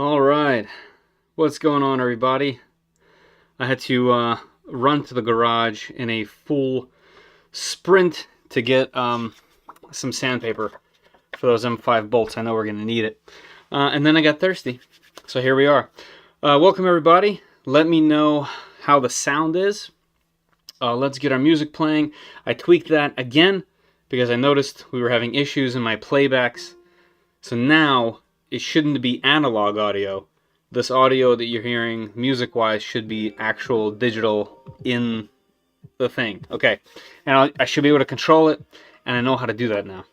All right, what's going on, everybody? I had to run to the garage in a full sprint to get some sandpaper for those M5 bolts. I know we're going to need it. And then I got thirsty, so here we are. Welcome, everybody. Let me know how the sound is. Let's get our music playing. I tweaked that again because I noticed we were having issues in my playbacks. So now it shouldn't be analog audio. This audio that you're hearing music-wise should be actual digital in the thing. Okay, and I should be able to control it, and I know how to do that now.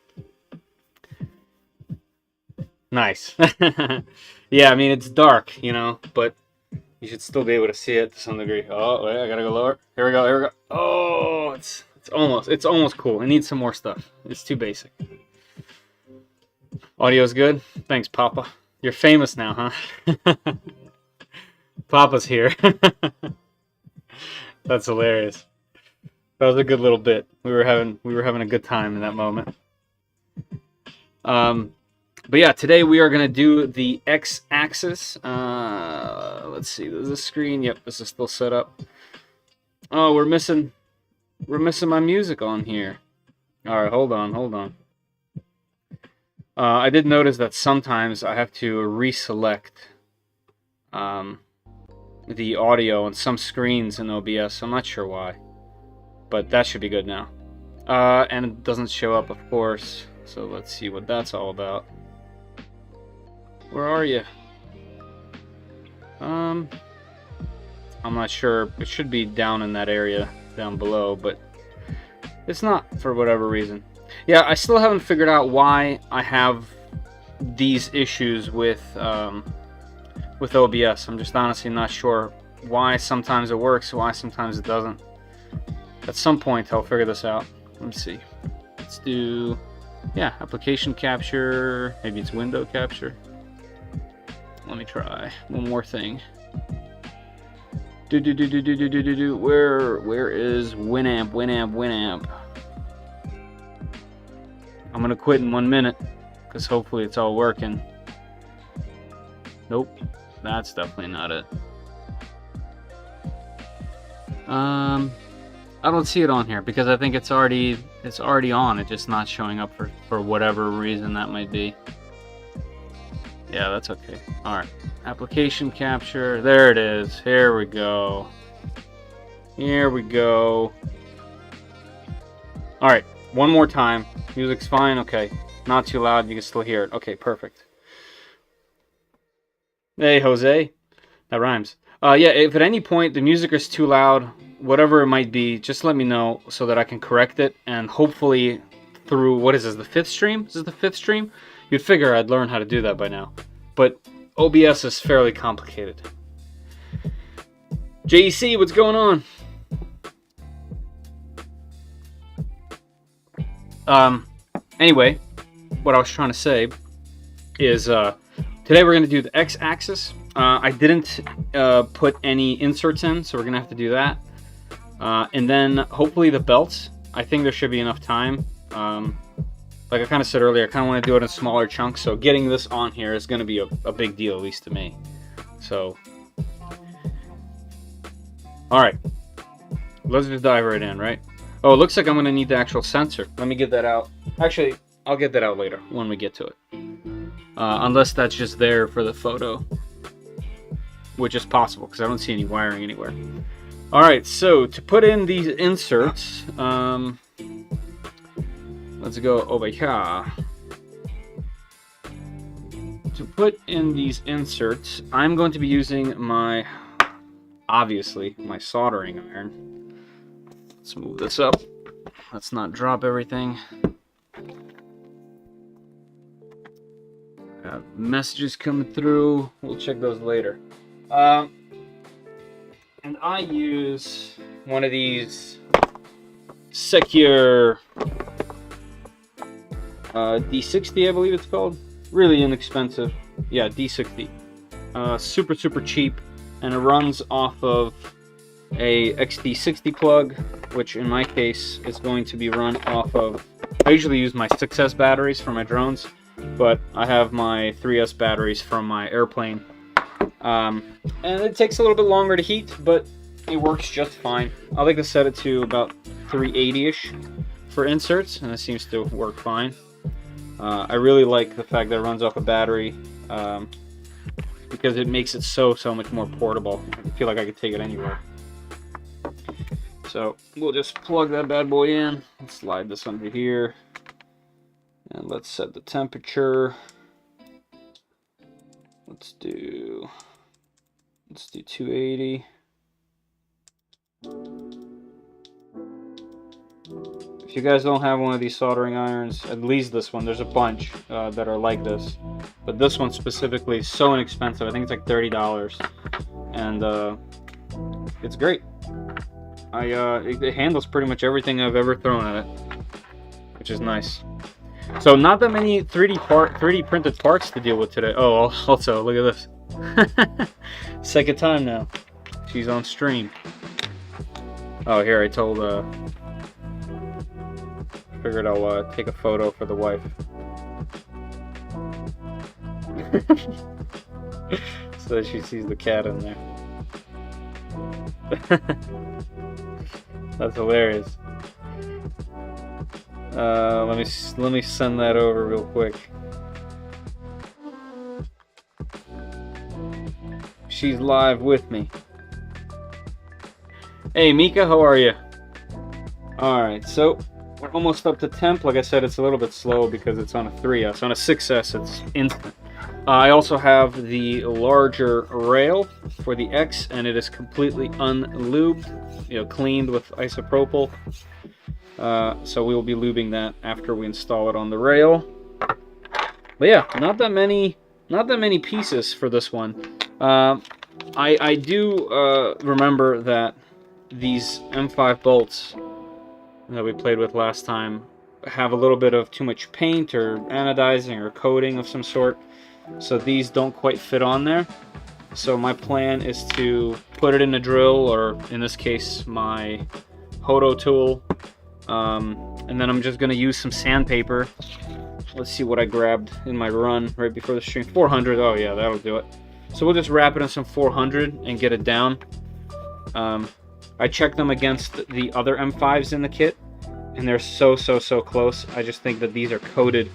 Nice. Yeah, I mean, it's dark, you know, but you should still be able to see it to some degree. Oh, wait, I gotta go lower. Here we go, here we go. Oh, it's almost cool. It needs some more stuff. It's too basic. Audio's good? Thanks, Papa. You're famous now, huh? Papa's here. That's hilarious. That was a good little bit. We were having a good time in that moment. But yeah, today we are gonna do the X-axis. Let's see, there's a screen. Yep, this is still set up. Oh, we're missing my music on here. All right, hold on. I did notice that sometimes I have to reselect the audio on some screens in OBS. I'm not sure why, but that should be good now. And it doesn't show up, of course. So let's see what that's all about. Where are you? I'm not sure. It should be down in that area down below, but it's not for whatever reason. Yeah, I still haven't figured out why I have these issues with OBS. I'm just honestly not sure why sometimes it works, why sometimes it doesn't. At some point, I'll figure this out. Let me see. Let's do, yeah, application capture. Maybe it's window capture. Let me try one more thing. Where is Winamp? I'm gonna quit in 1 minute because hopefully it's all working. Nope, that's definitely not it. I don't see it on here because I think it's already on. It's just not showing up for whatever reason that might be. Yeah, that's okay. All right, application capture. There it is. Here we go. Here we go. All right, one more time. Music's fine. Okay, not too loud. You can still hear it. Okay, perfect. Hey, Jose. That rhymes. Yeah, if at any point the music is too loud, whatever it might be, just let me know so that I can correct it. And hopefully through, what is this, the 5th stream? Is this the 5th stream? You'd figure I'd learn how to do that by now. But OBS is fairly complicated. JEC, what's going on? Anyway, what I was trying to say is today we're going to do the x-axis. I didn't put any inserts in, so we're going to have to do that. And then hopefully the belts. I think there should be enough time. Like I kind of said earlier, I kind of want to do it in smaller chunks, so getting this on here is going to be a big deal, at least to me. So, alright. Let's just dive right in, right? Oh, it looks like I'm going to need the actual sensor. Let me get that out. Actually, I'll get that out later when we get to it. Unless that's just there for the photo. Which is possible, because I don't see any wiring anywhere. Alright, so to put in these inserts, let's go over here. To put in these inserts, I'm going to be using obviously, my soldering iron. Let's move this up. Let's not drop everything. Messages coming through. We'll check those later. And I use one of these Secure D60, I believe it's called. Really inexpensive. Yeah, D60. Super cheap, and it runs off of a XD60 plug, which in my case is going to be run off of. I usually use my 6S batteries for my drones, but I have my 3S batteries from my airplane. And it takes a little bit longer to heat, but it works just fine. I like to set it to about 380-ish for inserts, and it seems to work fine. I really like the fact that it runs off a battery, because it makes it so much more portable. I feel like I could take it anywhere. So we'll just plug that bad boy in, let's slide this under here, and let's set the temperature. Let's do 280. If you guys don't have one of these soldering irons, at least this one. There's a bunch that are like this, but this one specifically is so inexpensive. I think it's like $30, and it's great. It handles pretty much everything I've ever thrown at it, which is nice. So not that many 3D printed parts to deal with today. Oh, also look at this. Second time now. She's on stream. Oh, here I told. Figured I'll take a photo for the wife. So that she sees the cat in there. That's hilarious. Let me send that over real quick. She's live with me. Hey Mika, how are you? Alright, so we're almost up to temp. Like I said, it's a little bit slow because it's on a 3S. On a 6S, it's instant. I also have the larger rail for the X, and it is completely unlubed, cleaned with isopropyl. So we will be lubing that after we install it on the rail. But yeah, not that many pieces for this one. I do remember that these M5 bolts that we played with last time have a little bit of too much paint or anodizing or coating of some sort, so these don't quite fit on there. So my plan is to put it in a drill, or in this case my Hodo tool, and then I'm just going to use some sandpaper. Let's see what I grabbed in my run right before the stream. 400, oh yeah, that'll do it. So we'll just wrap it in some 400 and get it down. I checked them against the other M5s in the kit, and they're so close. I just think that these are coated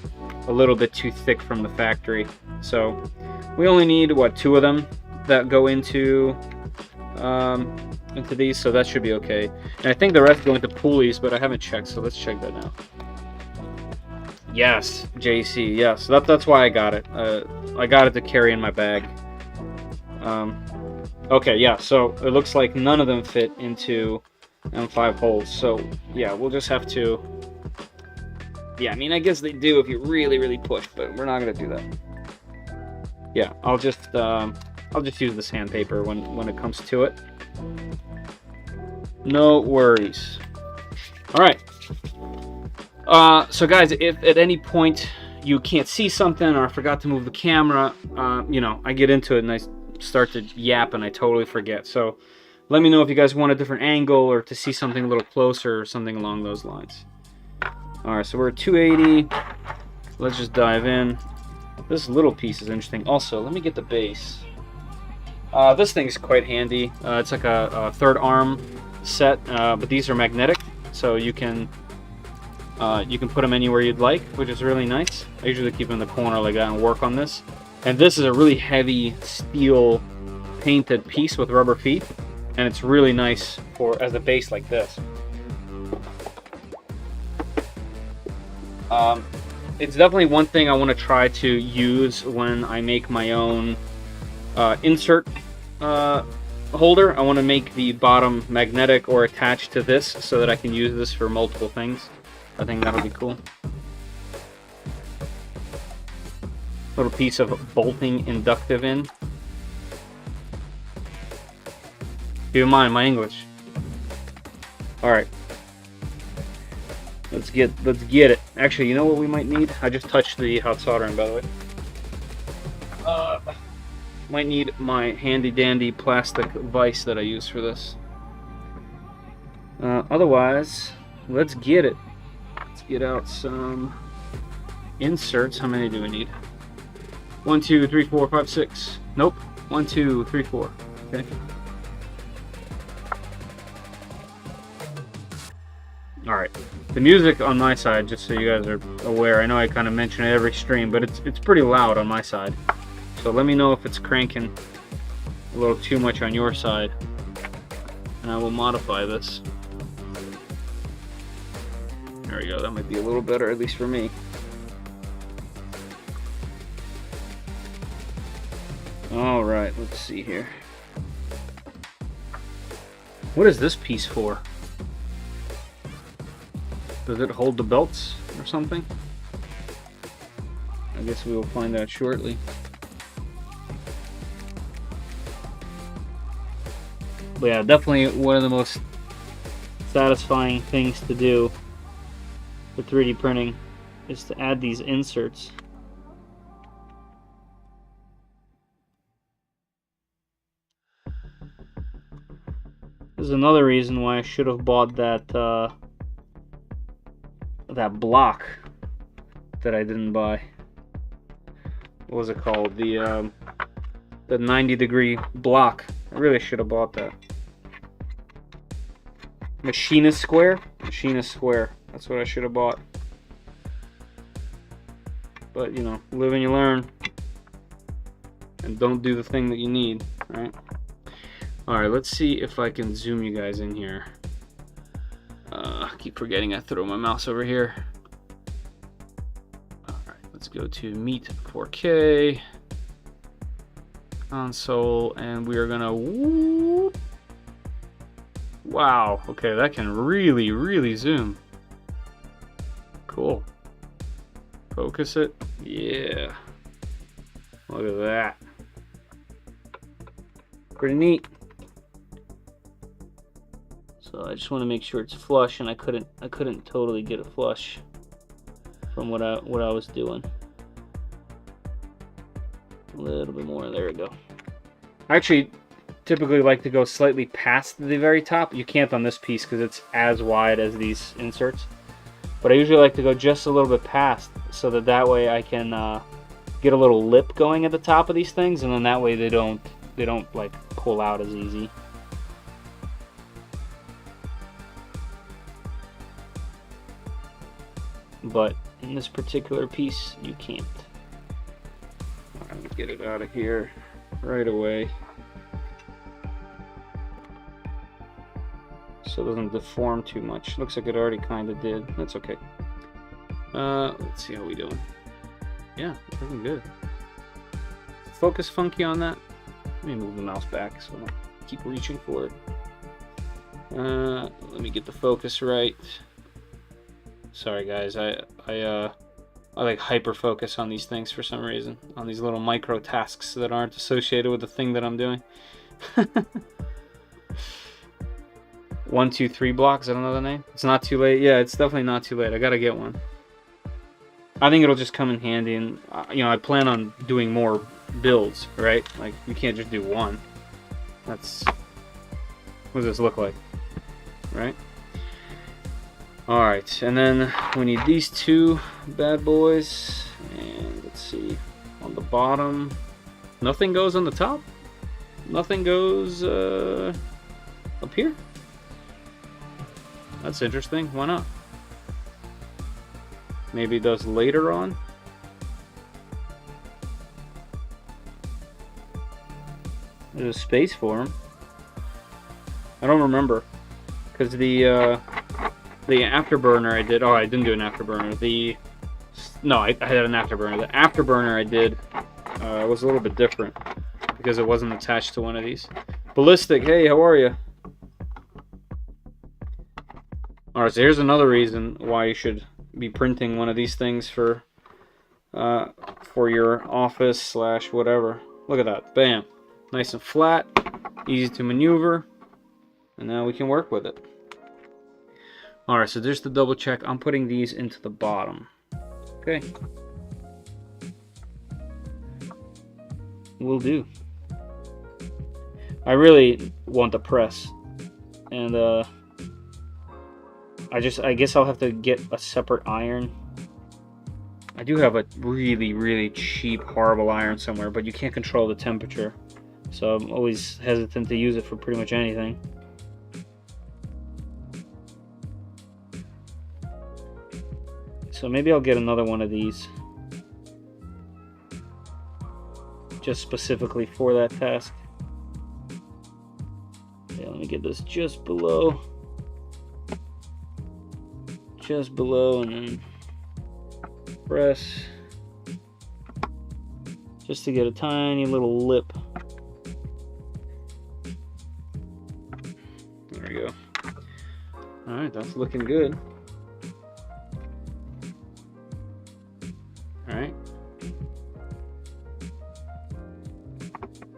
a little bit too thick from the factory. So we only need, what, 2 of them that go into these, so that should be okay. And I think the rest go into pulleys, but I haven't checked, so let's check that now. Yes, JC, yes, that's why I got it. I got it to carry in my bag. Okay, yeah, so it looks like none of them fit into M5 holes, so yeah, we'll just have to... Yeah, I mean, I guess they do if you really push, but we're not gonna do that. Yeah, I'll just use the sandpaper when it comes to it. No worries. All right. So guys, if at any point you can't see something or I forgot to move the camera, you know, I get into it and I start to yap and I totally forget. So let me know if you guys want a different angle or to see something a little closer or something along those lines. All right, so we're at 280. Let's just dive in. This little piece is interesting. Also, let me get the base. This thing's quite handy. It's like a third arm set, but these are magnetic, so you can put them anywhere you'd like, which is really nice. I usually keep them in the corner like that and work on this. And this is a really heavy steel painted piece with rubber feet, and it's really nice for as a base like this. It's definitely one thing I want to try to use when I make my own insert holder. I want to make the bottom magnetic or attached to this so that I can use this for multiple things. I think that'll be cool. Little piece of bolting inductive in. Keep in mind my English. All right. Let's get it. Actually, you know what we might need? I just touched the hot soldering, by the way. Might need my handy dandy plastic vise that I use for this. Otherwise, let's get it. Let's get out some inserts. How many do we need? 1, 2, 3, 4, 5, 6. Nope. 1, 2, 3, 4. Okay. Alright, the music on my side, just so you guys are aware, I know I kind of mention it every stream, but it's pretty loud on my side. So let me know if it's cranking a little too much on your side, and I will modify this. There we go, that might be a little better, at least for me. Alright, let's see here. What is this piece for? Does it hold the belts or something? I guess we will find out shortly. But yeah, definitely one of the most satisfying things to do with 3D printing is to add these inserts. This is another reason why I should have bought that that block that I didn't buy. What was it called? The 90-degree block. I really should have bought that. Machinist square? Machinist square. That's what I should have bought. But, you know, live and you learn. And don't do the thing that you need, right? Alright, let's see if I can zoom you guys in here. I keep forgetting I throw my mouse over here. Alright, let's go to Meet 4K. Console, and we are gonna... Whoop. Wow, okay, that can really zoom. Cool. Focus it. Yeah. Look at that. Pretty neat. So I just want to make sure it's flush, and I couldn't totally get it flush from what I was doing. A little bit more. There we go. I actually typically like to go slightly past the very top. You can't on this piece because it's as wide as these inserts. But I usually like to go just a little bit past so that way I can get a little lip going at the top of these things, and then that way they don't like pull out as easy. but in this particular piece, you can't. I'm gonna get it out of here right away, so it doesn't deform too much. Looks like it already kind of did. That's okay. Let's see how we doing. Yeah, looking good. Focus funky on that. Let me move the mouse back so I don't keep reaching for it. Let me get the focus right. Sorry guys, I like hyper focus on these things for some reason, on these little micro tasks that aren't associated with the thing that I'm doing. 1, 2, 3 blocks. I don't know the name. It's not too late. Yeah, it's definitely not too late. I gotta get one. I think it'll just come in handy, and you know, I plan on doing more builds, right? Like, you can't just do one. That's, what does this look like, right? All right, and then we need these two bad boys, and let's see, on the bottom, nothing goes on the top, nothing goes up here. That's interesting. Why not? Maybe it does later on. There's a space for them. I don't remember, because the afterburner I did. Oh, I didn't do an afterburner. No, I had an afterburner. The afterburner I did was a little bit different because it wasn't attached to one of these. Ballistic, hey, how are you? All right, so here's another reason why you should be printing one of these things for your office slash whatever. Look at that, bam, nice and flat, easy to maneuver, and now we can work with it. All right, so just to double check, I'm putting these into the bottom. Okay, will do. I really want the press, and I guess I'll have to get a separate iron. I do have a really, really cheap, horrible iron somewhere, but you can't control the temperature, so I'm always hesitant to use it for pretty much anything. So maybe I'll get another one of these, just specifically for that task. Yeah, let me get this just below, and then press, just to get a tiny little lip. There we go. All right, that's looking good. All right.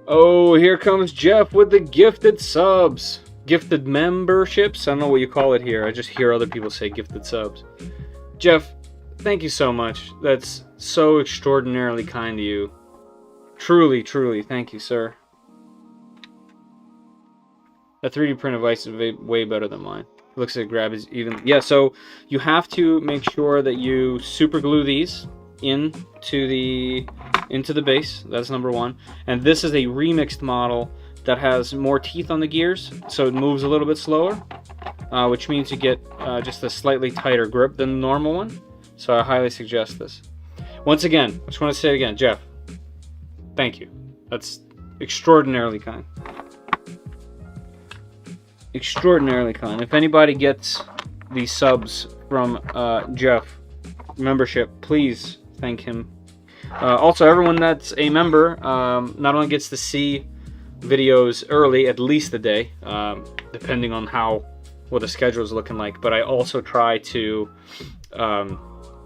Oh, here comes Jeff with the gifted subs. Gifted memberships? I don't know what you call it here. I just hear other people say gifted subs. Jeff, thank you so much. That's so extraordinarily kind of you. Truly, truly, thank you, sir. That 3D print device is way better than mine. It looks like grab is even. Yeah, so you have to make sure that you super glue these into the base. That's number one. And this is a remixed model that has more teeth on the gears, so it moves a little bit slower, which means you get just a slightly tighter grip than the normal one. So I highly suggest this. Once again, I just want to say it again, Jeff, thank you. That's extraordinarily kind. Extraordinarily kind. If anybody gets these subs from Jeff membership, please thank him. Also, everyone that's a member not only gets to see videos early, at least a day, depending on what the schedule is looking like, but I also try to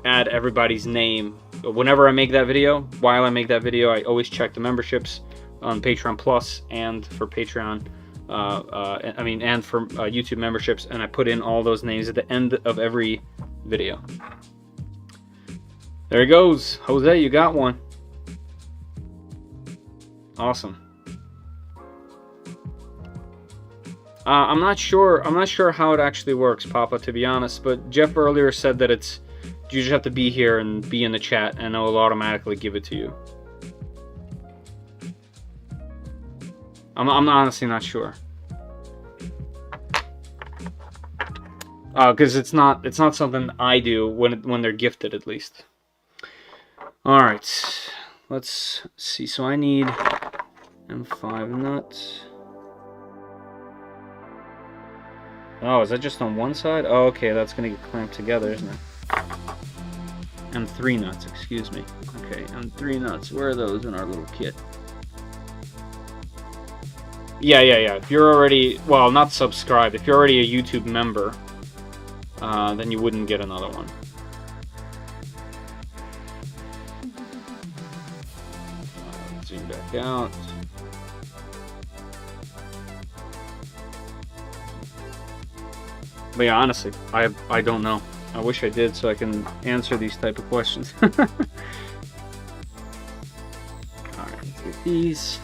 add everybody's name whenever I make that video. While I make that video, I always check the memberships on Patreon Plus and for Patreon, and for YouTube memberships, and I put in all those names at the end of every video. There he goes, Jose, you got one. Awesome. I'm not sure how it actually works, Papa, to be honest, but Jeff earlier said that you just have to be here and be in the chat and it'll automatically give it to you. I'm honestly not sure. Because it's not something I do when they're gifted, at least. All right, let's see. So I need M5 nuts. Oh, is that just on one side? Oh, okay, that's gonna get clamped together, isn't it? M3 nuts, excuse me. Okay, M3 nuts. Where are those in our little kit? Yeah. If you're already, well, not subscribed. If you're already a YouTube member, then you wouldn't get another one. Zoom back out. But yeah, honestly, I don't know. I wish I did so I can answer these type of questions. Alright, let's get these.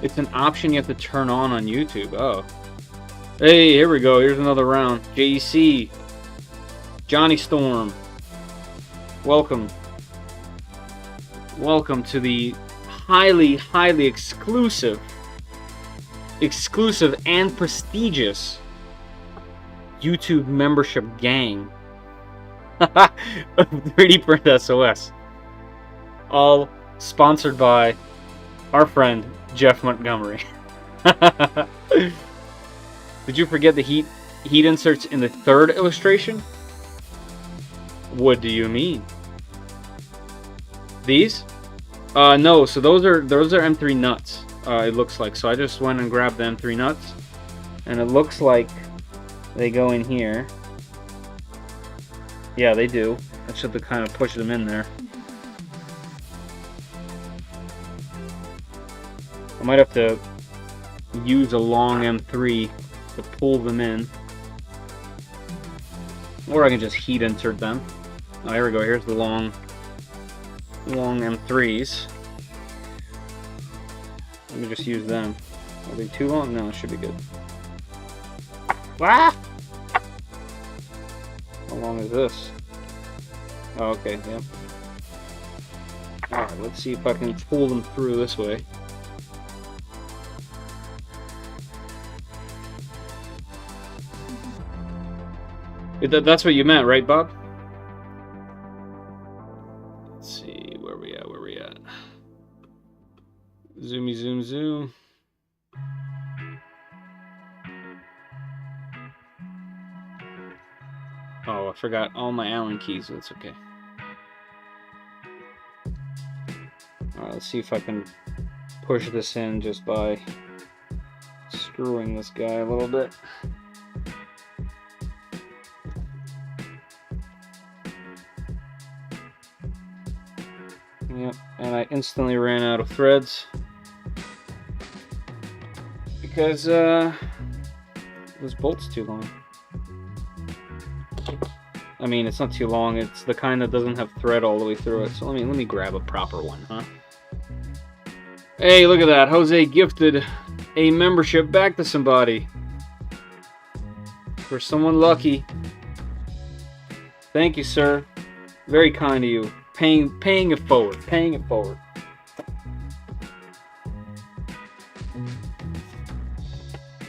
It's an option you have to turn on YouTube. Oh. Hey, here we go. Here's another round. JEC. Johnny Storm. Welcome. Welcome to the highly, highly exclusive and prestigious YouTube membership gang of 3D Print SOS. All sponsored by our friend Jeff Montgomery. Did you forget the heat inserts in the third illustration? What do you mean? These? No, so those are M3 nuts. It looks like. So I just went and grabbed the M3 nuts, and it looks like they go in here. Yeah, they do. I should have kind of pushed them in there. I might have to use a long M3 to pull them in, or I can just heat insert them. Oh, here we go. Here's the long M3s. Let me just use them. Are they too long? No, it should be good. Ah! How long is this? Oh, okay, yep. Alright, let's see if I can pull them through this way. That's what you meant, right, Bob? Let's see, where we at? Zoomy zoom zoom. Oh, I forgot all my Allen keys, but it's okay. Alright, let's see if I can push this in just by screwing this guy a little bit. Yep, and I instantly ran out of threads because this bolt's too long. I mean, it's not too long. It's the kind that doesn't have thread all the way through it. So let me grab a proper one, huh? Hey, look at that! Jose gifted a membership back to somebody. For someone lucky. Thank you, sir. Very kind of you. Paying it forward. Paying it forward.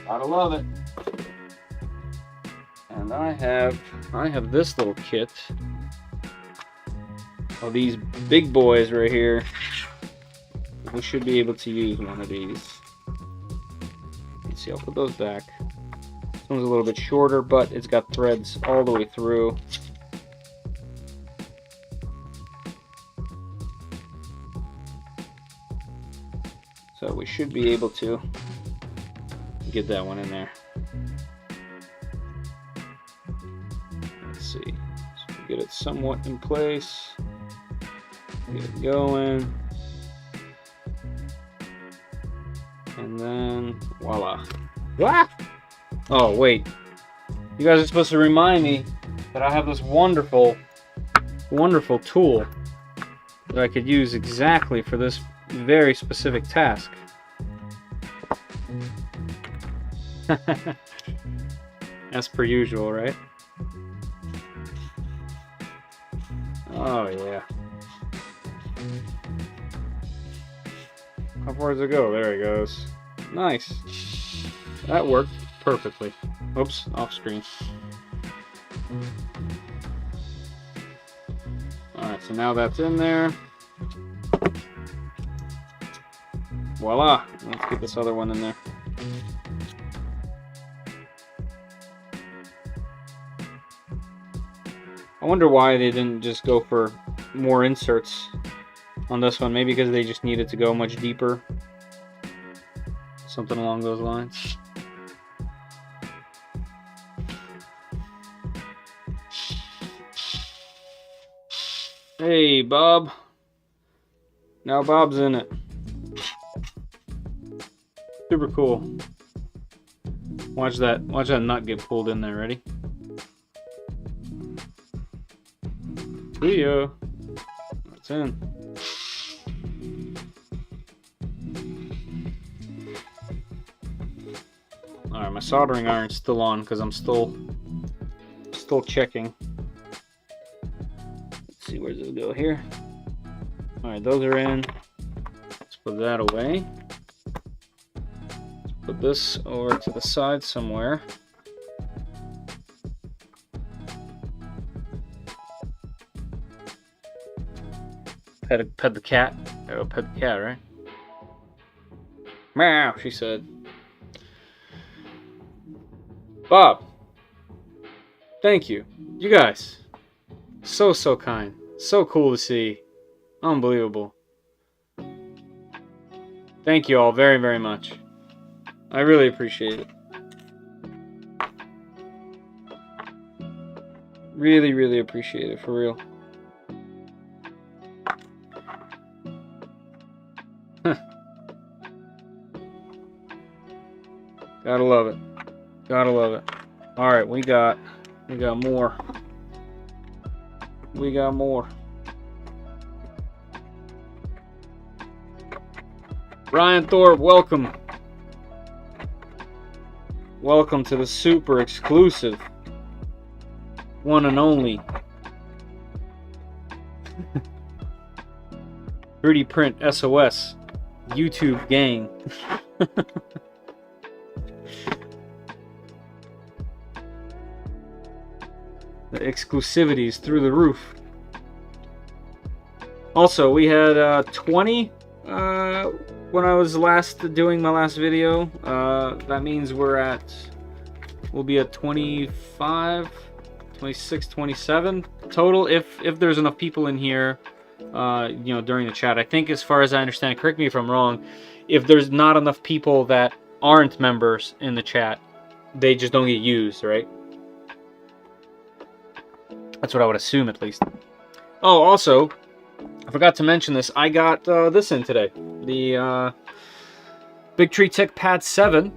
Gotta love it. And I have this little kit of these big boys right here. We should be able to use one of these. Let's see, I'll put those back. This one's a little bit shorter, but it's got threads all the way through. So we should be able to get that one in there. Let's see. So get it somewhat in place. Get it going. And then voila. Ah! Oh wait. You guys are supposed to remind me that I have this wonderful tool that I could use exactly for this very specific task. As per usual, right? Oh yeah. How far does it go? There it goes. Nice. That worked. perfectly. Oops, off screen. Alright, so now that's in there. Voila! Let's get this other one in there. I wonder why they didn't just go for more inserts on this one. Maybe because they just needed to go much deeper. Something along those lines. Hey, Bob. Now Bob's in it. Super cool. Watch that nut get pulled in there. Ready? See ya. It's in. Alright, my soldering iron's still on because I'm still checking. Let's see, where does it go here? Alright, those are in. Let's put that away. Let's put this over to the side somewhere. Pet the cat. Oh, pet the cat, right? Meow, she said. Bob, thank you. You guys, so kind. So cool to see. Unbelievable. Thank you all very much. I really appreciate it. Really appreciate it, for real. Gotta love it. Gotta love it. Alright, we got more. We got more. Ryan Thorpe, welcome. Welcome to the super exclusive, one and only 3D Print SOS YouTube gang. The exclusivity's through the roof. Also, we had 20 when I was doing my last video. That means we'll be at 25, 26, 27 total if there's enough people in here, you know, during the chat. I think, as far as I understand, correct me if I'm wrong, if there's not enough people that aren't members in the chat, they just don't get used, right? That's what I would assume, at least. Oh, also, I forgot to mention this. I got this in today. The Big Tree Tech Pad 7.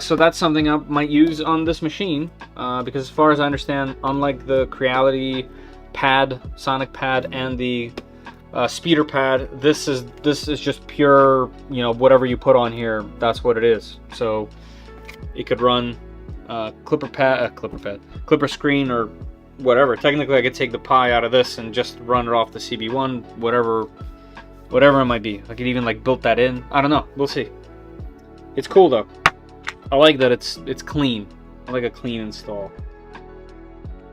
So that's something I might use on this machine. Because as far as I understand, unlike the Creality pad, Sonic pad, and the speeder pad, this is just pure, you know, whatever you put on here, that's what it is. So it could run clipper screen, or whatever. Technically, I could take the Pi out of this and just run it off the CB1, whatever it might be. I could even like build that in. I don't know. We'll see. It's cool though. I like that it's clean. I like a clean install.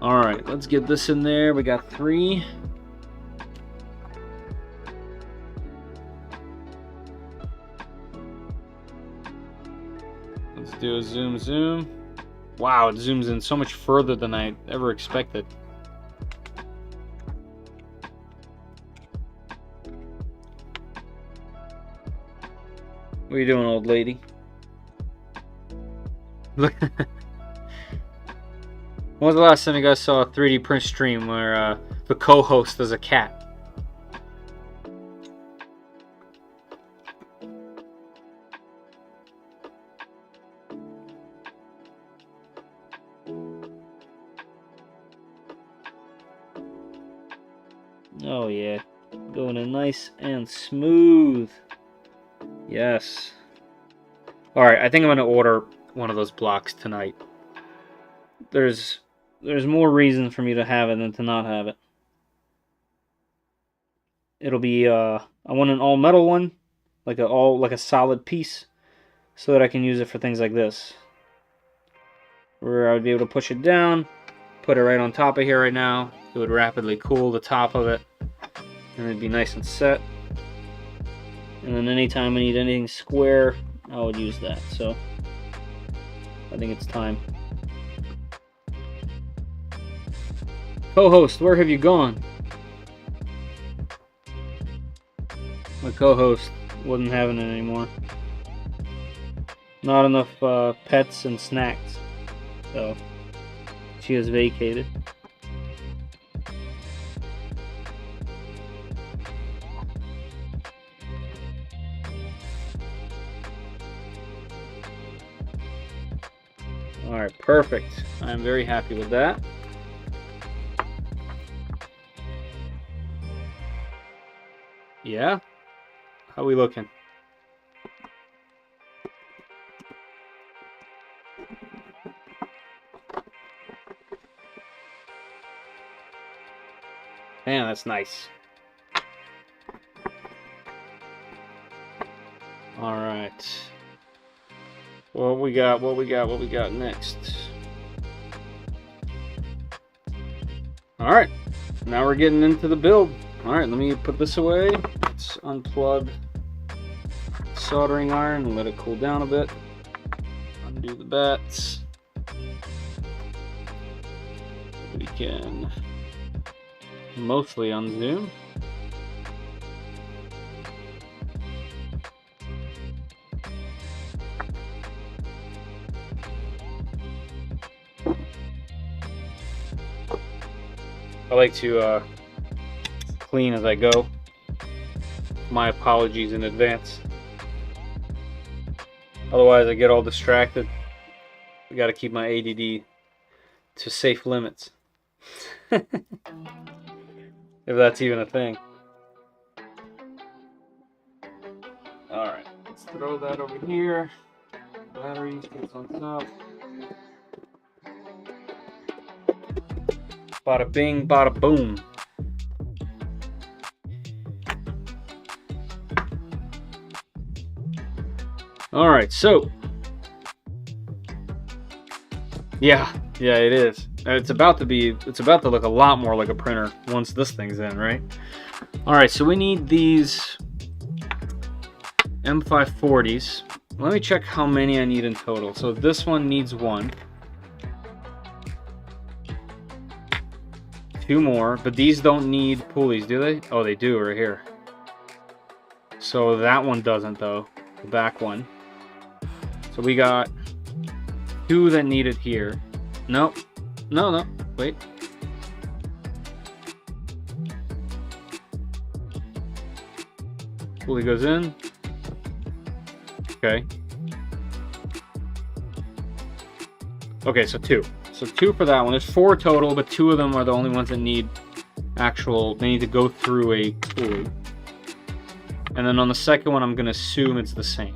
All right, let's get this in there. We got 3. Let's do a zoom. Wow, it zooms in so much further than I ever expected. What are you doing, old lady? Look. When was the last time you guys saw a 3D print stream where the co-host is a cat? Oh yeah, going in nice and smooth. Yes. Alright, I think I'm going to order one of those blocks tonight. There's more reason for me to have it than to not have it. It'll be I want an all metal one, like a solid piece, so that I can use it for things like this. where I would be able to push it down, put it right on top of here right now. It would rapidly cool the top of it, and it'd be nice and set. And then anytime I need anything square, I would use that. So I think it's time. Co-host, where have you gone? My co-host wasn't having it anymore. Not enough pets and snacks, so she has vacated. Alright, perfect. I'm very happy with that. Yeah? How we looking? Man, that's nice. Alright. What we got next? Alright. Now we're getting into the build. Alright, let me put this away. Let's unplug the soldering iron and let it cool down a bit. Undo the bats. We can mostly unzoom. I like to clean as I go. My apologies in advance. Otherwise I get all distracted. I gotta keep my ADD to safe limits. If that's even a thing. Alright, let's throw that over here. Batteries goes on top. Bada bing, bada boom. Alright, so yeah, it is. It's about to look a lot more like a printer once this thing's in, right? Alright, so we need these M540s. Let me check how many I need in total. So this one needs one. 2 more, but these don't need pulleys, do they? Oh, they do right here. So that one doesn't though, the back one. So we got 2 that need it here. Nope. No, wait. Pulley goes in. Okay. Okay, so 2. So 2 for that one. There's 4 total, but 2 of them are the only ones that need they need to go through a pulley. And then on the second one, I'm going to assume it's the same.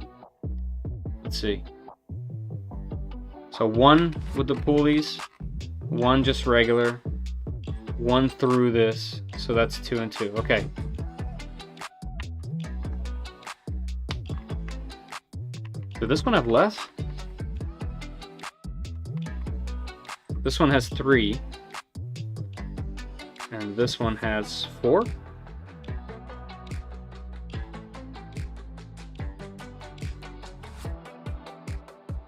Let's see. So 1 with the pulleys, 1 just regular, 1 through this. So that's 2 and 2. Okay. Did this one have less? This one has 3, and this one has 4.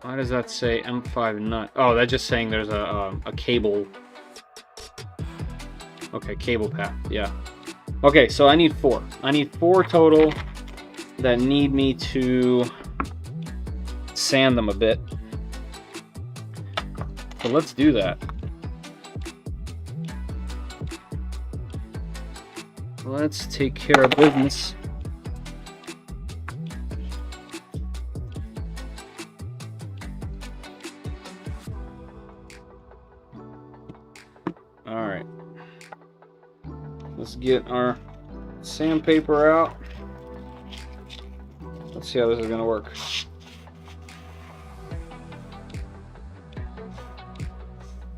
Why does that say M5 nut? Oh, that's just saying there's a cable. Okay, cable path, yeah. Okay, so I need 4. I need 4 total that need me to sand them a bit. So let's do that. Let's take care of business. All right. Let's get our sandpaper out. Let's see how this is going to work.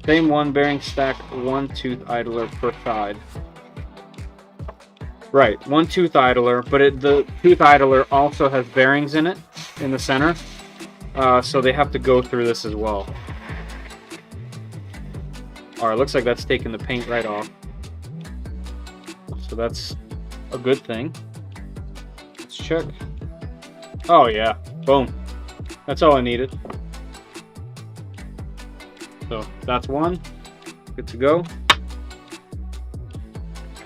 Same one, bearing stack, 1 tooth idler per side. Right, 1 tooth idler, but the tooth idler also has bearings in it, in the center. So they have to go through this as well. All right, looks like that's taking the paint right off. So that's a good thing. Let's check. Oh yeah, boom. That's all I needed. So that's one. Good to go.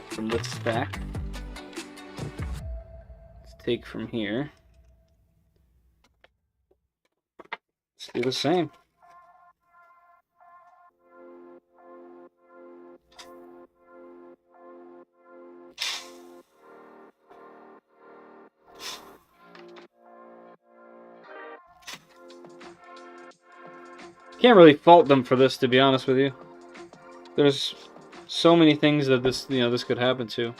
From this stack. Let's take from here. Let's do the same. Can't really fault them for this, to be honest with you. There's so many things that this, this could happen to.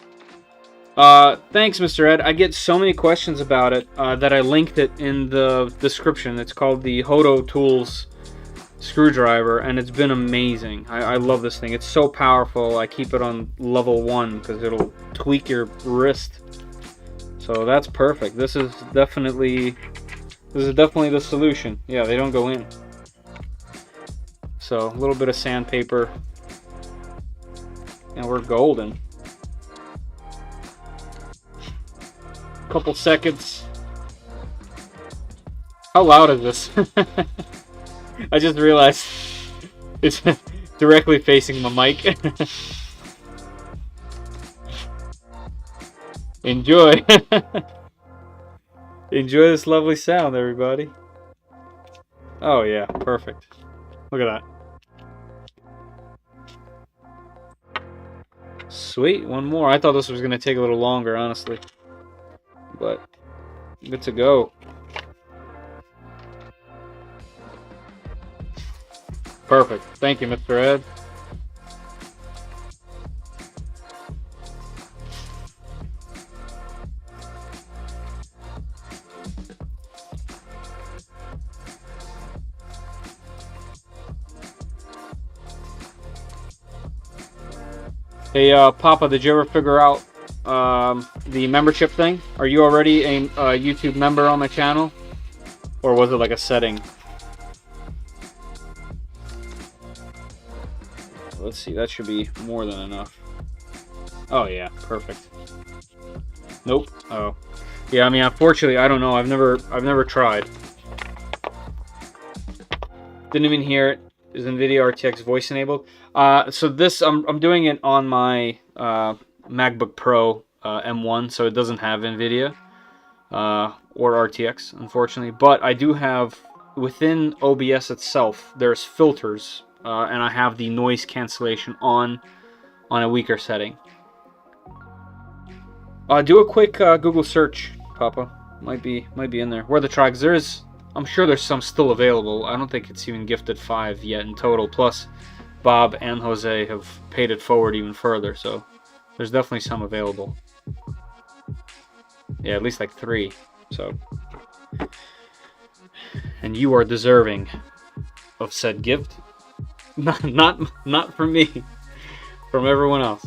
Thanks, Mr. Ed. I get so many questions about it that I linked it in the description. It's called the Hodo Tools screwdriver, and it's been amazing. I love this thing. It's so powerful. I keep it on level 1 because it'll tweak your wrist. So that's perfect. This is definitely the solution. Yeah, they don't go in. So a little bit of sandpaper, and we're golden. Couple seconds. How loud is this? I just realized it's directly facing my mic. Enjoy. Enjoy this lovely sound, everybody. Oh yeah, perfect. Look at that. Sweet, one more. I thought this was going to take a little longer, honestly. But good to go. Perfect. Thank you, Mr. Ed. Hey, Papa, did you ever figure out the membership thing? Are you already a YouTube member on my channel? Or was it like a setting? Let's see, that should be more than enough. Oh yeah, perfect. Nope. Oh. Yeah, I mean, unfortunately, I don't know. I've never tried. Didn't even hear it. Is NVIDIA RTX voice enabled? So this, I'm doing it on my MacBook Pro M1, so it doesn't have NVIDIA or RTX, unfortunately. But I do have, within OBS itself, there's filters, and I have the noise cancellation on a weaker setting. Do a quick Google search, Papa. Might be in there. Where the tracks? I'm sure there's some still available. I don't think it's even gifted 5 yet in total. Plus, Bob and Jose have paid it forward even further, so there's definitely some available. Yeah, at least like 3. So, and you are deserving of said gift. Not from me, from everyone else.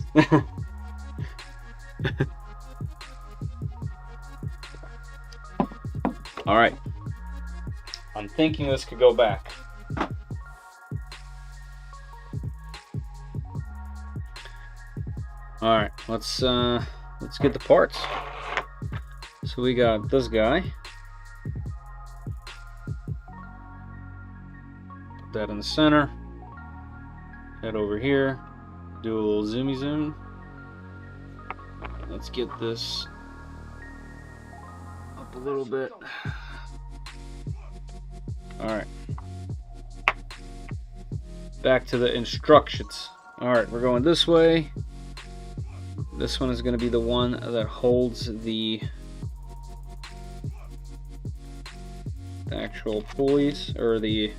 All right. I'm thinking this could go back. All right, let's get the parts. So we got this guy. Put that in the center. Head over here. Do a little zoomy zoom. Let's get this up a little bit. Alright. Back to the instructions. Alright, we're going this way. This one is going to be the one that holds the actual pulleys, or the...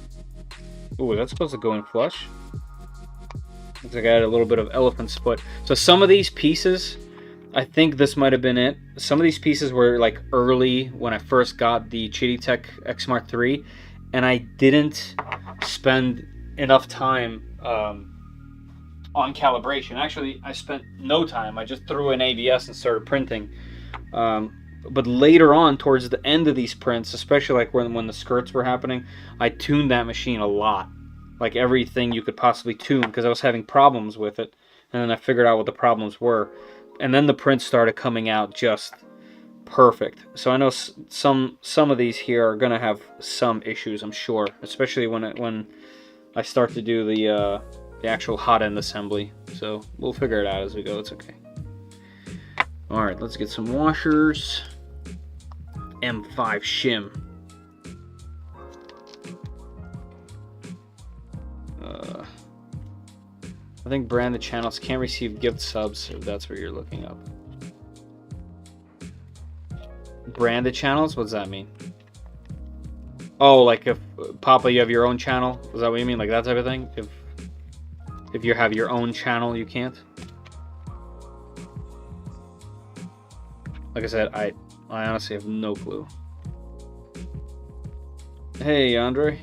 Ooh, that's supposed to go in flush. Looks like I had a little bit of elephant's foot. So some of these pieces, I think this might have been it. Some of these pieces were like early when I first got the Chititech Xmart 3. And I didn't spend enough time on calibration. Actually, I spent no time. I just threw in ABS and started printing. But later on, towards the end of these prints, especially like when the skirts were happening, I tuned that machine a lot. like everything you could possibly tune, because I was having problems with it, and then I figured out what the problems were, and then the prints started coming out just perfect. So I know some of these here are gonna have some issues, I'm sure, especially when I start to do the actual hot end assembly. So we'll figure it out as we go. It's okay. All right, let's get some washers. M5 shim. I think branded channels can't receive gift subs, if that's what you're looking up. Branded channels? What does that mean? Oh, like if Papa, you have your own channel? Is that what you mean? Like that type of thing? If you have your own channel, you can't? Like I said, I honestly have no clue. Hey, Andre.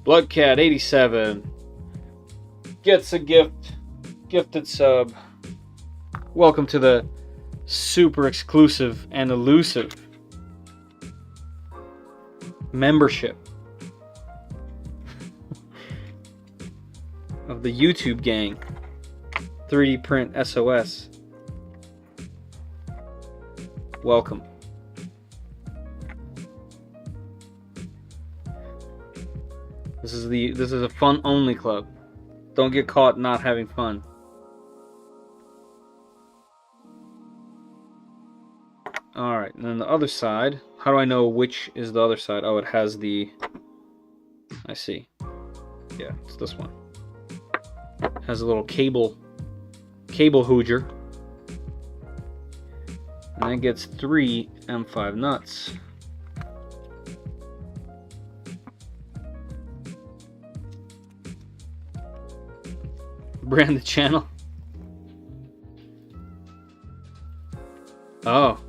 Bloodcat87 gets a gifted sub. Welcome to the super exclusive and elusive membership of the YouTube gang. 3D Print SOS. Welcome. This is a fun only club. Don't get caught not having fun. Alright, and then the other side. How do I know which is the other side? Oh, it has the... I see. Yeah, it's this one. It has a little cable hooger. And that gets 3 M5 nuts. Brand the channel. Oh.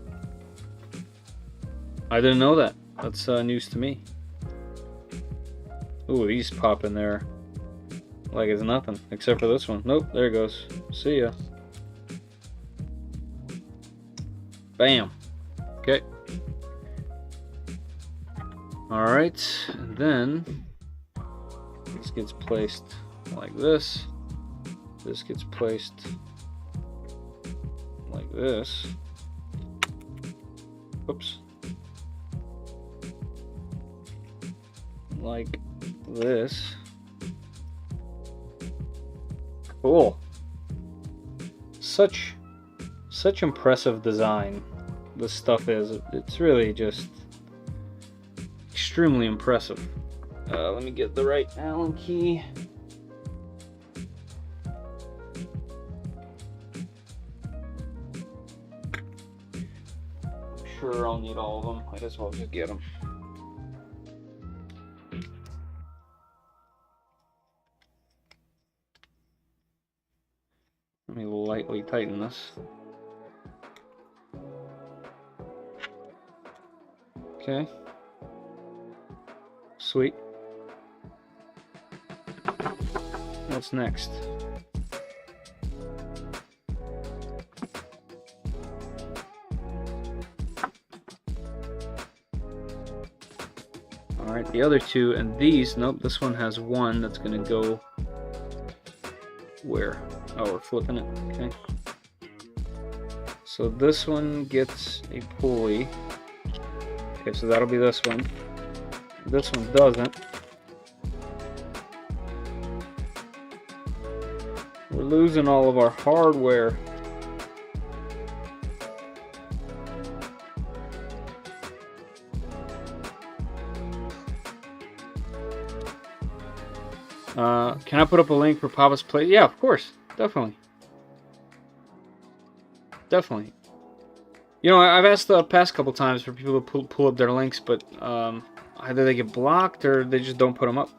I didn't know that. That's news to me. Ooh, these pop in there like it's nothing, except for this one. Nope, there it goes. See ya. Bam. Okay. Alright, and then this gets placed like this. This gets placed like this. Oops. Like this. Cool. Such impressive design this stuff is. It's really just extremely impressive. Let me get the right Allen key. I'm sure I'll need all of them. Might as well just get them. Let me lightly tighten this. Okay. Sweet. What's next? Alright, the other two, and these, nope, this one has one that's gonna go where? Oh, we're flipping it, okay. So this one gets a pulley. Okay, so that'll be this one. This one doesn't. We're losing all of our hardware. Can I put up a link for Papa's Play? Yeah, of course. Definitely. Definitely. You know, I've asked the past couple times for people to pull up their links, but either they get blocked or they just don't put them up.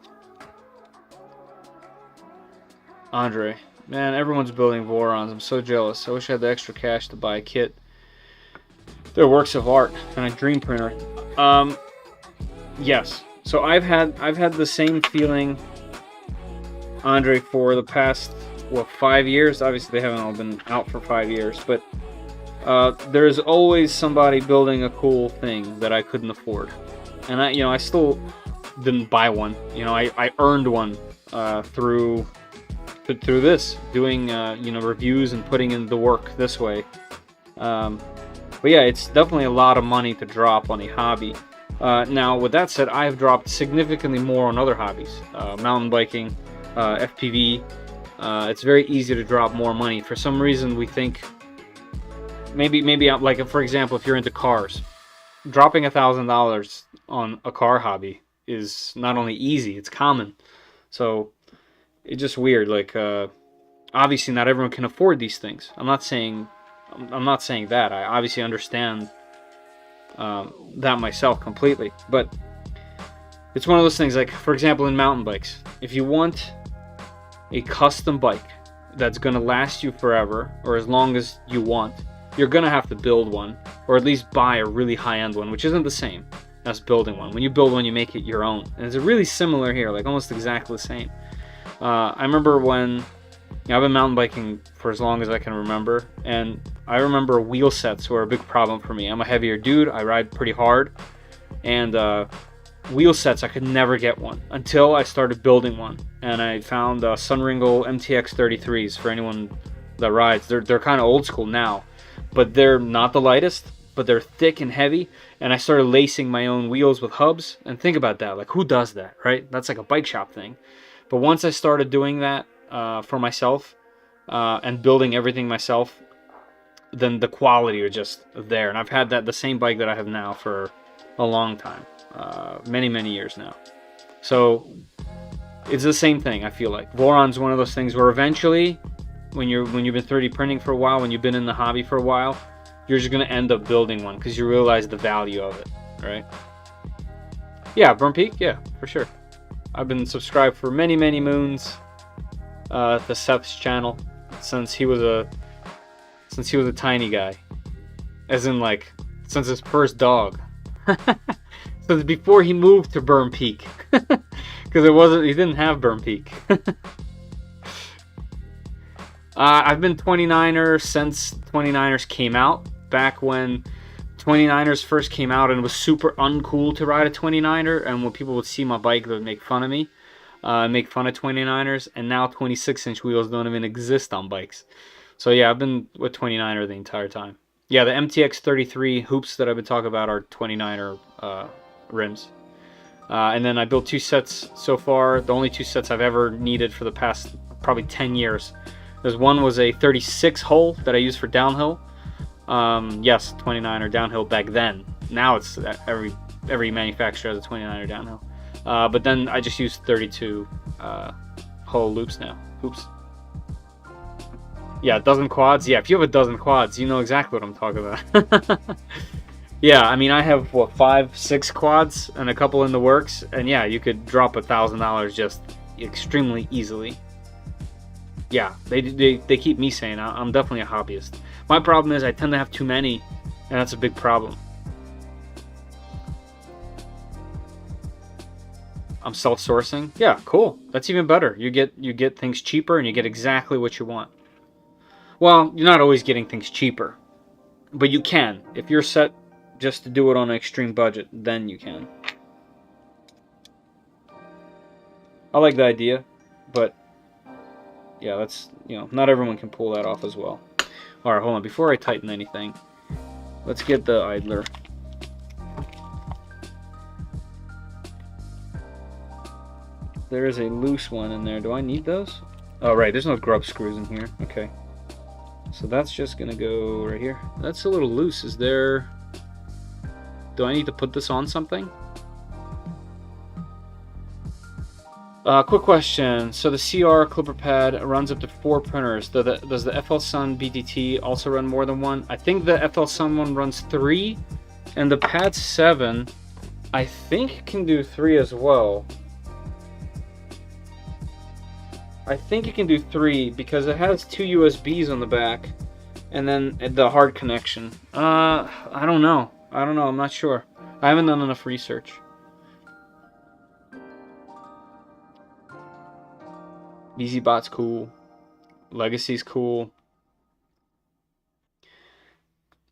Andre. Man, everyone's building Vorons. I'm so jealous. I wish I had the extra cash to buy a kit. They're works of art and a dream printer. Yes. So I've had the same feeling, Andre, for the past, what, 5 years? Obviously they haven't all been out for 5 years, but there's always somebody building a cool thing that I couldn't afford. And I still didn't buy one. You know, I earned one through this, doing you know, reviews and putting in the work this way. But yeah, it's definitely a lot of money to drop on a hobby. Now, with that said, I've dropped significantly more on other hobbies, mountain biking, FPV. It's very easy to drop more money. For some reason, we think maybe like, for example, if you're into cars, dropping $1,000 on a car hobby is not only easy, it's common. So it's just weird. Like, obviously, not everyone can afford these things. I'm not saying that. I obviously understand that myself completely, but it's one of those things. Like, for example, in mountain bikes, if you want a custom bike that's going to last you forever, or as long as you want, you're going to have to build one, or at least buy a really high-end one, which isn't the same as building one. When you build one, you make it your own, and it's really similar here, like almost exactly the same. I remember when, you know, I've been mountain biking for as long as I can remember, and I remember wheel sets were a big problem for me. I'm a heavier dude, I ride pretty hard, and wheel sets, I could never get one until I started building one. And I found Sunringle MTX 33s for anyone that rides. They're kind of old school now, but they're not the lightest, but they're thick and heavy. And I started lacing my own wheels with hubs. And think about that, like, who does that, right? That's like a bike shop thing. But once I started doing that for myself and building everything myself, then the quality was just there. And I've had the same bike that I have now for a long time, many years now. So it's the same thing. I feel like Voron's one of those things where eventually, when you've been 3D printing for a while, when you've been in the hobby for a while, you're just gonna end up building one because you realize the value of it, right? Yeah, Burn Peak, yeah, for sure. I've been subscribed for many moons to Seth's channel since he was a tiny guy, as in, like, since his first dog. Since before he moved to Burn Peak, because he didn't have Burn Peak. I've been 29er since 29ers came out, back when 29ers first came out, and it was super uncool to ride a 29er, and when people would see my bike, they would make fun of me, make fun of 29ers, and now 26-inch wheels don't even exist on bikes. So yeah, I've been with 29er the entire time. Yeah, the MTX 33 hoops that I've been talking about are 29er rims. And then I built 2 sets so far. The only 2 sets I've ever needed for the past probably 10 years. There's one was a 36 hole that I used for downhill. Yes, 29er downhill back then. Now it's every manufacturer has a 29er downhill. But then I just used 32 hole loops now. Oops. Yeah, a dozen quads. Yeah, if you have a dozen quads, you know exactly what I'm talking about. Yeah, I mean, I have, what, 5, 6 quads and a couple in the works, and yeah, you could drop $1,000 just extremely easily. Yeah, they keep me sane. I'm definitely a hobbyist. My problem is I tend to have too many, and that's a big problem. I'm self-sourcing. Yeah, cool. That's even better. You get things cheaper, and you get exactly what you want. Well, you're not always getting things cheaper, but you can. If you're set just to do it on an extreme budget, then you can. I like the idea, but yeah, that's, you know, not everyone can pull that off as well. Alright, hold on. Before I tighten anything, let's get the idler. There is a loose one in there. Do I need those? Oh, right. There's no grub screws in here. Okay. So that's just going to go right here. That's a little loose. Is there... Do I need to put this on something? Quick question. So the CR clipper pad runs up to 4 printers. Does the FL Sun BDT also run more than one? I think the FL Sun one runs 3, and the pad 7, I think, can do 3 as well. I think it can do 3 because it has 2 USBs on the back, and then the hard connection. I don't know. I'm not sure. I haven't done enough research. BZBot's cool. Legacy's cool.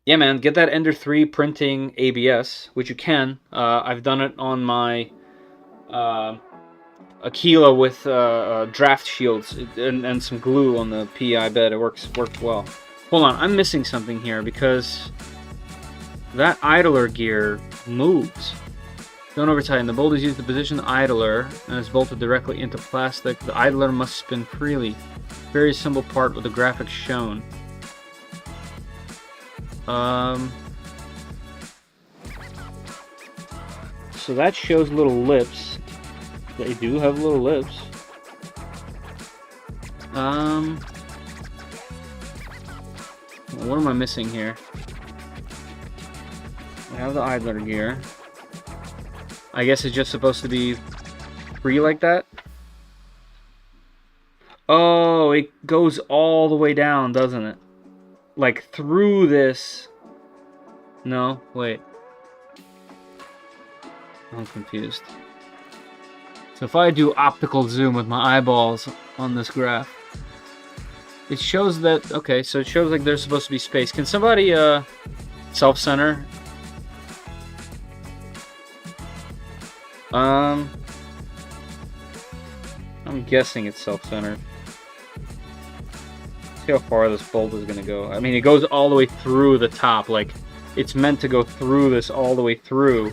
Yeah, man, get that Ender 3 printing ABS, which you can. I've done it on my Aquila with draft shields and some glue on the PI bed. It worked well. Hold on, I'm missing something here because that idler gear moves. Don't over-tighten. The bolt is used to position the idler and is bolted directly into plastic. The idler must spin freely. Very simple part with the graphics shown. So that shows little lips. They do have little lips. What am I missing here? I have the idler gear. I guess it's just supposed to be free like that. Oh, it goes all the way down, doesn't it? Like through this. No, wait. I'm confused. So if I do optical zoom with my eyeballs on this graph, it shows that, okay, so it shows like there's supposed to be space. Can somebody self-center? I'm guessing it's self-centered. See how far this bolt is going to go. I mean, it goes all the way through the top. Like, it's meant to go through this all the way through.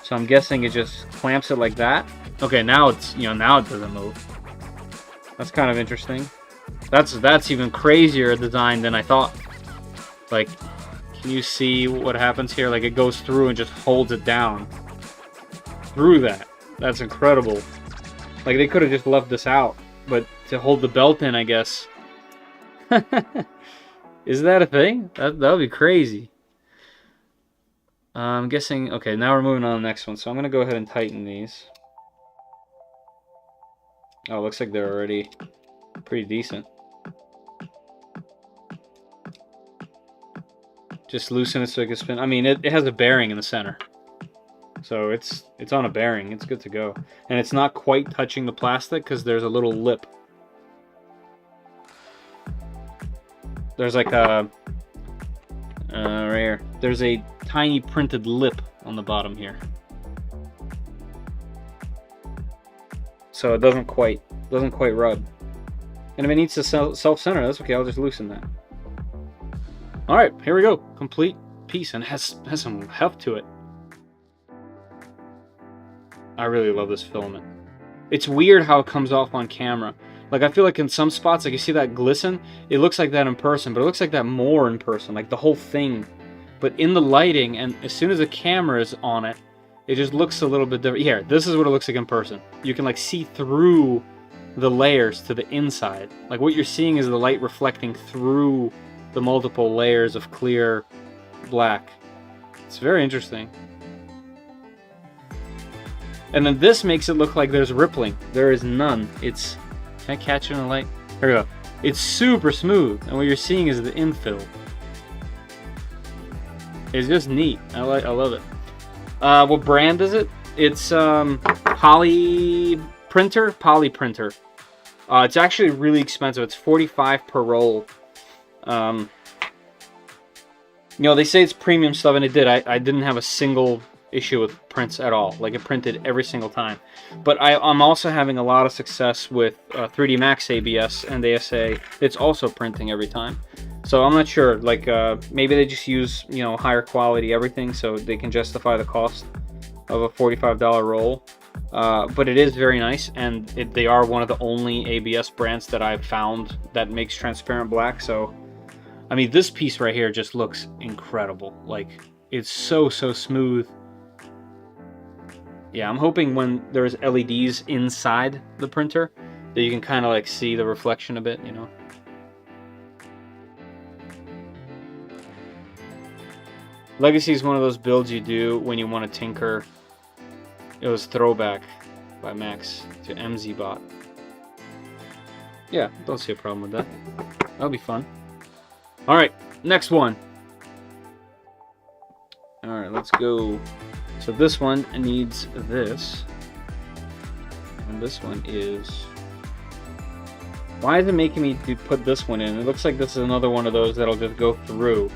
So I'm guessing it just clamps it like that. Okay, now it's, now it doesn't move. That's kind of interesting. That's even crazier a design than I thought. Like, can you see what happens here? Like, it goes through and just holds it down. Through that. That's incredible. Like, they could have just left this out. But to hold the belt in, I guess. Is that a thing? That would be crazy. I'm guessing... Okay, now we're moving on to the next one. So I'm going to go ahead and tighten these. Oh, looks like they're already pretty decent. Just loosen it so it can spin. I mean, it has a bearing in the center. So it's on a bearing. It's good to go. And it's not quite touching the plastic because there's a little lip. There's like a... right here. There's a tiny printed lip on the bottom here. So it doesn't quite rub. And if it needs to self-center, that's okay. I'll just loosen that. All right, here we go. Complete piece, and has some heft to it. I really love this filament. It's weird how it comes off on camera. Like, I feel like in some spots, like you see that glisten, it looks like that in person, but it looks like that more in person, like the whole thing. But in the lighting, and as soon as the camera is on it, it just looks a little bit different. Here, this is what it looks like in person. You can like see through the layers to the inside. Like what you're seeing is the light reflecting through the multiple layers of clear black. It's very interesting. And then this makes it look like there's rippling. There is none. It's... Can I catch it in the light? Here we go. It's super smooth, and what you're seeing is the infill. It's just neat. I love it. What brand is it? It's Poly Printer. It's actually really expensive. It's $45 per roll. You know, they say it's premium stuff, and it did. I didn't have a single issue with prints at all. Like, it printed every single time. But I'm also having a lot of success with 3D Max ABS and ASA. It's also printing every time. So I'm not sure. Like, maybe they just use, you know, higher quality everything so they can justify the cost of a $45 roll. But it is very nice, and they are one of the only ABS brands that I've found that makes transparent black. So, I mean, this piece right here just looks incredible. Like, it's so smooth. Yeah, I'm hoping when there's LEDs inside the printer that you can kind of like see the reflection a bit, you know. Legacy is one of those builds you do when you want to tinker. It was Throwback by Max to MZBot. Yeah, don't see a problem with that. That'll be fun. Alright, next one. Alright, let's go. So this one needs this. And this one is... Why is it making me put this one in? It looks like this is another one of those that'll just go through.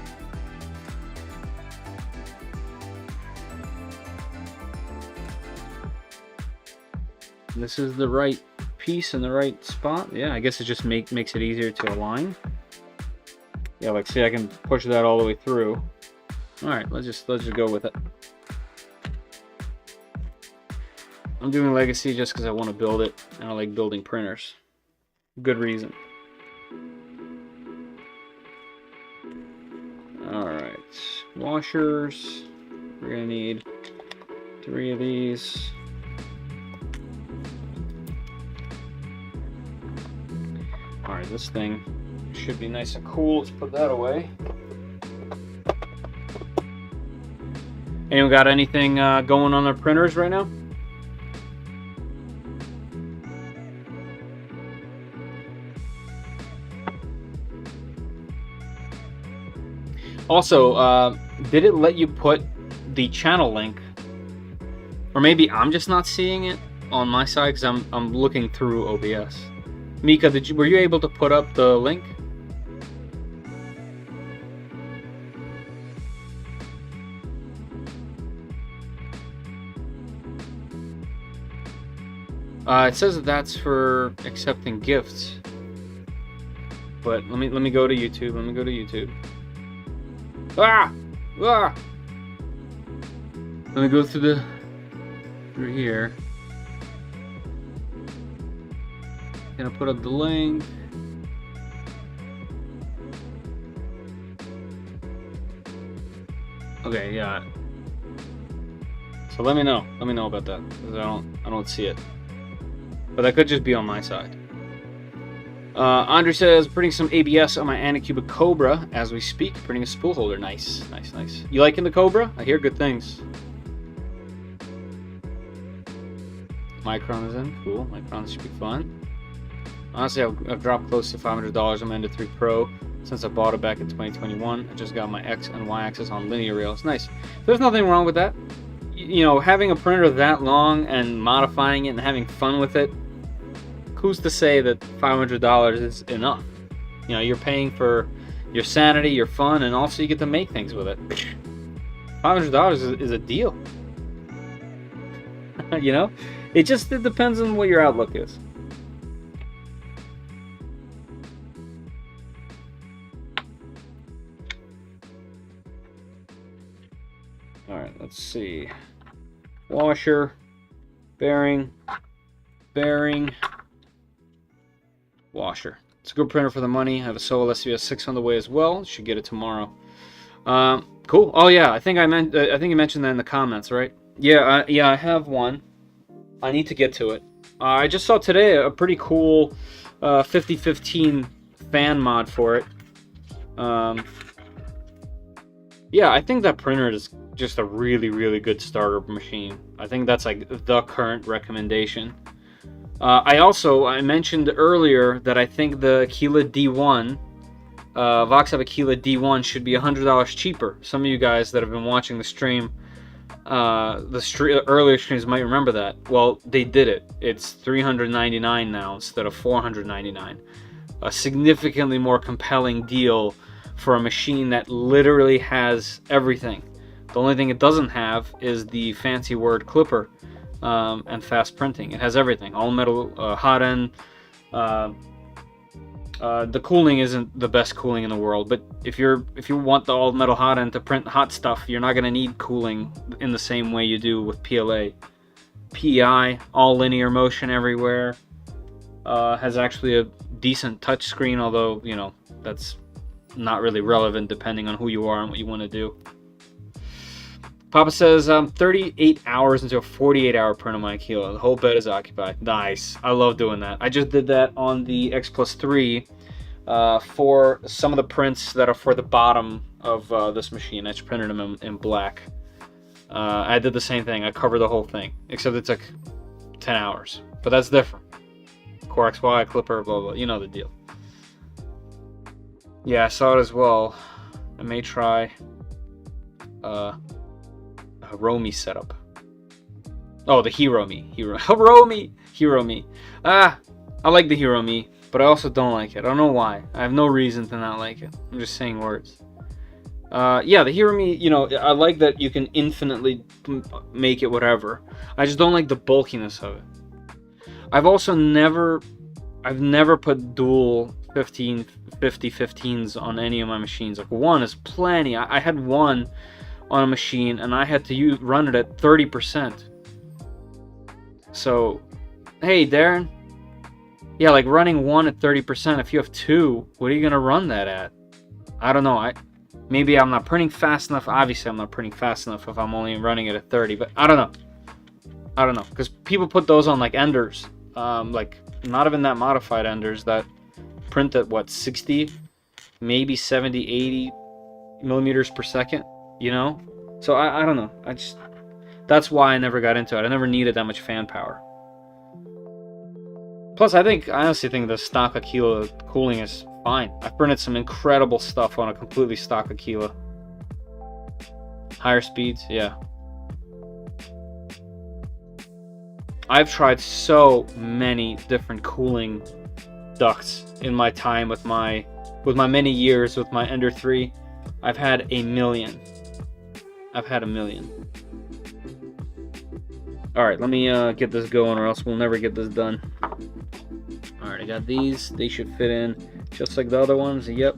this is the right piece in the right spot. Yeah, I guess it just makes it easier to align. Yeah, like see, I can push that all the way through. All right, let's just go with it. I'm doing Legacy just because I want to build it, and I like building printers. Good reason. Alright, washers. We're going to need 3 of these. Alright, this thing should be nice and cool. Let's put that away. Anyone got anything going on their printers right now? Also, did it let you put the channel link? Or maybe I'm just not seeing it on my side because I'm looking through OBS. Mika, were you able to put up the link? It says that that's for accepting gifts. But let me go to YouTube. Let me go to YouTube. Ah! Ah! Let me go through here. Gonna put up the link. Okay, yeah. So let me know about that, because I don't see it. But that could just be on my side. Andre says, printing some ABS on my Anycubic Cobra as we speak. Printing a spool holder. Nice, nice, nice. You liking the Cobra? I hear good things. Micron is in. Cool. Micron should be fun. Honestly, I've dropped close to $500 on my Ender 3 Pro since I bought it back in 2021. I just got my X and Y axis on linear rails. Nice. There's nothing wrong with that. You know, having a printer that long and modifying it and having fun with it, who's to say that $500 is enough? You know, you're paying for your sanity, your fun, and also you get to make things with it. $500 is a deal. You know? It depends on what your outlook is. Alright, let's see. Washer, bearing, washer. It's a good printer for the money. I have a Solo SVS 6 on the way as well. Should get it tomorrow. Cool. Oh yeah, I think you mentioned that in the comments, right? Yeah, I have one. I need to get to it. I just saw today a pretty cool 5015 fan mod for it. Yeah, I think that printer is just a really, really good starter machine. I think that's like the current recommendation. I mentioned earlier that I think the Aquila D1, Voxelab Aquila D1 should be $100 cheaper. Some of you guys that have been watching the stream, earlier streams might remember that. Well, they did it. It's $399 now instead of $499. A significantly more compelling deal for a machine that literally has everything. The only thing it doesn't have is the fancy word clipper and fast printing. It has everything, all metal, hot end. The cooling isn't the best cooling in the world, but if you want the all metal hot end to print hot stuff, you're not going to need cooling in the same way you do with PLA. PEI, all linear motion everywhere. Has actually a decent touch screen, although you know that's not really relevant depending on who you are and what you want to do. Papa says, 38 hours into a 48-hour print on my Aquila. The whole bed is occupied. Nice. I love doing that. I just did that on the X Plus 3 for some of the prints that are for the bottom of this machine. I just printed them in black. I did the same thing. I covered the whole thing, except it took 10 hours. But that's different. Core XY, clipper, blah, blah. You know the deal. Yeah, I saw it as well. I may try a Hiromi setup. Oh, the Hiromi. Hiromi. Ah, I like the Hiromi, but I also don't like it. I don't know why. I have no reason to not like it. I'm just saying words. Yeah, the Hiromi, you know, I like that you can infinitely make it whatever. I just don't like the bulkiness of it. I've never put dual 50-15s on any of my machines. Like, one is plenty. I had one on a machine and I had to run it at 30%. So, hey Darren, yeah, like running one at 30%, if you have two, what are you gonna run that at? I don't know. Maybe I'm not printing fast enough. Obviously I'm not printing fast enough if I'm only running it at 30, but I don't know, because people put those on like enders, like not even that modified enders that print at what, 60, maybe 70, 80 millimeters per second, you know? So I don't know. That's why I never got into it. I never needed that much fan power. Plus, I honestly think the stock Aquila cooling is fine. I've printed some incredible stuff on a completely stock Aquila. Higher speeds, yeah. I've tried so many different cooling ducts in my time with my many years with my Ender 3. I've had a million. Alright, let me get this going or else we'll never get this done. Alright, I got these. They should fit in just like the other ones. Yep.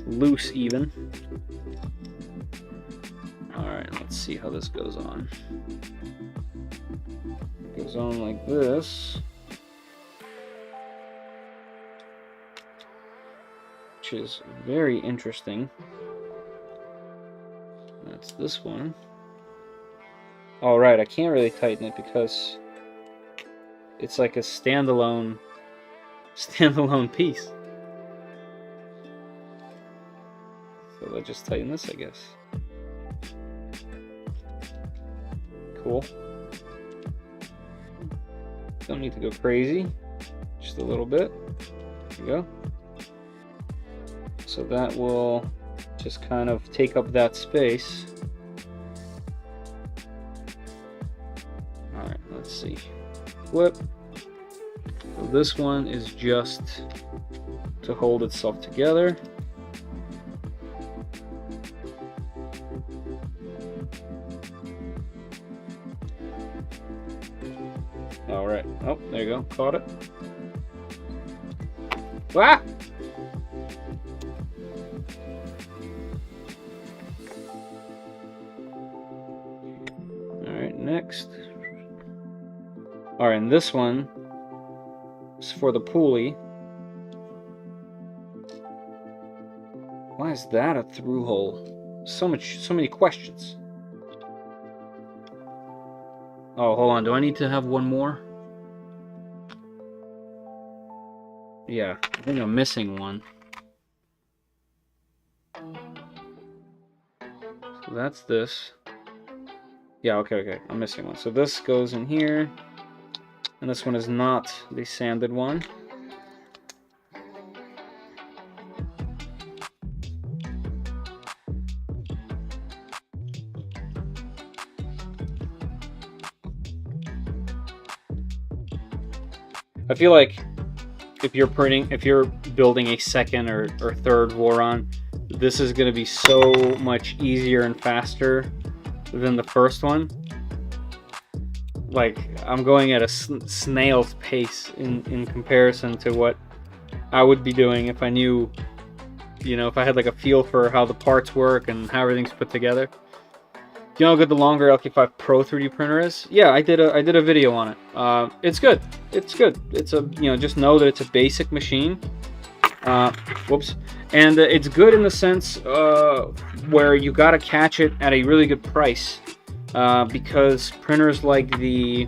Loose even. Alright, let's see how this goes on. It goes on like this. Which is very interesting. That's this one. Alright, I can't really tighten it because it's like a standalone piece. So I just tighten this, I guess. Cool. Don't need to go crazy. Just a little bit. There you go. So that will just kind of take up that space. Alright, let's see. Flip. So this one is just to hold itself together. Alright. Oh, there you go. Caught it. Ah! Alright, next. Alright, and this one is for the pulley. Why is that a through hole? So many questions. Oh, hold on. Do I need to have one more? Yeah, I think I'm missing one. So that's this. Yeah, okay. I'm missing one. So this goes in here. And this one is not the sanded one. I feel like if you're building a second or third Voron, this is going to be so much easier and faster than the first one. Like, I'm going at a snail's pace in comparison to what I would be doing if I knew, you know, if I had like a feel for how the parts work and how everything's put together. Do you know how good the longer LK5 Pro 3D printer is? Yeah, I did a video on it. It's good. It's good. It's a, you know, just know that it's a basic machine. Whoops. And it's good in the sense where you gotta catch it at a really good price. Because printers like the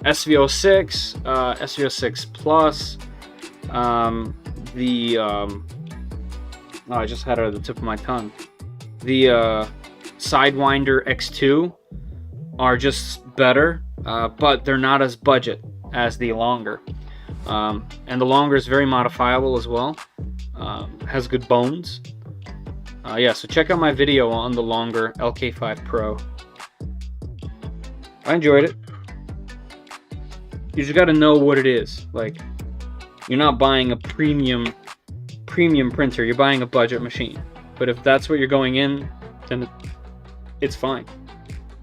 SV06, SV06 Plus, I just had it at the tip of my tongue. The Sidewinder X2 are just better, but they're not as budget as the longer. And the longer is very modifiable as well. Has good bones. Yeah, so check out my video on the longer LK5 Pro. I enjoyed it. You just got to know what it is. Like, you're not buying a premium printer. You're buying a budget machine. But if that's what you're going in, then it's fine.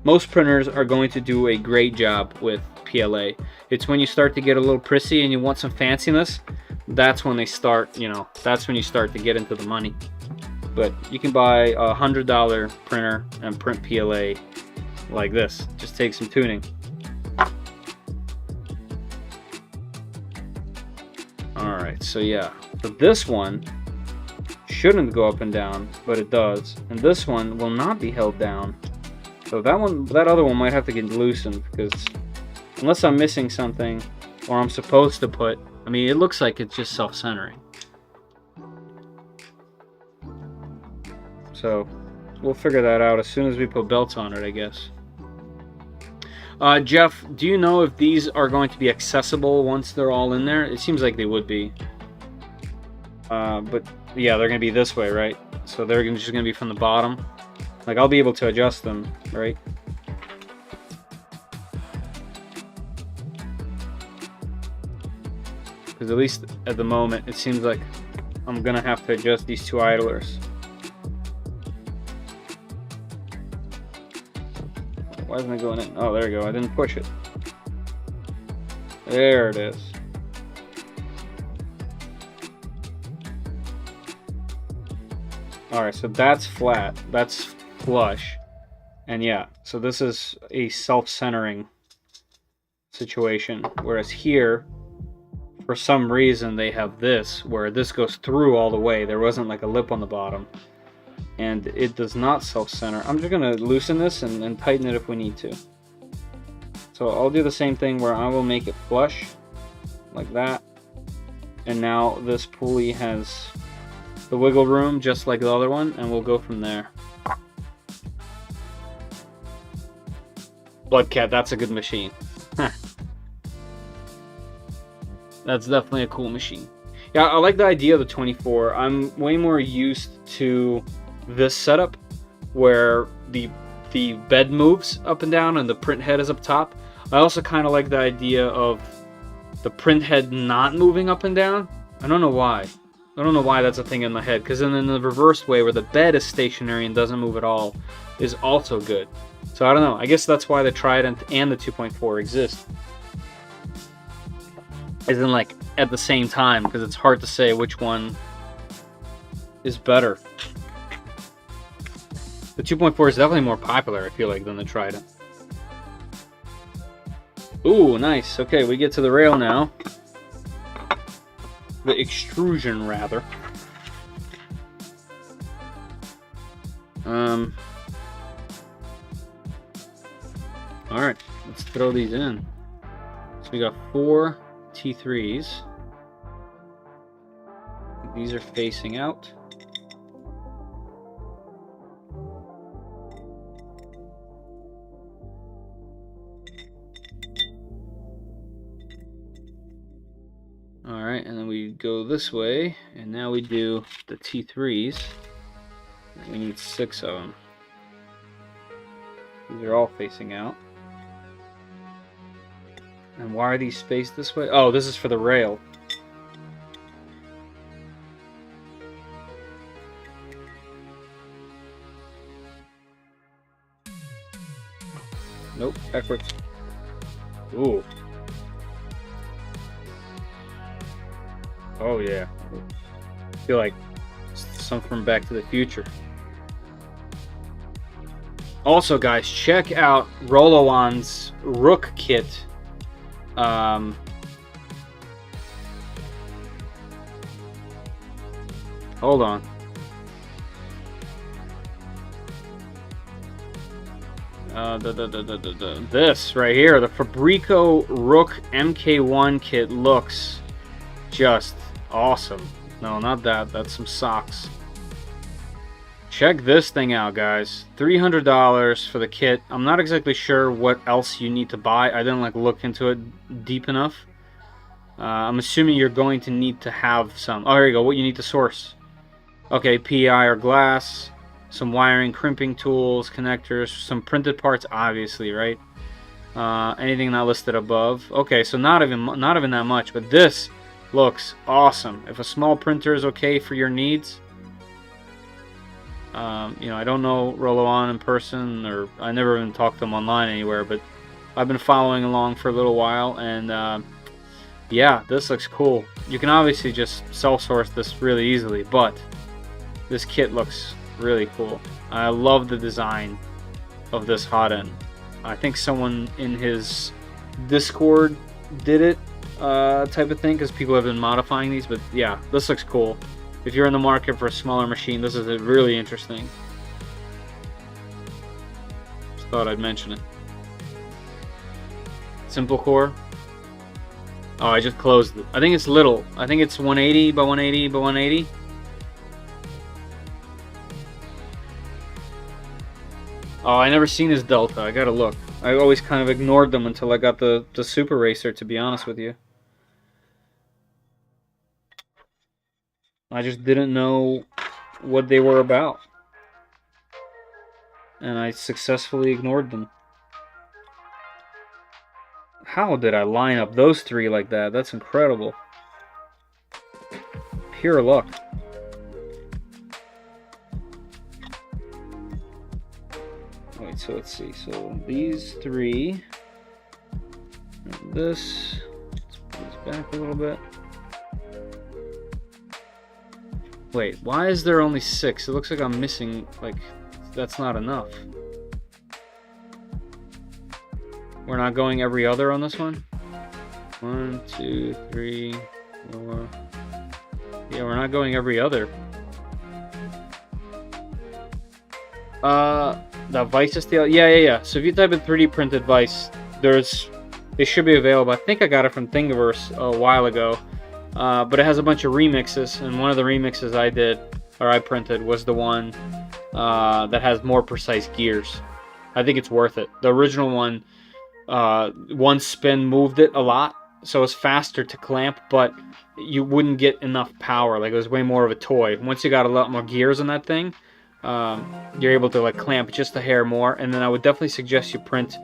most printers are going to do a great job with PLA. It's when you start to get a little prissy and you want some fanciness, that's when they start, you know, that's when you start to get into the money. But you can buy a $100 printer and print PLA like this. Just take some tuning. Alright, so yeah, so this one shouldn't go up and down, but it does. And this one will not be held down. So that other one might have to get loosened, because unless I'm missing something, or I'm supposed to put, I mean, it looks like it's just self-centering. So we'll figure that out as soon as we put belts on it, I guess. Jeff, do you know if these are going to be accessible once they're all in there? It seems like they would be. But yeah, they're going to be this way, right? So they're just going to be from the bottom. Like, I'll be able to adjust them, right? Because at least at the moment, it seems like I'm going to have to adjust these two idlers. Why isn't it going in? Oh, there we go. I didn't push it. There it is. Alright, so that's flat. That's flush. And yeah, so this is a self-centering situation. Whereas here, for some reason, they have this, where this goes through all the way. There wasn't like a lip on the bottom. And it does not self-center. I'm just going to loosen this and tighten it if we need to. So I'll do the same thing where I will make it flush, like that. And now this pulley has the wiggle room just like the other one, and we'll go from there. Bloodcat, that's a good machine. That's definitely a cool machine. Yeah, I like the idea of the 24. I'm way more used to this setup where the bed moves up and down and the print head is up top. I also kind of like the idea of the print head not moving up and down. I don't know why. I don't know why that's a thing in my head, because then in the reversed way where the bed is stationary and doesn't move at all is also good. So I don't know. I guess that's why the Trident and the 2.4 exist. As in, like, at the same time, because it's hard to say which one is better. The 2.4 is definitely more popular, I feel like, than the Trident. Ooh, nice. Okay, we get to the rail now. The extrusion, rather. Alright, let's throw these in. So we got 4 T3s. These are facing out. Alright, and then we go this way, and now we do the T3s. We need 6 of them. These are all facing out. And why are these spaced this way? Oh, this is for the rail. Nope, backwards. Ooh. Oh yeah. I feel like something from Back to the Future. Also, guys, check out Rolowan's Rook kit. Hold on. This right here, the Fabrico Rook MK1 kit looks just awesome. No, not that. That's some socks. Check this thing out, guys. $300 for the kit. I'm not exactly sure what else you need to buy. I didn't look into it deep enough. I'm assuming you're going to need to have some. Oh, here you go. What you need to source. Okay, PI or glass, some wiring, crimping tools, connectors, some printed parts, obviously, right? Anything not listed above. Okay, so not even that much, but this looks awesome. If a small printer is okay for your needs, You know, I don't know Rollo in person, or I never even talked to him online anywhere, but I've been following along for a little while, and yeah, this looks cool. You can obviously just self-source this really easily, but this kit looks really cool. I love the design of this hot end. I think someone in his Discord did it, type of thing, because people have been modifying these. But yeah, this looks cool. If you're in the market for a smaller machine, this is really interesting. Just thought I'd mention it. Simple core. Oh, I just closed it. I think it's little. I think it's 180 by 180 by 180. Oh, I never seen his Delta. I gotta look. I always kind of ignored them until I got the Super Racer, to be honest with you. I just didn't know what they were about. And I successfully ignored them. How did I line up those three like that? That's incredible. Pure luck. Wait, so let's see. So these three. And this. Let's pull this back a little bit. Wait, why is there only 6? It looks like I'm missing, like, that's not enough. We're not going every other on this one? 1, 2, 3, 4. Yeah, we're not going every other. The Vice steel. Yeah. So if you type in 3D printed Vice, they should be available. I think I got it from Thingiverse a while ago. But it has a bunch of remixes, and one of the remixes I did, or I printed, was the one that has more precise gears. I think it's worth it. The original one, one spin moved it a lot, so it's faster to clamp, but you wouldn't get enough power. Like, it was way more of a toy. Once you got a lot more gears on that thing, you're able to like clamp just a hair more. And then I would definitely suggest you print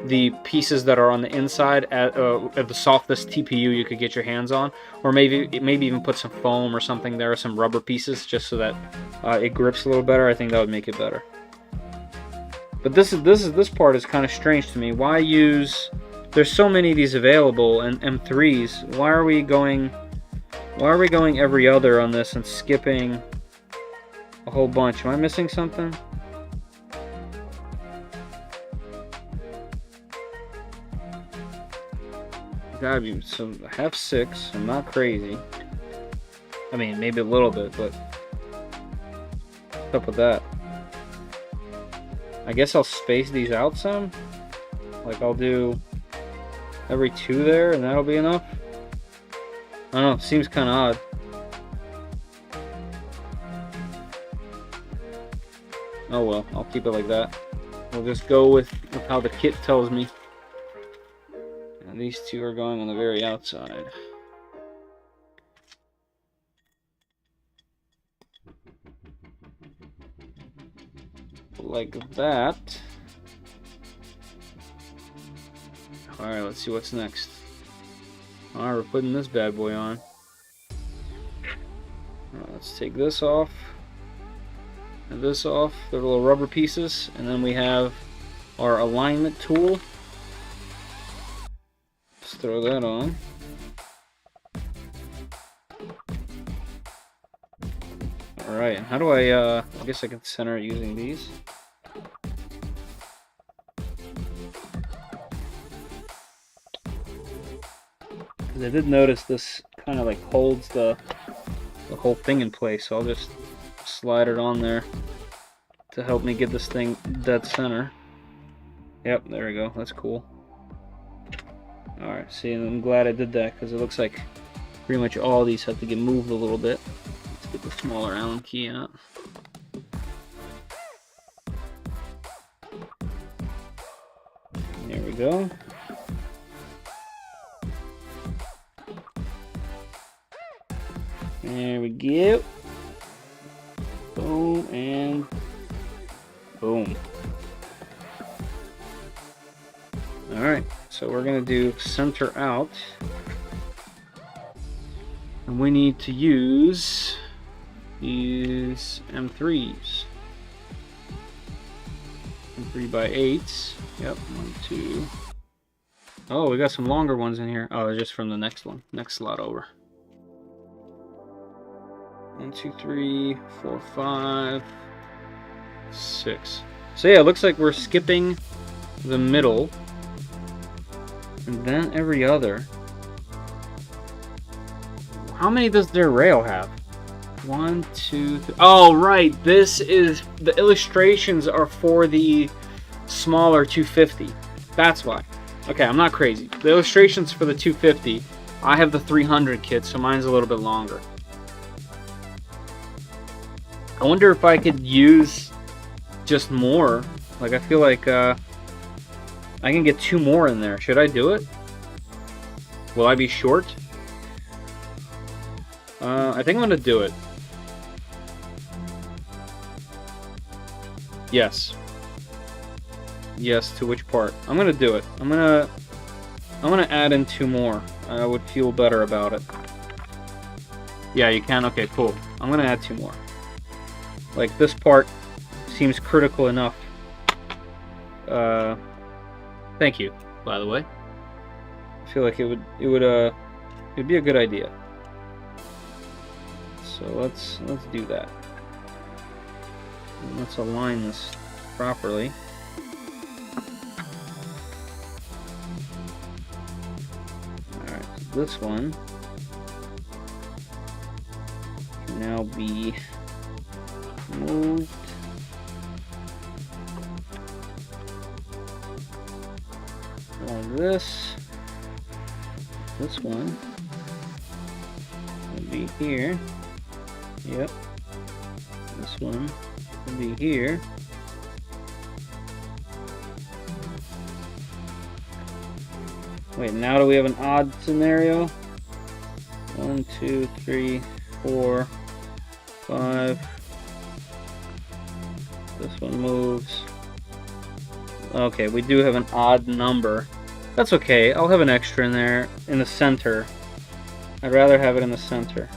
the pieces that are on the inside at the softest TPU you could get your hands on, or maybe even put some foam or something there, or some rubber pieces, just so that it grips a little better. I think that would make it better. But this part is kind of strange to me. Why use? There's so many of these available, and M3s. Why are we going every other on this and skipping a whole bunch? Am I missing something? Gotta be some. I have 6. I'm not crazy. I mean, maybe a little bit, but what's up with that? I guess I'll space these out some. Like, I'll do every 2 there, and that'll be enough. I don't know. It seems kind of odd. Oh well, I'll keep it like that. We'll just go with how the kit tells me. And these 2 are going on the very outside. Like that. Alright, let's see what's next. Alright, we're putting this bad boy on. Alright, let's take this off. And this off, the little rubber pieces, and then we have our alignment tool. Let's throw that on. Alright, and how do I guess I can center it using these. Because I did notice this kind of like holds the whole thing in place, so I'll just slide it on there to help me get this thing dead center. Yep, there we go. That's cool. Alright, see, and I'm glad I did that, because it looks like pretty much all these have to get moved a little bit. Let's get the smaller Allen key out. There we go. There we go. Boom and boom. Alright, so we're going to do center out. And we need to use these M3s. 3x8s. Yep, 1, 2. Oh, we got some longer ones in here. Oh, just from the next one, next slot over. 1, 2, 3, 4, 5, 6. So yeah, it looks like we're skipping the middle, and then every other. How many does their rail have? 1, 2, 3. Oh, right. This is the illustrations are for the smaller 250. That's why. Okay, I'm not crazy. The illustrations for the 250. I have the 300 kit, so mine's a little bit longer. I wonder if I could use just more. Like, I feel like I can get 2 more in there. Should I do it? Will I be short? I think I'm gonna do it. Yes. Yes, to which part? I'm gonna do it. I'm gonna add in 2 more. I would feel better about it. Yeah, you can? Okay, cool. I'm gonna add 2 more. Like, this part seems critical enough. Thank you, by the way. I feel like it would be a good idea. So let's do that. And let's align this properly. Alright, so this one can now be moved. Like this. This one will be here. Yep. This one will be here. Wait, now do we have an odd scenario? 1, 2, 3, 4, 5. This one moves. Okay, we do have an odd number. That's okay. I'll have an extra in there in the center. I'd rather have it in the center.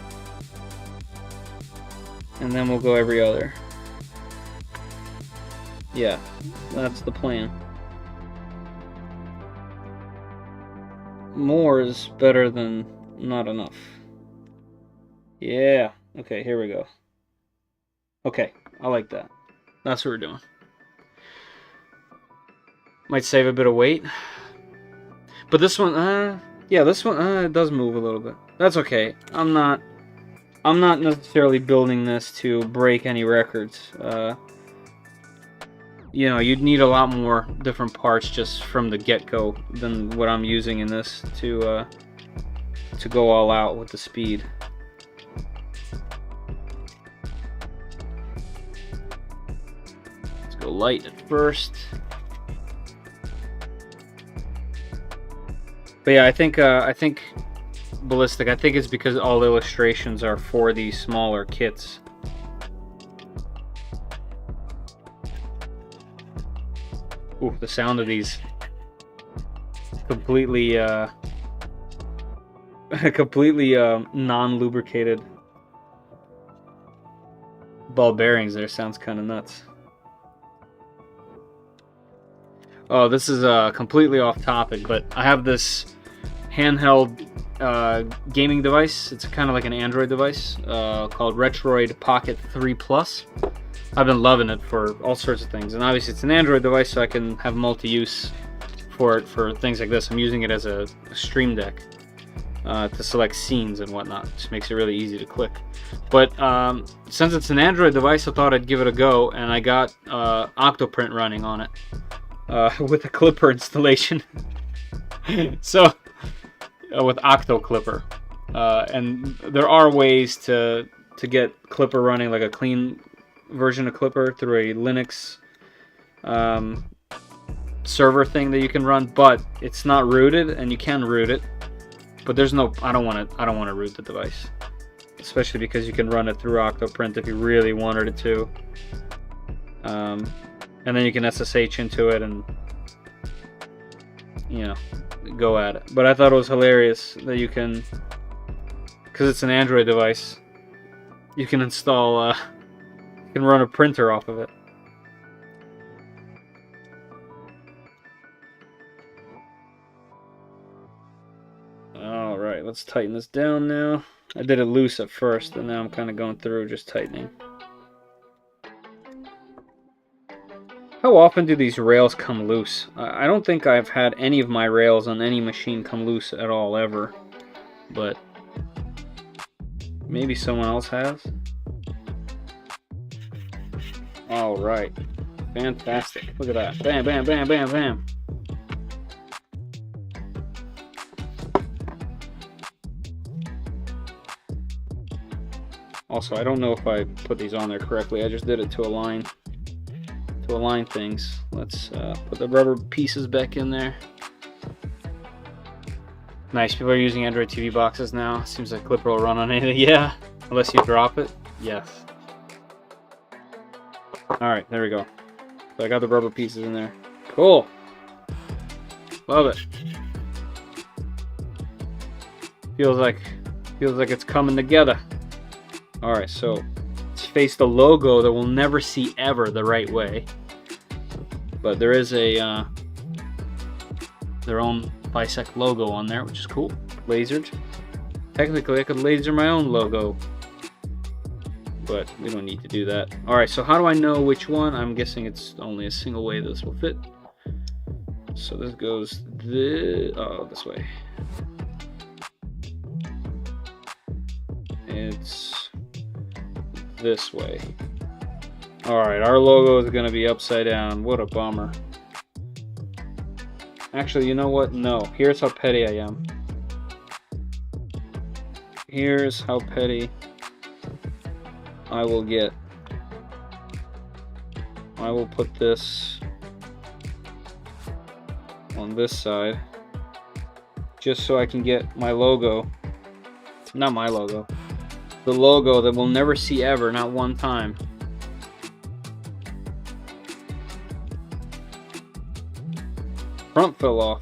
And then we'll go every other. Yeah, that's the plan. More is better than not enough. Yeah. Okay, here we go. Okay, I like that. That's what we're doing. Might save a bit of weight. But this one, yeah, this one, it does move a little bit. That's okay. I'm not necessarily building this to break any records. You know, you'd need a lot more different parts just from the get-go than what I'm using in this to go all out with the speed. Let's go light at first. But yeah, I think ballistic. I think it's because all illustrations are for the smaller kits. Ooh, the sound of these completely non-lubricated ball bearings there sounds kind of nuts. Oh, this is completely off topic, but I have this handheld gaming device. It's kind of like an Android device called Retroid Pocket 3 Plus. I've been loving it for all sorts of things, and obviously it's an Android device, so I can have multi-use for it for things like this. I'm using it as a stream deck to select scenes and whatnot. It just makes it really easy to click. But since it's an Android device, I thought I'd give it a go, and I got Octoprint running on it with a Clipper installation. So with OctoClipper, and there are ways to get Clipper running, like a clean version of Clipper through a Linux server thing that you can run, but it's not rooted, and you can root it, but there's no, I don't want to root the device, especially because you can run it through Octoprint if you really wanted it to, and then you can SSH into it and, you know, go at it. But I thought it was hilarious that you can, because it's an Android device, you can install you can run a printer off of it. let's tighten this down now. I did it loose at first, and now I'm kind of going through just tightening. How often do these rails come loose? I don't think I've had any of my rails on any machine come loose at all, ever. But maybe someone else has. Alright. Fantastic. Look at that. Bam, bam, bam, bam, bam. Also, I don't know if I put these on there correctly. I just did it to align things. Let's put the rubber pieces back in there. Nice. People are using Android TV boxes now. Seems like Clipper will run on anything. Yeah, unless you drop it. Yes. Alright, there we go. So I got the rubber pieces in there. Cool. Love it. Feels like it's coming together. Alright, so let's face the logo that we'll never see ever the right way. But there is a their own Fysetc logo on there, which is cool. Lasered. Technically, I could laser my own logo, but we don't need to do that. Alright, so how do I know which one? I'm guessing it's only a single way this will fit. So this goes this way. It's this way. Alright, our logo is going to be upside down. What a bummer. Actually, you know what? No. Here's how petty I am. Here's how petty I will get. I will put this on this side just so I can get my logo. Not my logo. The logo that we'll never see ever, not one time. Front fell off.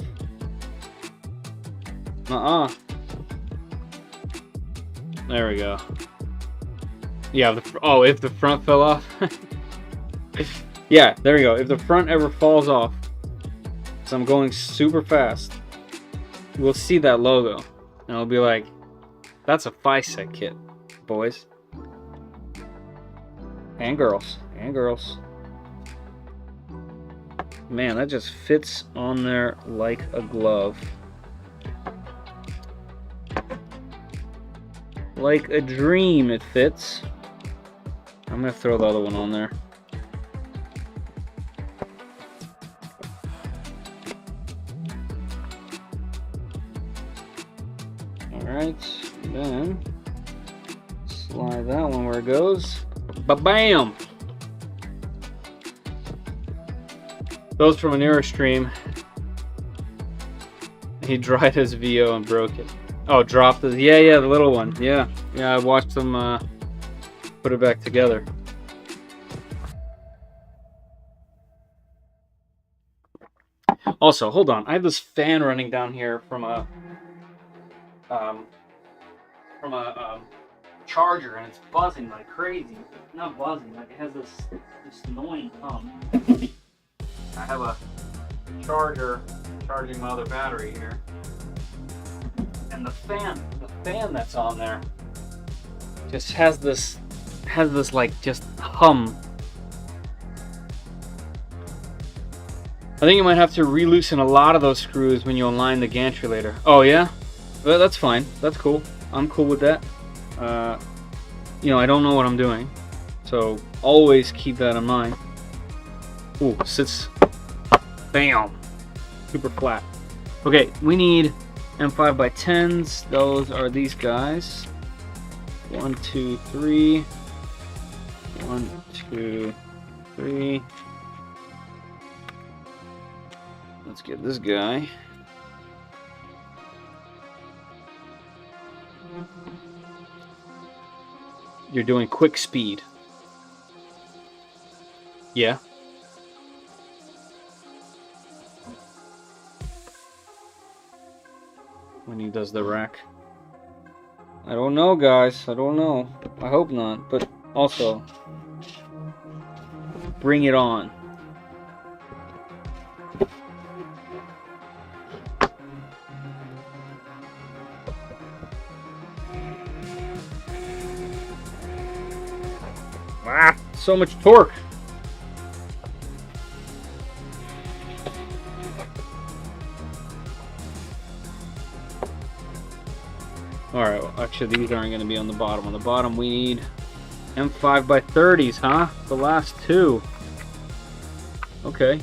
There we go. Yeah, if the front fell off. Yeah, there we go. If the front ever falls off, so I'm going super fast, we'll see that logo. And it'll be like, that's a Fysetc kit, boys. And girls. And girls. Man, that just fits on there like a glove. Like a dream, it fits. I'm gonna throw the other one on there. Alright, then slide that one where it goes. Ba-bam! Those from an era stream. He dried his VO and broke it. Oh, dropped his. Yeah, the little one. Yeah, I watched them put it back together. Also, hold on. I have this fan running down here from a charger, and it's buzzing like crazy. Not buzzing, like it has this annoying hum. I have a charger charging my other battery here, and the fan that's on there just has this like just hum. I think you might have to re-loosen a lot of those screws when you align the gantry later. Oh yeah, well, that's fine. That's cool. I'm cool with that. You know, I don't know what I'm doing, so always keep that in mind. Ooh, sits. Bam! Super flat. Okay, we need M5x10s. Those are these guys. 1, 2, 3. 1, 2, 3. Let's get this guy. You're doing quick speed. Yeah. When he does the rack. I don't know, guys. I don't know. I hope not. But also, bring it on. Ah, so much torque. Alright, well, actually these aren't going to be on the bottom. On the bottom we need M5x30s, huh? The last two. Okay.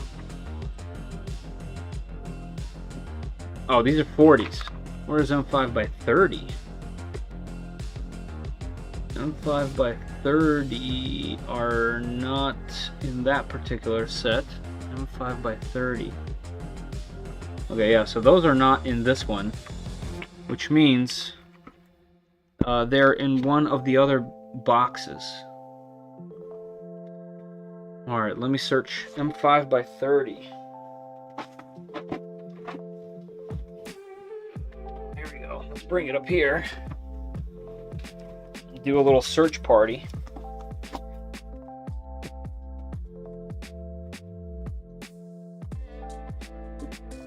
Oh, these are 40s. Where's M5x30? M5x30 are not in that particular set. M5x30. Okay, yeah, so those are not in this one, which means they're in one of the other boxes. Alright, let me search M5x30. There we go. Let's bring it up here. Do a little search party.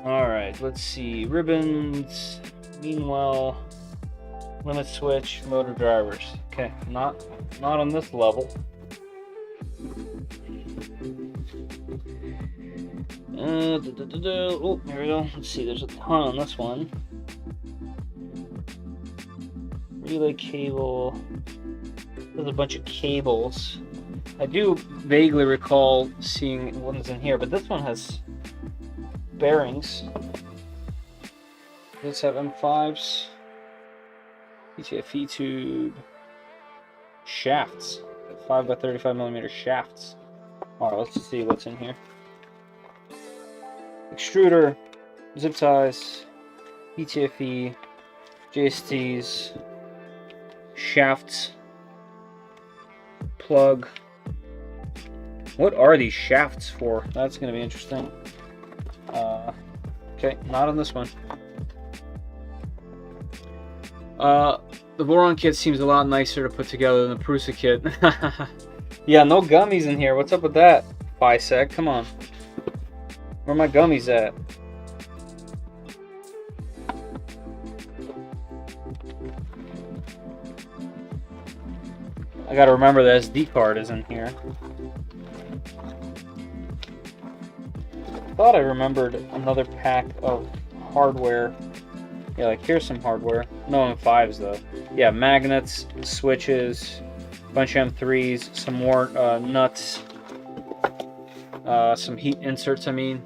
Alright, let's see. Ribbons. Meanwhile, limit switch, motor drivers. Okay, not on this level. Oh, here we go. Let's see, there's a ton on this one. Relay cable. There's a bunch of cables. I do vaguely recall seeing ones in here, but this one has bearings. Let's have M5s. ETFE tube. Shafts. 5x35mm shafts. Alright, let's just see what's in here. Extruder, zip ties, ETFE, JSTs, shafts, plug. What are these shafts for? That's going to be interesting. Okay, not on this one. The Voron kit seems a lot nicer to put together than the Prusa kit. Yeah, no gummies in here. What's up with that, Fysetc? Come on. Where are my gummies at? I gotta remember the SD card is in here. I thought I remembered another pack of hardware. Yeah, like here's some hardware. No M5s though. Yeah, magnets, switches, bunch of M3s, some more nuts, some heat inserts, I mean.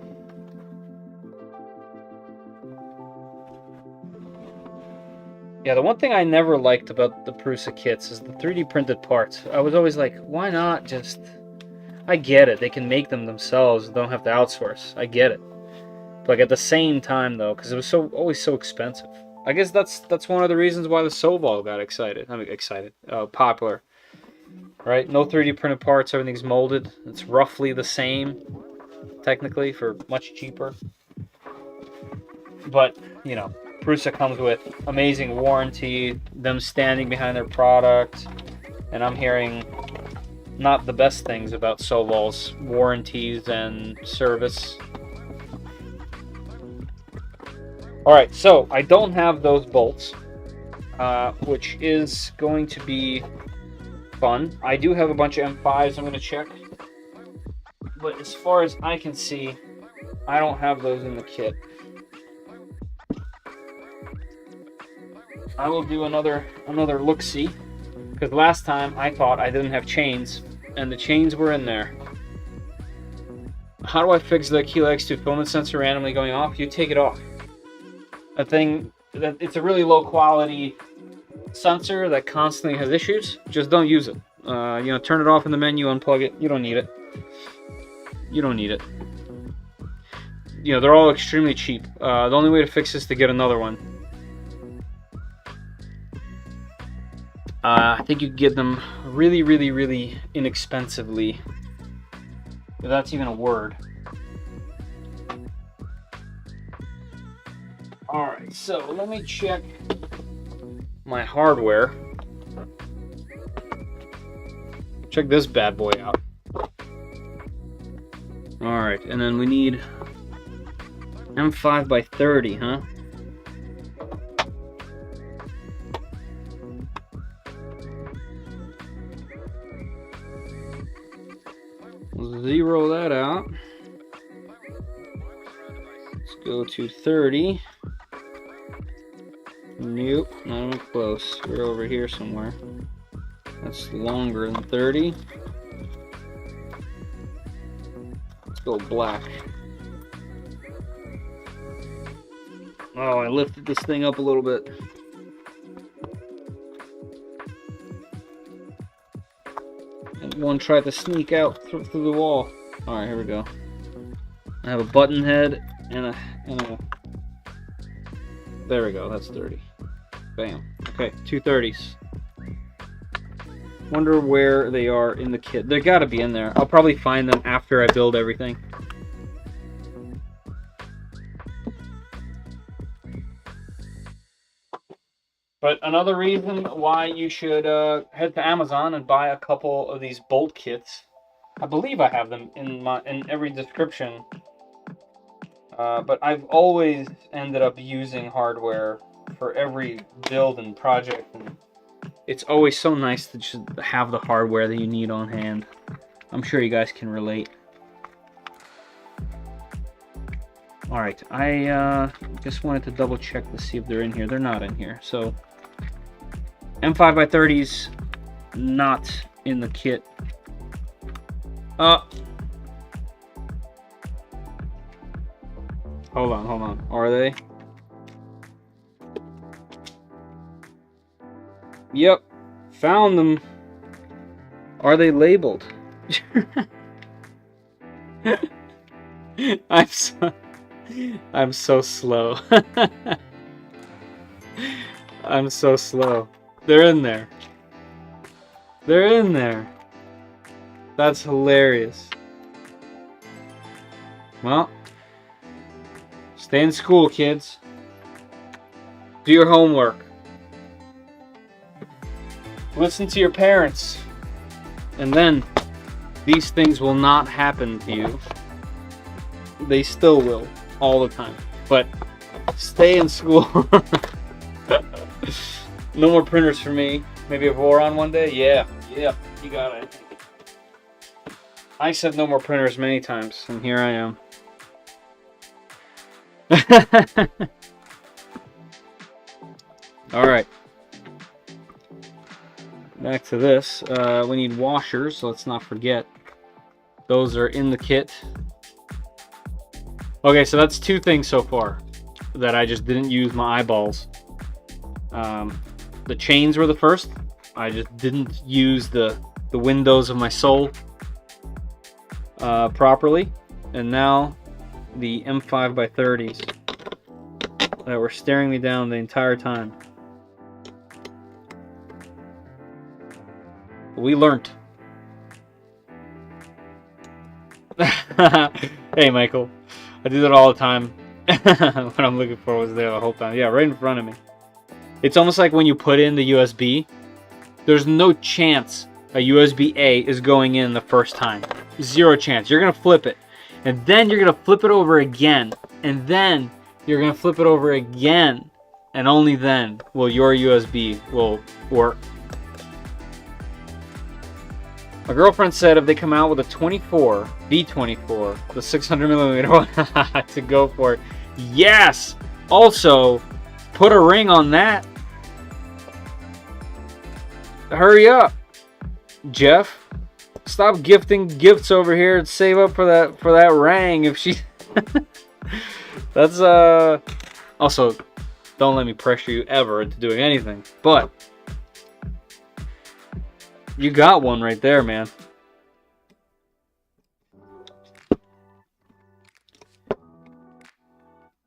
Yeah, the one thing I never liked about the Prusa kits is the 3D printed parts. I was always like, why not just... I get it, they can make them themselves, don't have to outsource. I get it. But like at the same time though, because it was always so expensive. I guess that's one of the reasons why the Soval got popular. Right? No 3D printed parts, everything's molded. It's roughly the same, technically, for much cheaper. But, you know, Prusa comes with amazing warranty, them standing behind their product, and I'm hearing not the best things about Soval's warranties and service. Alright, so I don't have those bolts, which is going to be fun. I do have a bunch of M5s I'm going to check, but as far as I can see, I don't have those in the kit. I will do another look-see, because last time I thought I didn't have chains, and the chains were in there. How do I fix the Aquila X2 filament sensor randomly going off? You take it off. A thing that it's a really low quality sensor that constantly has issues. Just don't use it. You know, turn it off in the menu, unplug it. You don't need it. You don't need it. You know, they're all extremely cheap. The only way to fix this is to get another one. I think you can get them really, really, really inexpensively. If that's even a word. Alright, so let me check my hardware. Check this bad boy out. Alright, and then we need M5x30, huh? zero that out. Let's go to 30. Nope, not even close. We're over here somewhere. That's longer than 30. Let's go black. Oh, I lifted this thing up a little bit. And one tried to sneak out through the wall. Alright, here we go. I have a button head and a... There we go, that's 30. Bam. Okay, 230s. Wonder where they are in the kit. They gotta be in there. I'll probably find them after I build everything. But another reason why you should head to Amazon and buy a couple of these bolt kits. I believe I have them in every description. But I've always ended up using hardware for every build and project. And it's always so nice to just have the hardware that you need on hand. I'm sure you guys can relate. Alright, I just wanted to double check to see if they're in here. They're not in here. So, M5x30s, not in the kit. Hold on. Are they? Yep, found them. Are they labeled? I'm so slow. I'm so slow. They're in there. They're in there. That's hilarious. Well, stay in school, kids. Do your homework. Listen to your parents. And then these things will not happen to you. They still will, all the time. But stay in school. No more printers for me. Maybe a Voron one day? Yeah, you got it. I said no more printers many times, and here I am. Alright. Back to this. We need washers, so let's not forget. Those are in the kit. Okay, so that's two things so far that I just didn't use my eyeballs. The chains were the first. I just didn't use the windows of my sole properly. And now the M5x30s that were staring me down the entire time. We learned. Hey, Michael. I do that all the time. What I'm looking for was there the whole time. Yeah, right in front of me. It's almost like when you put in the USB, there's no chance a USB-A is going in the first time. Zero chance. You're going to flip it. And then you're going to flip it over again. And then you're going to flip it over again. And only then will your USB will work. My girlfriend said if they come out with a 24, B24, the 600mm one, to go for it. Yes! Also, put a ring on that. Hurry up, Jeff. Stop gifting gifts over here and save up for that ring. If she, that's Also, don't let me pressure you ever into doing anything. But you got one right there, man.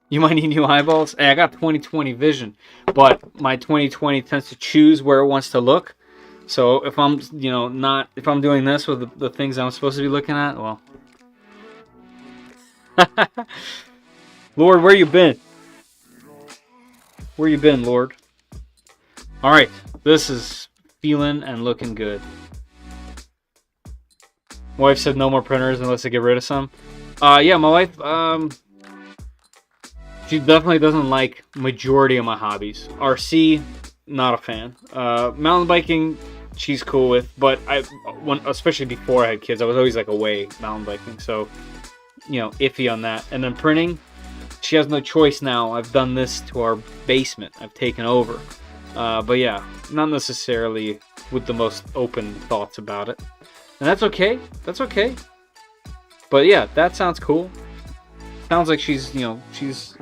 You might need new eyeballs. Hey, I got 20/20 vision, but my 20/20 tends to choose where it wants to look. So if I'm, if I'm doing this with the things I'm supposed to be looking at, well. Lord, where you been? Where you been, Lord? All right, this is feeling and looking good. My wife said no more printers unless I get rid of some. Yeah, my wife, she definitely doesn't like majority of my hobbies. RC, not a fan. Mountain biking, she's cool with. But especially before I had kids, I was always like away mountain biking, so you know, iffy on that. And then printing, she has no choice now. I've done this to our basement. I've taken over. But yeah, not necessarily with the most open thoughts about it. And that's okay. That's okay. But yeah, that sounds cool. Sounds like she's, you know, she's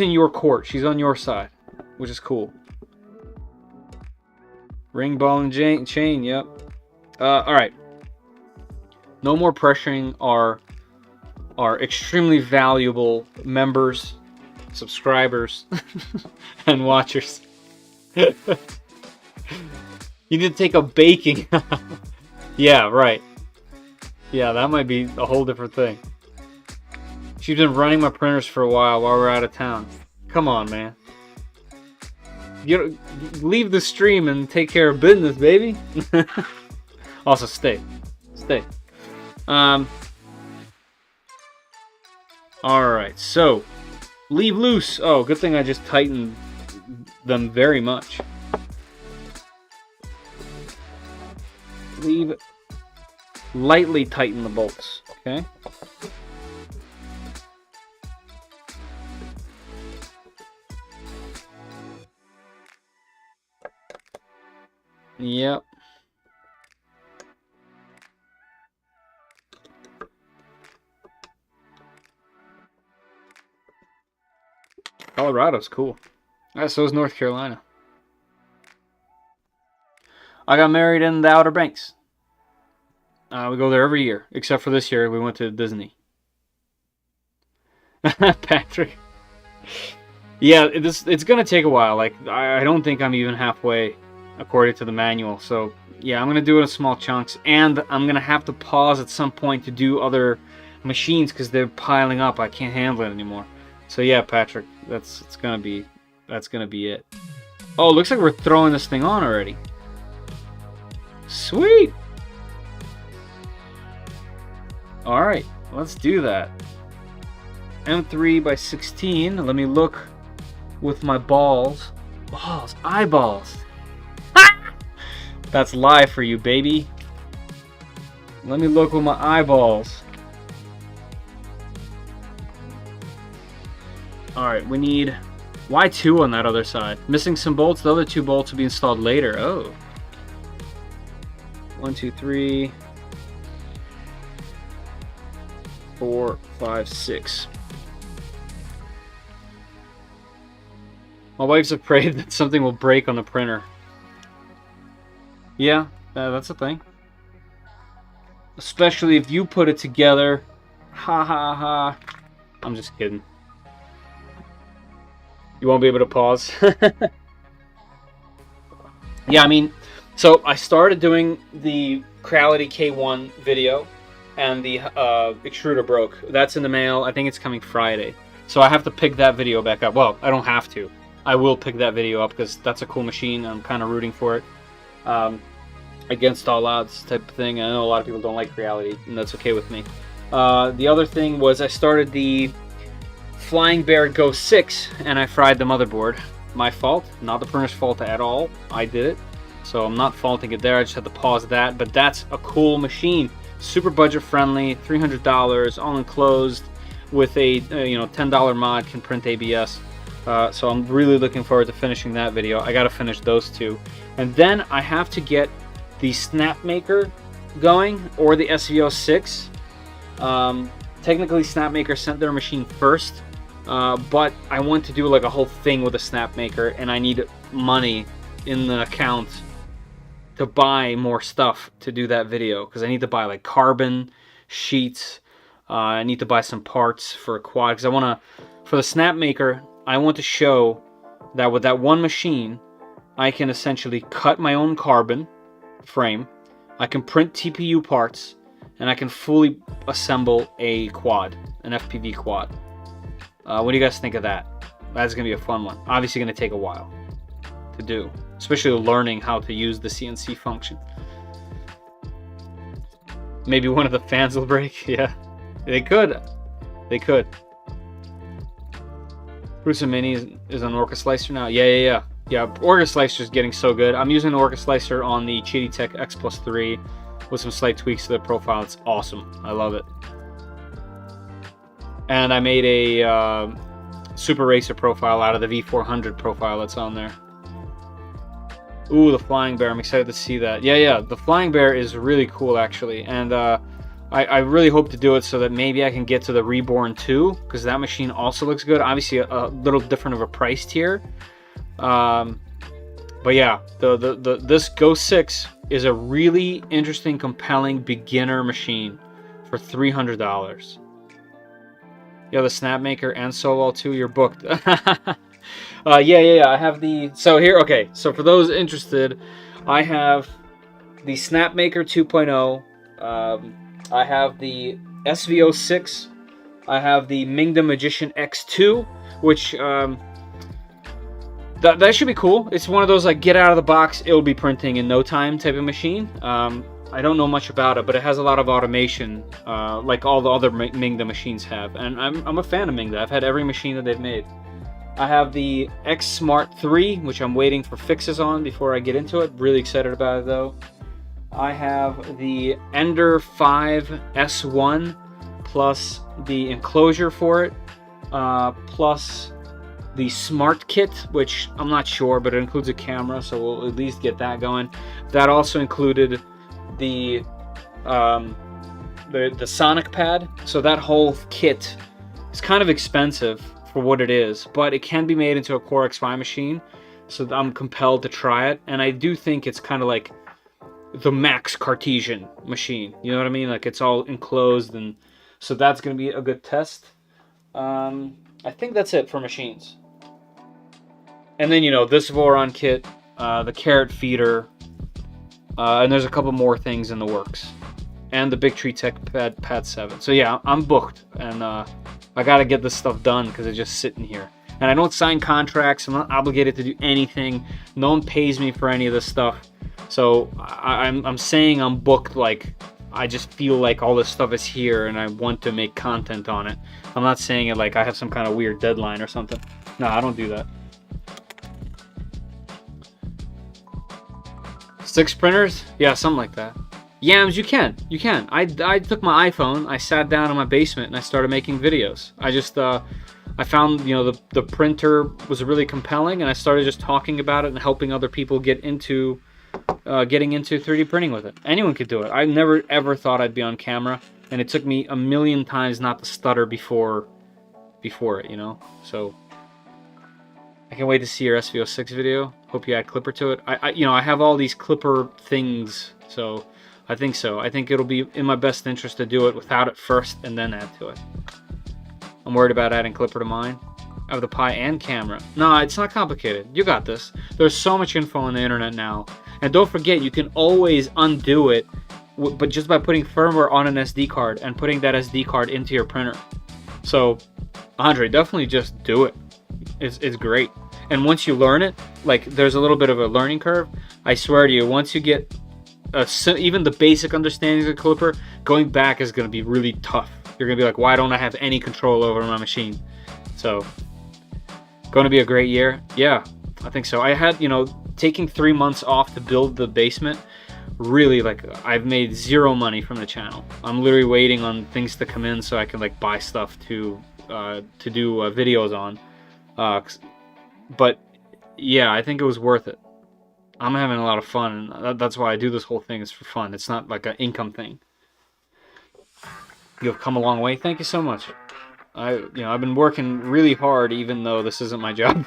in your court. She's on your side, which is cool. Ring, ball, and chain. Yep. All right. No more pressuring our extremely valuable members, subscribers, and watchers. You need to take a baking. Yeah, right. Yeah, that might be a whole different thing. She's been running my printers for a while we're out of town. Come on, man. You leave the stream and take care of business, baby. Also, stay. Alright, so leave loose. Oh, good thing I just tightened them very much. Lightly tighten the bolts, okay? Yep. Colorado's cool. So is North Carolina. I got married in the Outer Banks. We go there every year, except for this year we went to Disney. Patrick. Yeah, it's gonna take a while. Like I don't think I'm even halfway, according to the manual. So yeah, I'm gonna do it in small chunks, and I'm gonna have to pause at some point to do other machines because they're piling up. I can't handle it anymore. So yeah, Patrick, that's gonna be it. Oh, looks like we're throwing this thing on already. Sweet. All right, let's do that. M3 by 16. Let me look with my balls. Eyeballs. That's live for you, baby. Let me look with my eyeballs. Alright, we need Y2 on that other side. Missing some bolts. The other two bolts will be installed later. Oh. 1, 2, 3, 4, 5, 6. My wife's afraid that something will break on the printer. Yeah, that's a thing. Especially if you put it together. Ha ha ha. I'm just kidding. You won't be able to pause. Yeah, I mean, so I started doing the Creality K1 video, and the extruder broke. That's in the mail. I think it's coming Friday. So I have to pick that video back up. Well, I don't have to. I will pick that video up because that's a cool machine. I'm kind of rooting for it. Against all odds type of thing. I know a lot of people don't like Creality, and that's okay with me. The other thing was I started the Flying Bear Go 6, and I fried the motherboard. My fault, not the printer's fault at all. I did it, so I'm not faulting it there. I just had to pause that, but that's a cool machine. Super budget friendly, $300, all enclosed with a $10 mod, can print ABS. So I'm really looking forward to finishing that video. I gotta finish those two, and then I have to get the Snapmaker going, or the SVO6. Technically Snapmaker sent their machine first, but I want to do like a whole thing with a Snapmaker, and I need money in the account to buy more stuff to do that video, because I need to buy like carbon sheets. I need to buy some parts for a quad, because I want to, for the Snapmaker, I want to show that with that one machine I can essentially cut my own carbon frame, I can print TPU parts, and I can fully assemble a quad, an FPV quad. What do you guys think of that? That's going to be a fun one. Obviously going to take a while to do, especially learning how to use the CNC function. Maybe one of the fans will break. Yeah, they could. They could. Bruce and Minnie is on Orca Slicer now. Yeah. yeah, Orga Slicer is getting so good. I'm using the Orga Slicer on the Cheetah X Plus 3 with some slight tweaks to the profile. It's awesome. I love it. And I made a Super Racer profile out of the V400 profile that's on there. Ooh, the Flying Bear. I'm excited to see that. Yeah, the Flying Bear is really cool, actually. And I really hope to do it so that maybe I can get to the Reborn 2, because that machine also looks good. Obviously, a little different of a price tier. But yeah, this Ghost 6 is a really interesting, compelling beginner machine for $300. Yeah, the Snapmaker and Sowell too. You're booked. Yeah. I have the. So here, okay. So for those interested, I have the Snapmaker 2.0. I have the SVO6. I have the Mingda Magician X2, which that should be cool. It's one of those like get out of the box, it'll be printing in no time type of machine. I don't know much about it, but it has a lot of automation, like all the other Mingda machines have. And I'm a fan of Mingda. I've had every machine that they've made. I have the X Smart 3, which I'm waiting for fixes on before I get into it. Really excited about it though. I have the Ender 5 S1 plus the enclosure for it, plus the Smart Kit, which I'm not sure, but it includes a camera, so we'll at least get that going. That also included the Sonic pad, so that whole kit is kind of expensive for what it is, but it can be made into a Core X5 machine, so I'm compelled to try it. And I do think it's kind of like the max Cartesian machine, you know what I mean? Like it's all enclosed, and so that's going to be a good test. I think that's it for machines. And then, you know, this Voron kit, the carrot feeder, and there's a couple more things in the works. And the Big Tree Tech Pad 7. So yeah, I'm booked, and I gotta get this stuff done because it's just sitting here. And I don't sign contracts, I'm not obligated to do anything. No one pays me for any of this stuff. So I'm saying I'm booked, like I just feel like all this stuff is here and I want to make content on it. I'm not saying it like I have some kind of weird deadline or something. No, I don't do that. 6 printers? Yeah, something like that. Yams, you can. You can. I took my iPhone, I sat down in my basement, and I started making videos. I just, I found, you know, the printer was really compelling, and I started just talking about it and helping other people get into, getting into 3D printing with it. Anyone could do it. I never, ever thought I'd be on camera, and it took me a million times not to stutter before it, you know? So, I can't wait to see your SVO6 video. Hope you add Clipper to it. You know, I have all these Clipper things, so I think so. I think it'll be in my best interest to do it without it first and then add to it. I'm worried about adding Clipper to mine. I have the Pi and camera. No, it's not complicated. You got this. There's so much info on the internet now. And don't forget, you can always undo it, but just by putting firmware on an SD card and putting that SD card into your printer. So, Andre, definitely just do it. It's great. And once you learn it, like there's a little bit of a learning curve. I swear to you, once you get even the basic understandings of Clipper, going back is going to be really tough. You're going to be like, why don't I have any control over my machine? So, going to be a great year. Yeah, I think so. I had, you know, taking 3 months off to build the basement, really, like, I've made zero money from the channel. I'm literally waiting on things to come in so I can, like, buy stuff to do videos on. But, yeah, I think it was worth it. I'm having a lot of fun, and that's why I do this whole thing, is for fun. It's not like an income thing. You've come a long way. Thank you so much. I've been working really hard, even though this isn't my job.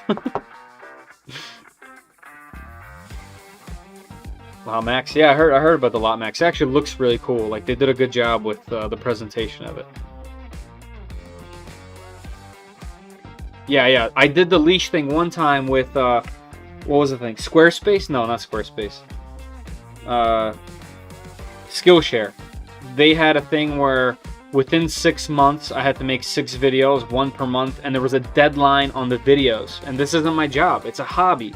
Wow, Max. Yeah, I heard about the Lot Max. It actually looks really cool. Like, they did a good job with the presentation of it. Yeah. I did the leash thing one time with, what was the thing? Squarespace? No, not Squarespace. Skillshare. They had a thing where within 6 months, I had to make 6 videos, 1 per month, and there was a deadline on the videos. And this isn't my job. It's a hobby.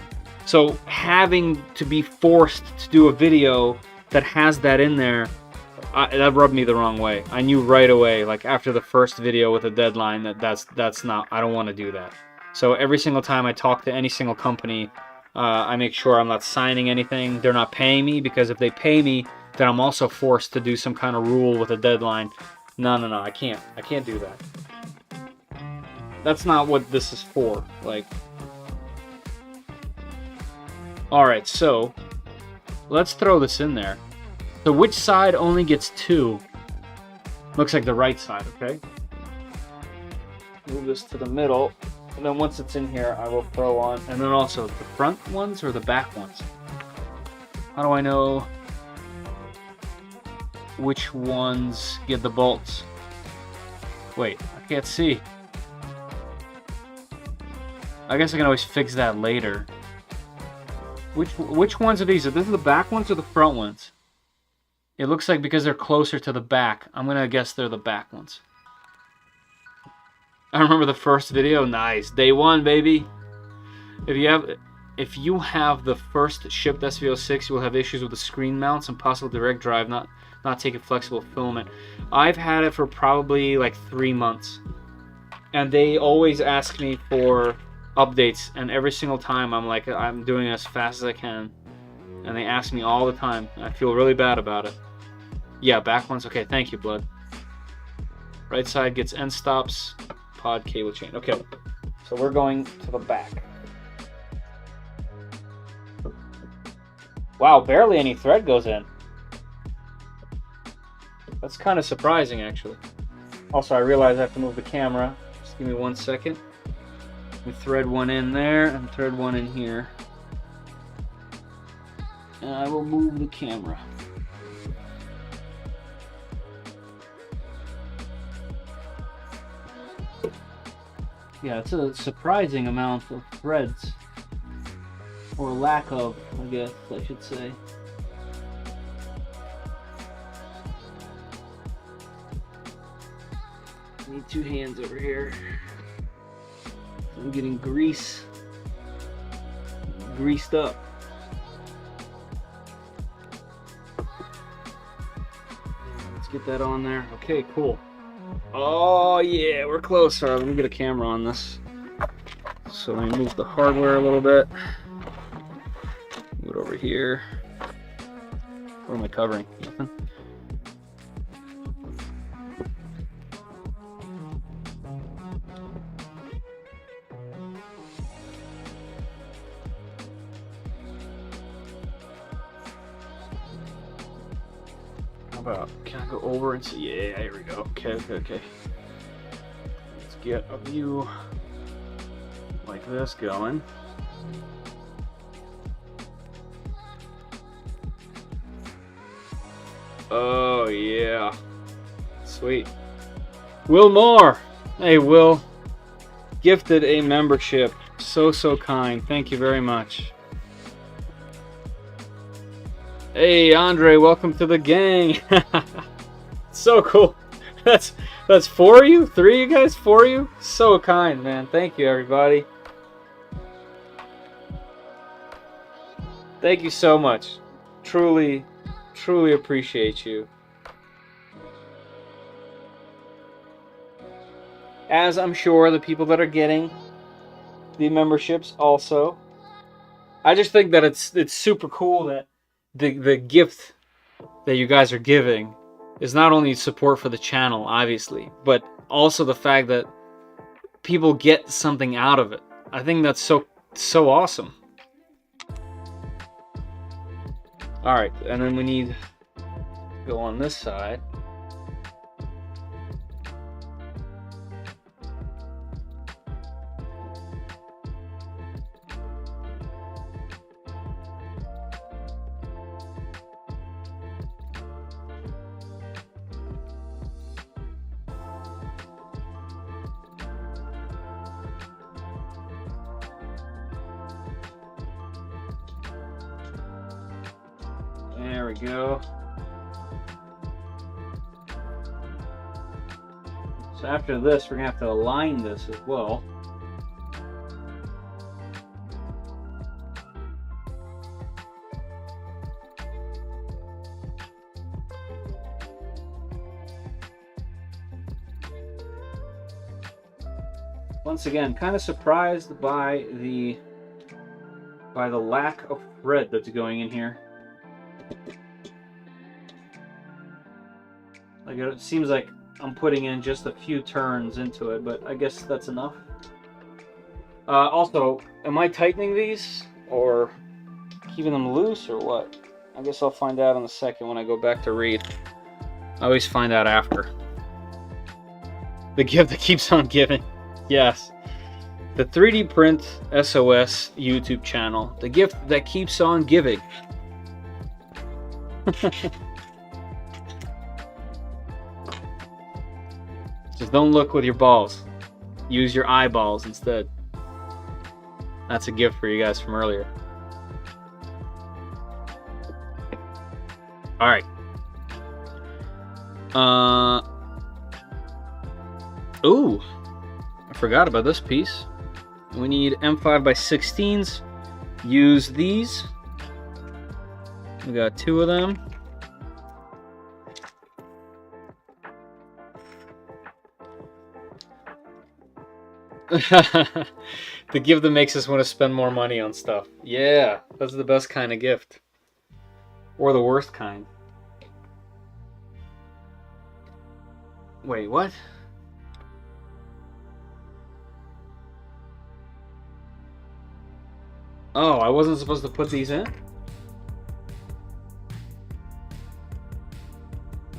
So having to be forced to do a video that has that in there, that rubbed me the wrong way. I knew right away, like after the first video with a deadline, that's not, I don't want to do that. So every single time I talk to any single company, I make sure I'm not signing anything. They're not paying me, because if they pay me, then I'm also forced to do some kind of rule with a deadline. No, I can't do that. That's not what this is for. Like, all right, so let's throw this in there. So which side only gets 2? Looks like the right side, okay? Move this to the middle, and then once it's in here, I will throw on, and then also the front ones or the back ones? How do I know which ones get the bolts? Wait, I can't see. I guess I can always fix that later. Which ones are these? Are these the back ones or the front ones? It looks like because they're closer to the back, I'm gonna guess they're the back ones. I remember the first video. Nice. Day 1, baby. If you have the first shipped SV06, you will have issues with the screen mounts and possible direct drive not taking flexible filament. I've had it for probably like 3 months, and they always ask me for updates, and every single time I'm like, I'm doing it as fast as I can, and they ask me all the time. I feel really bad about it. Yeah, back ones. Okay, thank you, bud. Right side gets end stops. Pod cable chain. Okay, so we're going to the back. Wow, barely any thread goes in. That's kind of surprising, actually. Also, I realize I have to move the camera. Just give me 1 second. Let me thread one in there and thread one in here. And I will move the camera. Yeah, it's a surprising amount of threads. Or lack of, I guess I should say. Need 2 hands over here. I'm getting greased up. Let's get that on there. Okay, cool. Oh yeah, we're close. All right, let me get a camera on this. So let me move the hardware a little bit. Move it over here. What am I covering? Nothing. How about, can I go over and see? Yeah, here we go. Okay. Let's get a view like this going. Oh yeah, sweet. Will Moore, hey Will, gifted a membership. So kind. Thank you very much. Hey Andre, welcome to the gang. So cool. That's 4 of you, 3 of you guys, 4 of you. So kind, man. Thank you, everybody. Thank you so much. Truly appreciate you. As I'm sure the people that are getting the memberships also. I just think that it's super cool that the gift that you guys are giving is not only support for the channel, obviously, but also the fact that people get something out of it. I think that's so awesome. All right, and then we need to go on this side. There we go. So after this, we're gonna have to align this as well. Once again, kind of surprised by the by the lack of thread that's going in here. Like, it seems like I'm putting in just a few turns into it, but I guess that's enough. Also, am I tightening these or keeping them loose or what? I guess I'll find out in a second when I go back to read. I always find out after. The gift that keeps on giving. Yes. The 3D Print SOS YouTube channel. The gift that keeps on giving. Just don't look with your balls. Use your eyeballs instead. That's a gift for you guys from earlier. Alright. Ooh. I forgot about this piece. We need M5x16s. Use these. We got 2 of them. The gift that makes us want to spend more money on stuff. Yeah, that's the best kind of gift. Or the worst kind. Wait, what? Oh, I wasn't supposed to put these in?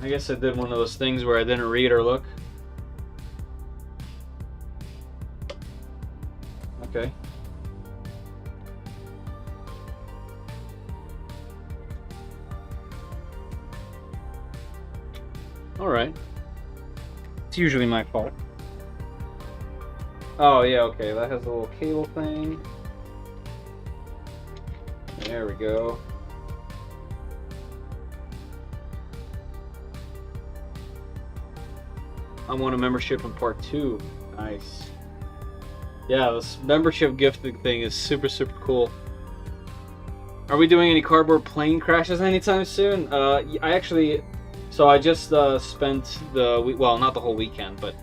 I guess I did one of those things where I didn't read or look. Okay. Alright. It's usually my fault. Oh, yeah, okay. That has a little cable thing. There we go. I want a membership in part 2. Nice. Yeah, this membership gifting thing is super, super cool. Are we doing any cardboard plane crashes anytime soon? I actually... So I just spent the... Well, not the whole weekend, but...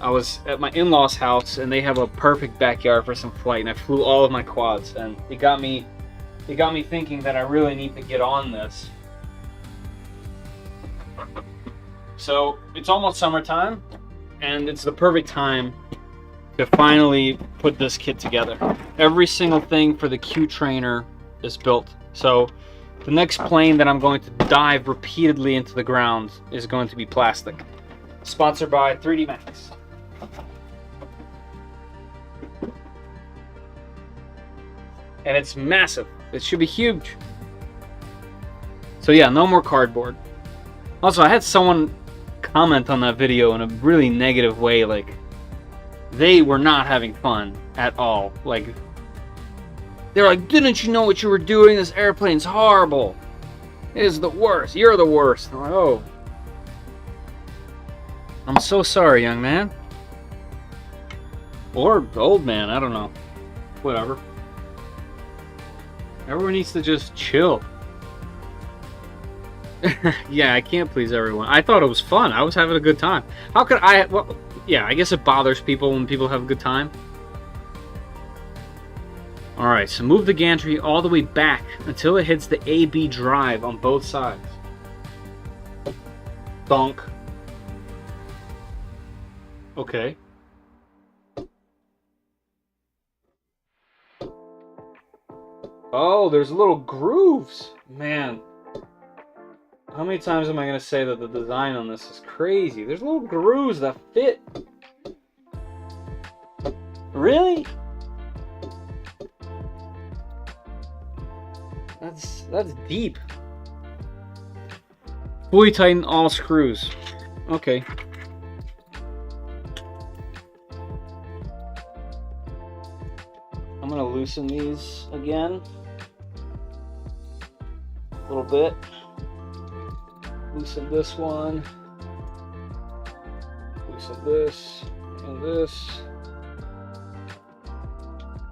I was at my in-laws' house, and they have a perfect backyard for some flight, and I flew all of my quads, and it got me thinking that I really need to get on this. So, it's almost summertime, and it's the perfect time to finally put this kit together. Every single thing for the Q trainer is built. So the next plane that I'm going to dive repeatedly into the ground is going to be plastic. Sponsored by 3D Max. And it's massive. It should be huge. So yeah, no more cardboard. Also, I had someone comment on that video in a really negative way, like they were not having fun at all. Like, they're like, didn't you know what you were doing? This airplane's horrible. It is the worst. You're the worst. I'm like, oh. I'm so sorry, young man. Or old man, I don't know. Whatever. Everyone needs to just chill. Yeah, I can't please everyone. I thought it was fun. I was having a good time. How could I... Well, yeah, I guess it bothers people when people have a good time. Alright, so move the gantry all the way back until it hits the AB drive on both sides. Donk. Okay. Oh, there's little grooves. Man. How many times am I going to say that the design on this is crazy? There's little grooves that fit. Really? That's deep. Fully tighten all screws. Okay. I'm going to loosen these again. A little bit. Loosen this one. Loosen this. And this.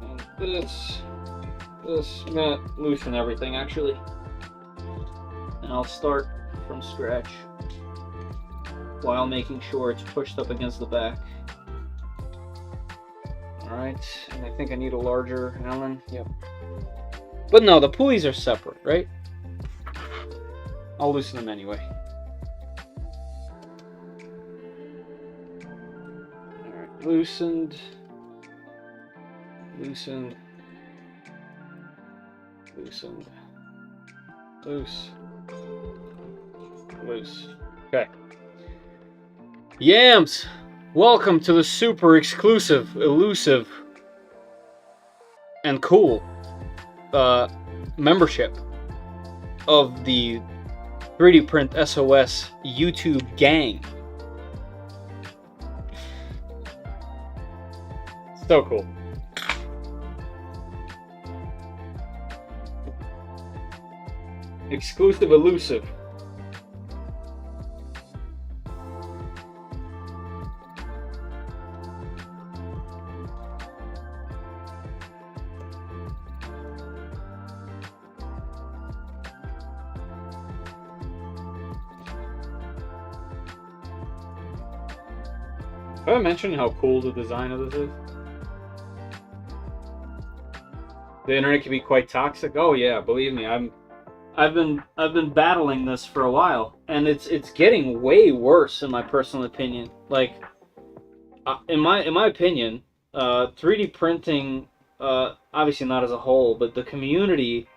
And this. This. I'm going to loosen everything actually. And I'll start from scratch while making sure it's pushed up against the back. Alright, and I think I need a larger Allen. Yep. But no, the pulleys are separate, right? I'll loosen them anyway. Alright, loosened. Loosened. Loosened. Loose. Loose. Okay. Yams! Welcome to the super exclusive, elusive, and cool membership of the 3D Print SOS YouTube gang. So cool. Exclusive, elusive. Have I mentioned how cool the design of this is? The internet can be quite toxic. Oh yeah, believe me, I've been battling this for a while, and it's getting way worse in my personal opinion. Like, in my opinion, 3D printing, obviously not as a whole, but the community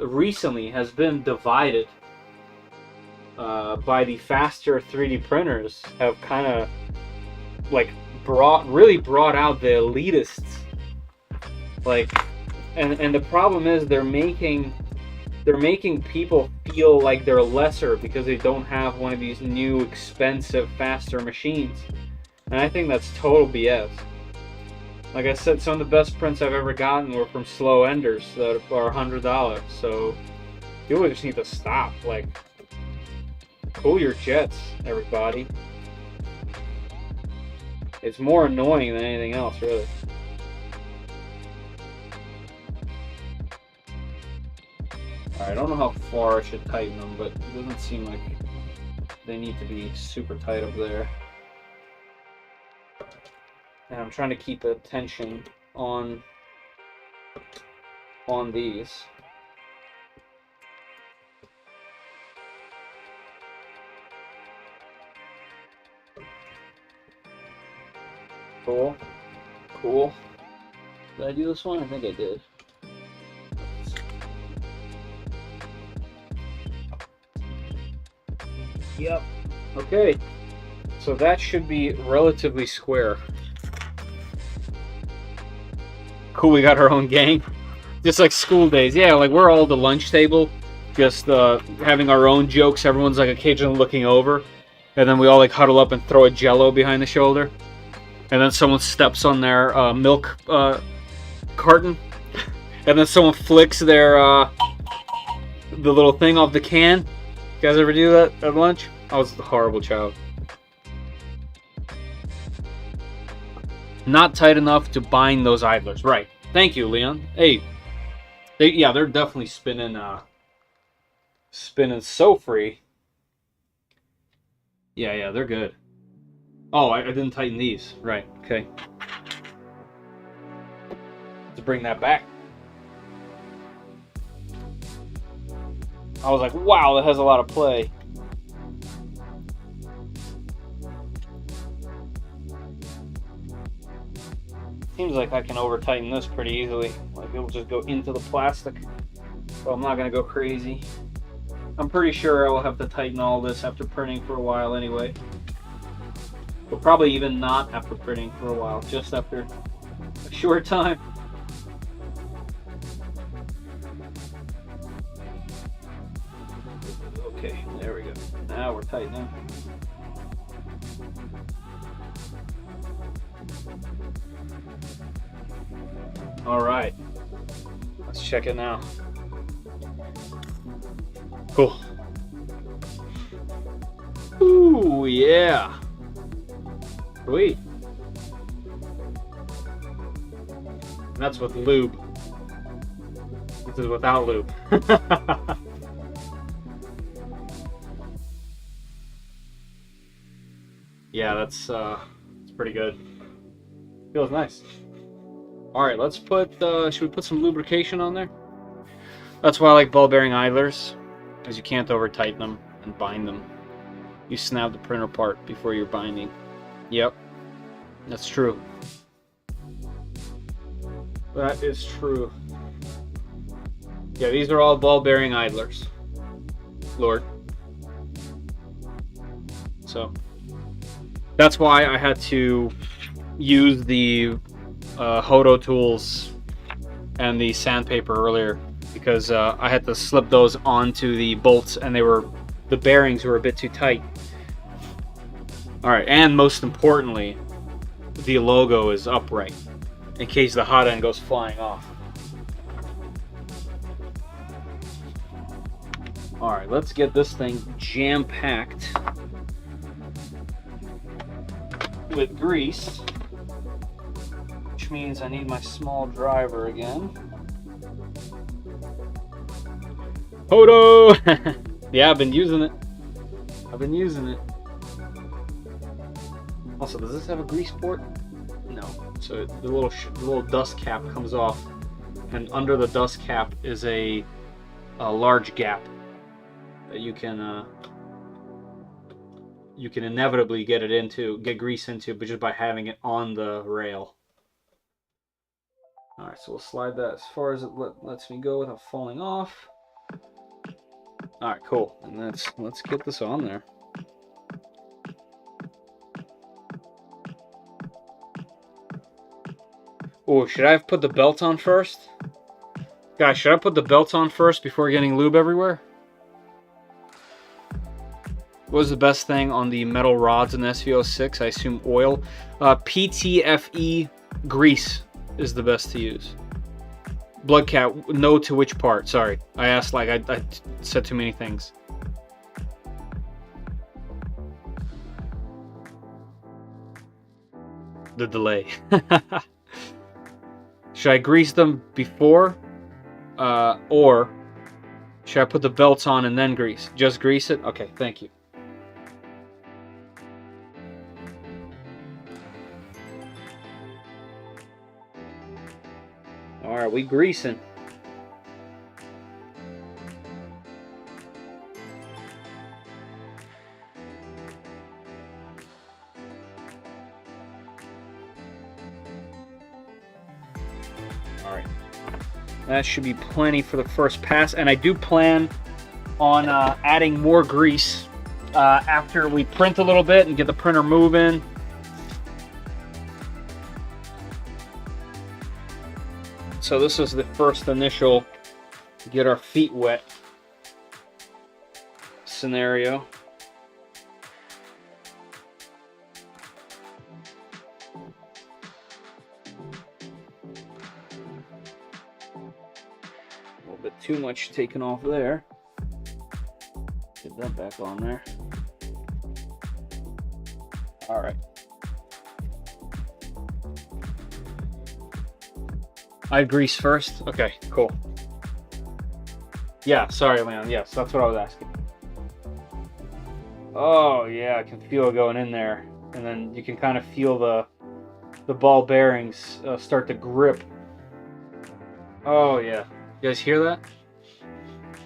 recently has been divided by the faster 3D printers have kind of like really brought out the elitists, like, and the problem is they're making people feel like they're lesser because they don't have one of these new expensive faster machines, and I think that's total BS. Like I said, some of the best prints I've ever gotten were from slow enders that are $100, so people just need to stop. Like, cool your jets, everybody. It's more annoying than anything else, really. Alright, I don't know how far I should tighten them, but it doesn't seem like they need to be super tight up there. And I'm trying to keep the tension on these. Cool. Cool. Did I do this one? I think I did. Yep. Okay. So that should be relatively square. Cool, we got our own gang. Just like school days. Yeah, like we're all at the lunch table, just having our own jokes. Everyone's like occasionally looking over. And then we all like huddle up and throw a Jello behind the shoulder. And then someone steps on their milk carton. And then someone flicks their the little thing off the can. You guys ever do that at lunch? I was a horrible child. Not tight enough to bind those idlers. Right. Thank you, Leon. Hey. They're definitely spinning so free. Yeah, they're good. Oh, I didn't tighten these. Right, okay. To bring that back. I was like, wow, that has a lot of play. Seems like I can over tighten this pretty easily. Like it'll just go into the plastic. So I'm not gonna go crazy. I'm pretty sure I will have to tighten all this after printing for a while anyway. But probably even not after printing for a while, just after a short time. Okay, there we go. Now we're tightening. All right, let's check it now. Cool. Ooh, yeah. Sweet. And that's with lube. This is without lube. Yeah, that's pretty good. Feels nice. All right, let's put. Should we put some lubrication on there? That's why I like ball bearing idlers, because you can't over tighten them and bind them. You snap the printer part before you're binding. Yep, that's true. That is true. Yeah, these are all ball bearing idlers. Lord. So that's why I had to use the Hodo tools and the sandpaper earlier, because I had to slip those onto the bolts, and the bearings were a bit too tight. All right, and most importantly, the logo is upright in case the hot end goes flying off. All right, let's get this thing jam-packed with grease, which means I need my small driver again. Hodo! Yeah, I've been using it. Also, does this have a grease port? No. So the little dust cap comes off, and under the dust cap is a large gap that you can inevitably get grease into, but just by having it on the rail. All right, so we'll slide that as far as it lets me go without falling off. All right, cool. And let's get this on there. Oh, should I have put the belt on first? Guys, should I put the belt on first before getting lube everywhere? What was the best thing on the metal rods in the SV06? I assume oil. PTFE grease is the best to use. Blood cat, no to which part? Sorry, I asked like I said too many things. The delay. Should I grease them before, or should I put the belts on and then grease? Just grease it? Okay, thank you. All right, we greasing. All right, that should be plenty for the first pass, and I do plan on adding more grease after we print a little bit and get the printer moving. So this is the first initial get our feet wet scenario. A little bit too much taken off there. Get that back on there. All right. I grease first? Okay, cool. Yeah, sorry, Leon. Yes, that's what I was asking. Oh, yeah, I can feel it going in there. And then you can kind of feel the ball bearings start to grip. Oh, yeah. You guys hear that?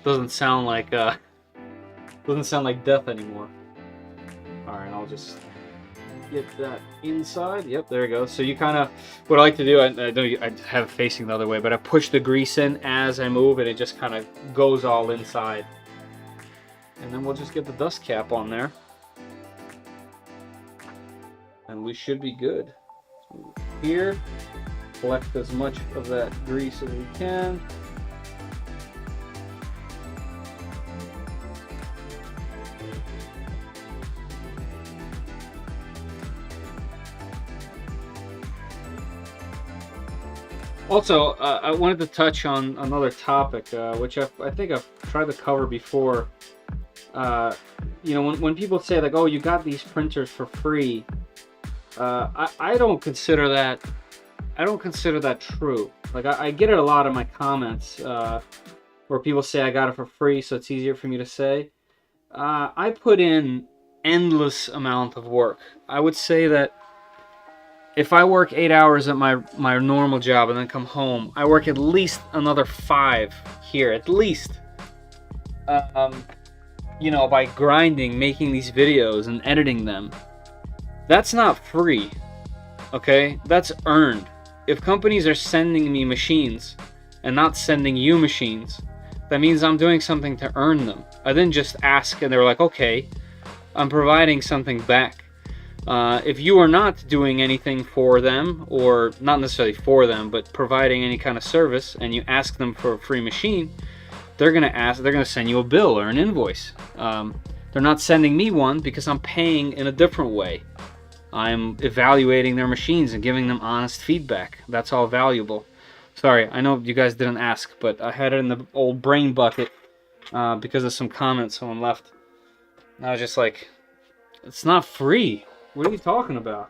Doesn't sound like death anymore. All right, I'll just get that inside. Yep, there we go. So you kind of, what I like to do, I have it facing the other way, but I push the grease in as I move, and it just kind of goes all inside. And then we'll just get the dust cap on there, and we should be good. So here, collect as much of that grease as we can. Also, I wanted to touch on another topic, which I think I've tried to cover before. You know, when people say like, "Oh, you got these printers for free," I don't consider that. I don't consider that true. Like I get it a lot in my comments where people say I got it for free, so it's easier for me to say. I put in endless amount of work. I would say that if I work 8 hours at my normal job and then come home, I work at least another 5 here, at least. You know, by grinding, making these videos and editing them. That's not free, okay? That's earned. If companies are sending me machines and not sending you machines, that means I'm doing something to earn them. I didn't just ask and they were like, okay, I'm providing something back. If you are not doing anything for them, or not necessarily for them, but providing any kind of service, and you ask them for a free machine, they're gonna send you a bill or an invoice. They're not sending me one because I'm paying in a different way. I'm evaluating their machines and giving them honest feedback. That's all valuable. Sorry, I know you guys didn't ask, but I had it in the old brain bucket because of some comments someone left. And I was just like, it's not free. What are you talking about?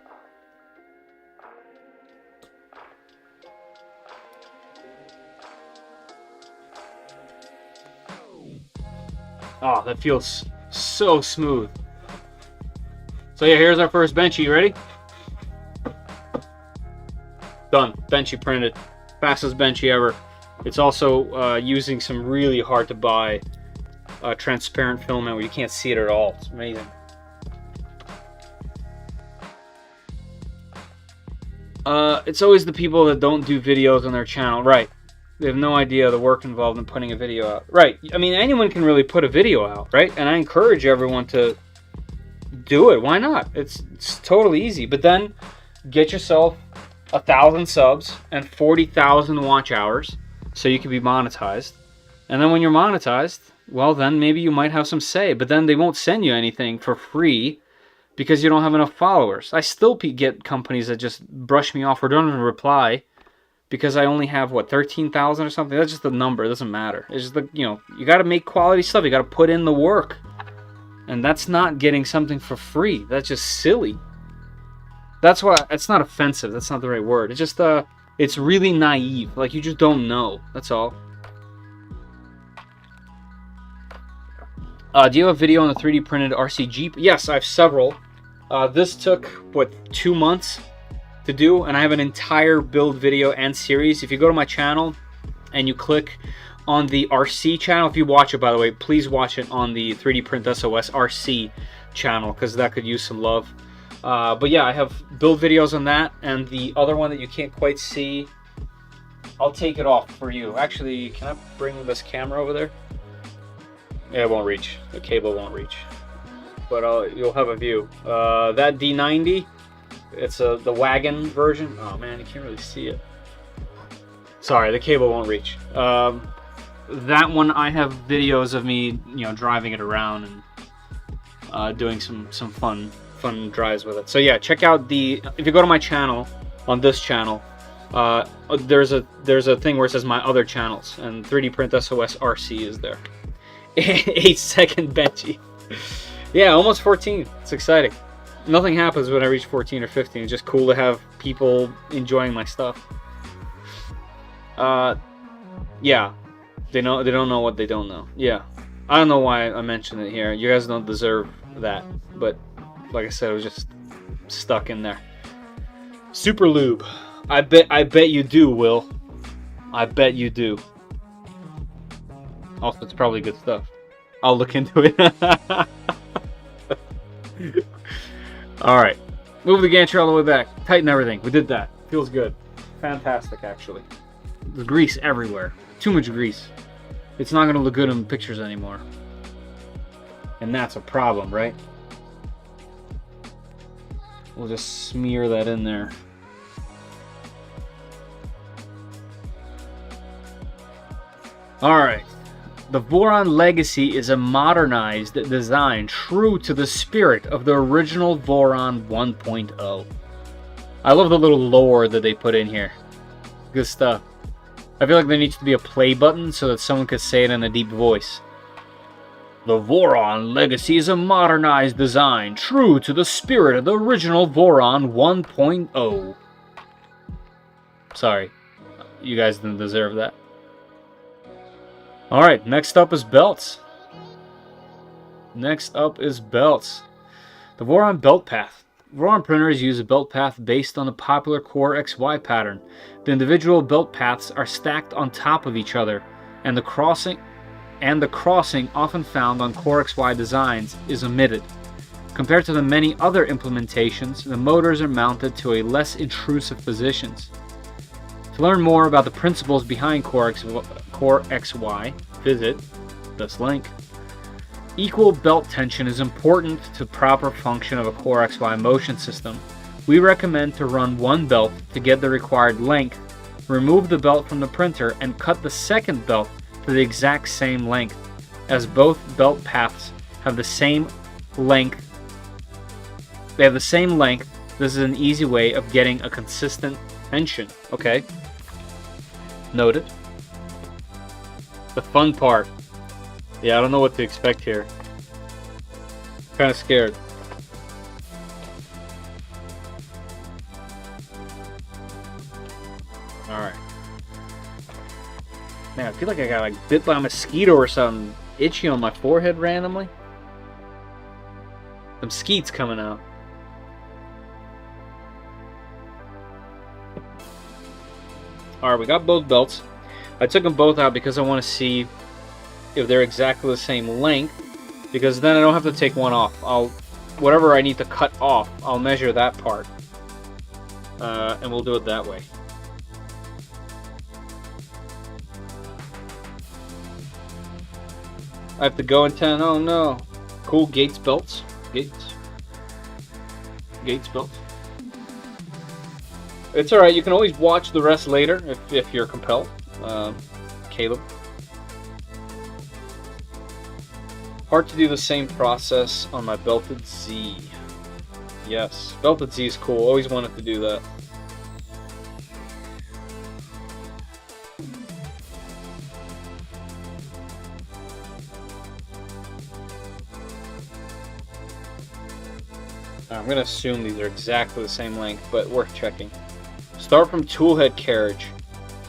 Oh, that feels so smooth. So yeah, here's our first benchy. You ready? Done. Benchy printed. Fastest benchy ever. It's also using some really hard to buy transparent filament where you can't see it at all. It's amazing. It's always the people that don't do videos on their channel. Right. They have no idea the work involved in putting a video out. Right. I mean, anyone can really put a video out, right? And I encourage everyone to do it. Why not? It's totally easy. But then get yourself 1,000 subs and 40,000 watch hours so you can be monetized. And then when you're monetized, well, then maybe you might have some say. But then they won't send you anything for free because you don't have enough followers. I still get companies that just brush me off or don't even reply because I only have, what, 13,000 or something? That's just the number. It doesn't matter. It's just, you know, you got to make quality stuff. You got to put in the work. And that's not getting something for free. That's just silly. That's why it's not offensive. That's not the right word. It's just, it's really naive. Like, you just don't know. That's all. Do you have a video on the 3D printed RC Jeep? Yes, I have several. This took, what, 2 months to do, and I have an entire build video and series. If you go to my channel and you click on the RC channel, if you watch it, by the way, please watch it on the 3D Print SOS RC channel, because that could use some love. But yeah, I have build videos on that, and the other one that you can't quite see, I'll take it off for you. Actually, can I bring this camera over there? Yeah, it won't reach. The cable won't reach. But you'll have a view. That D90, it's the wagon version. Oh man, you can't really see it. Sorry, the cable won't reach. That one, I have videos of me, you know, driving it around and doing some fun drives with it. So yeah, check out if you go to my channel, on this channel, there's a thing where it says my other channels, and 3D Print SOS RC is there. 8-second benchy. Yeah, almost 14. It's exciting. Nothing happens when I reach 14 or 15. It's just cool to have people enjoying my stuff. Yeah, they don't know what they don't know. Yeah, I don't know why I mentioned it here. You guys don't deserve that, but like I said, it was just stuck in there. Super lube. I bet you do, Will. I bet you do. Also, it's probably good stuff. I'll look into it. Alright. Move the gantry all the way back. Tighten everything. We did that. Feels good. Fantastic, actually. There's grease everywhere. Too much grease. It's not going to look good in pictures anymore. And that's a problem, right? We'll just smear that in there. Alright. The Voron Legacy is a modernized design true to the spirit of the original Voron 1.0. I love the little lore that they put in here. Good stuff. I feel like there needs to be a play button so that someone could say it in a deep voice. The Voron Legacy is a modernized design true to the spirit of the original Voron 1.0. Sorry, you guys didn't deserve that. Alright, next up is belts. Next up is belts. The Voron belt path. Voron printers use a belt path based on the popular Core XY pattern. The individual belt paths are stacked on top of each other, and the crossing often found on Core XY designs is omitted. Compared to the many other implementations, the motors are mounted to a less intrusive positions. To learn more about the principles behind Core XY, visit this link. Equal belt tension is important to proper function of a Core XY motion system. We recommend to run one belt to get the required length, remove the belt from the printer, and cut the second belt to the exact same length, as both belt paths have the same length. This is an easy way of getting a consistent tension. Okay. Noted. The fun part. Yeah, I don't know what to expect here. Kind of scared. Alright. Man, I feel like I got like bit by a mosquito or something itchy on my forehead randomly. Some skeets coming out. Alright, we got both belts. I took them both out because I want to see if they're exactly the same length, because then I don't have to take one off. Whatever I need to cut off, I'll measure that part, and we'll do it that way. I have to go in 10. Oh no! Cool Gates belts. Gates belts. It's alright. You can always watch the rest later if you're compelled. Caleb. Hard to do the same process on my belted Z. Yes, belted Z is cool. Always wanted to do that. I'm going to assume these are exactly the same length, but worth checking. Start from toolhead carriage.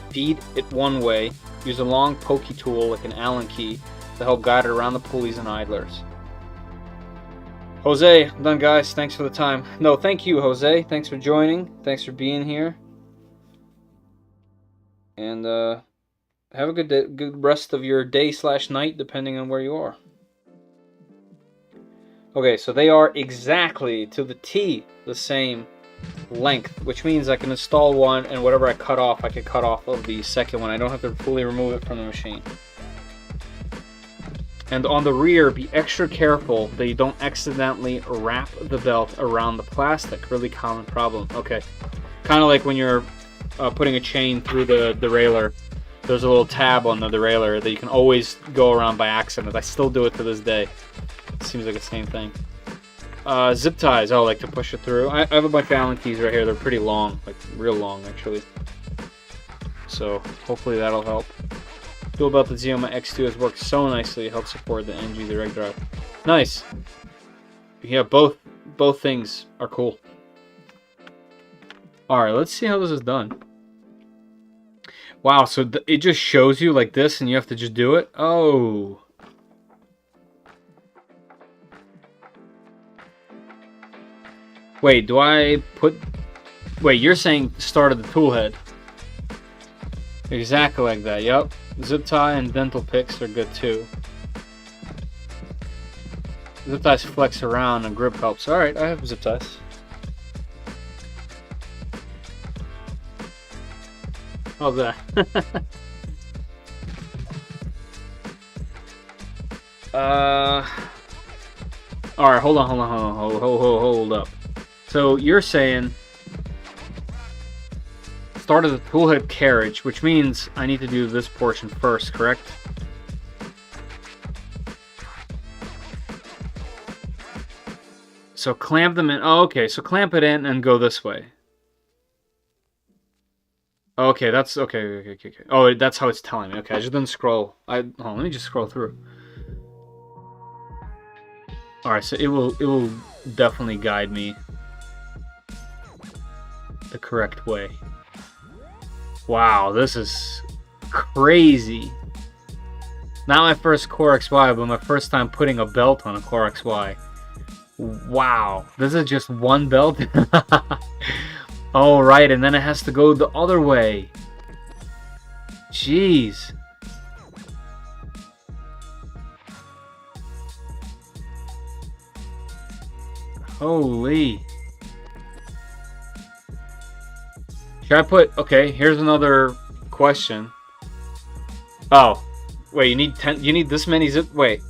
Feed it one way. Use a long pokey tool like an Allen key to help guide it around the pulleys and idlers. Jose, I'm done, guys. Thanks for the time. No, thank you, Jose. Thanks for joining. Thanks for being here. And have a good day, good rest of your day/night, depending on where you are. Okay, so they are exactly to the T the same length, which means I can install one, and whatever I cut off, I can cut off of the second one. I don't have to fully remove it from the machine. And on the rear, be extra careful that you don't accidentally wrap the belt around the plastic. Really common problem. Okay. Kind of like when you're putting a chain through the derailleur. There's a little tab on the derailleur that you can always go around by accident. I still do it to this day. It seems like the same thing. Zip ties. Oh, like to push it through. I have a bunch of Allen keys right here. They're pretty long. Like real long, actually. So hopefully that'll help. Feel about the Z on my X2 has worked so nicely. It helps support the NG direct drive. Nice. Yeah, both things are cool. Alright, let's see how this is done. Wow, so it just shows you like this and you have to just do it? Oh. Wait, do I put... Wait, you're saying start of the tool head. Exactly like that, yep. Zip tie and dental picks are good too. Zip ties flex around and grip helps. Alright, I have zip ties. How's that? Alright, hold up. So you're saying start of the toolhead carriage, which means I need to do this portion first, correct? So clamp them in. Oh, okay. So clamp it in and go this way. Okay, that's okay. Oh, that's how it's telling me. Okay, I just didn't scroll. Hold on, let me just scroll through. All right, so it will definitely guide me the correct way. Wow, this is crazy. Not my first Core XY, but my first time putting a belt on a Core XY. Wow, this is just one belt? Oh, right, and then it has to go the other way. Jeez. Holy. Should I put... Okay, here's another question. Oh, wait, you need this many zip... Wait.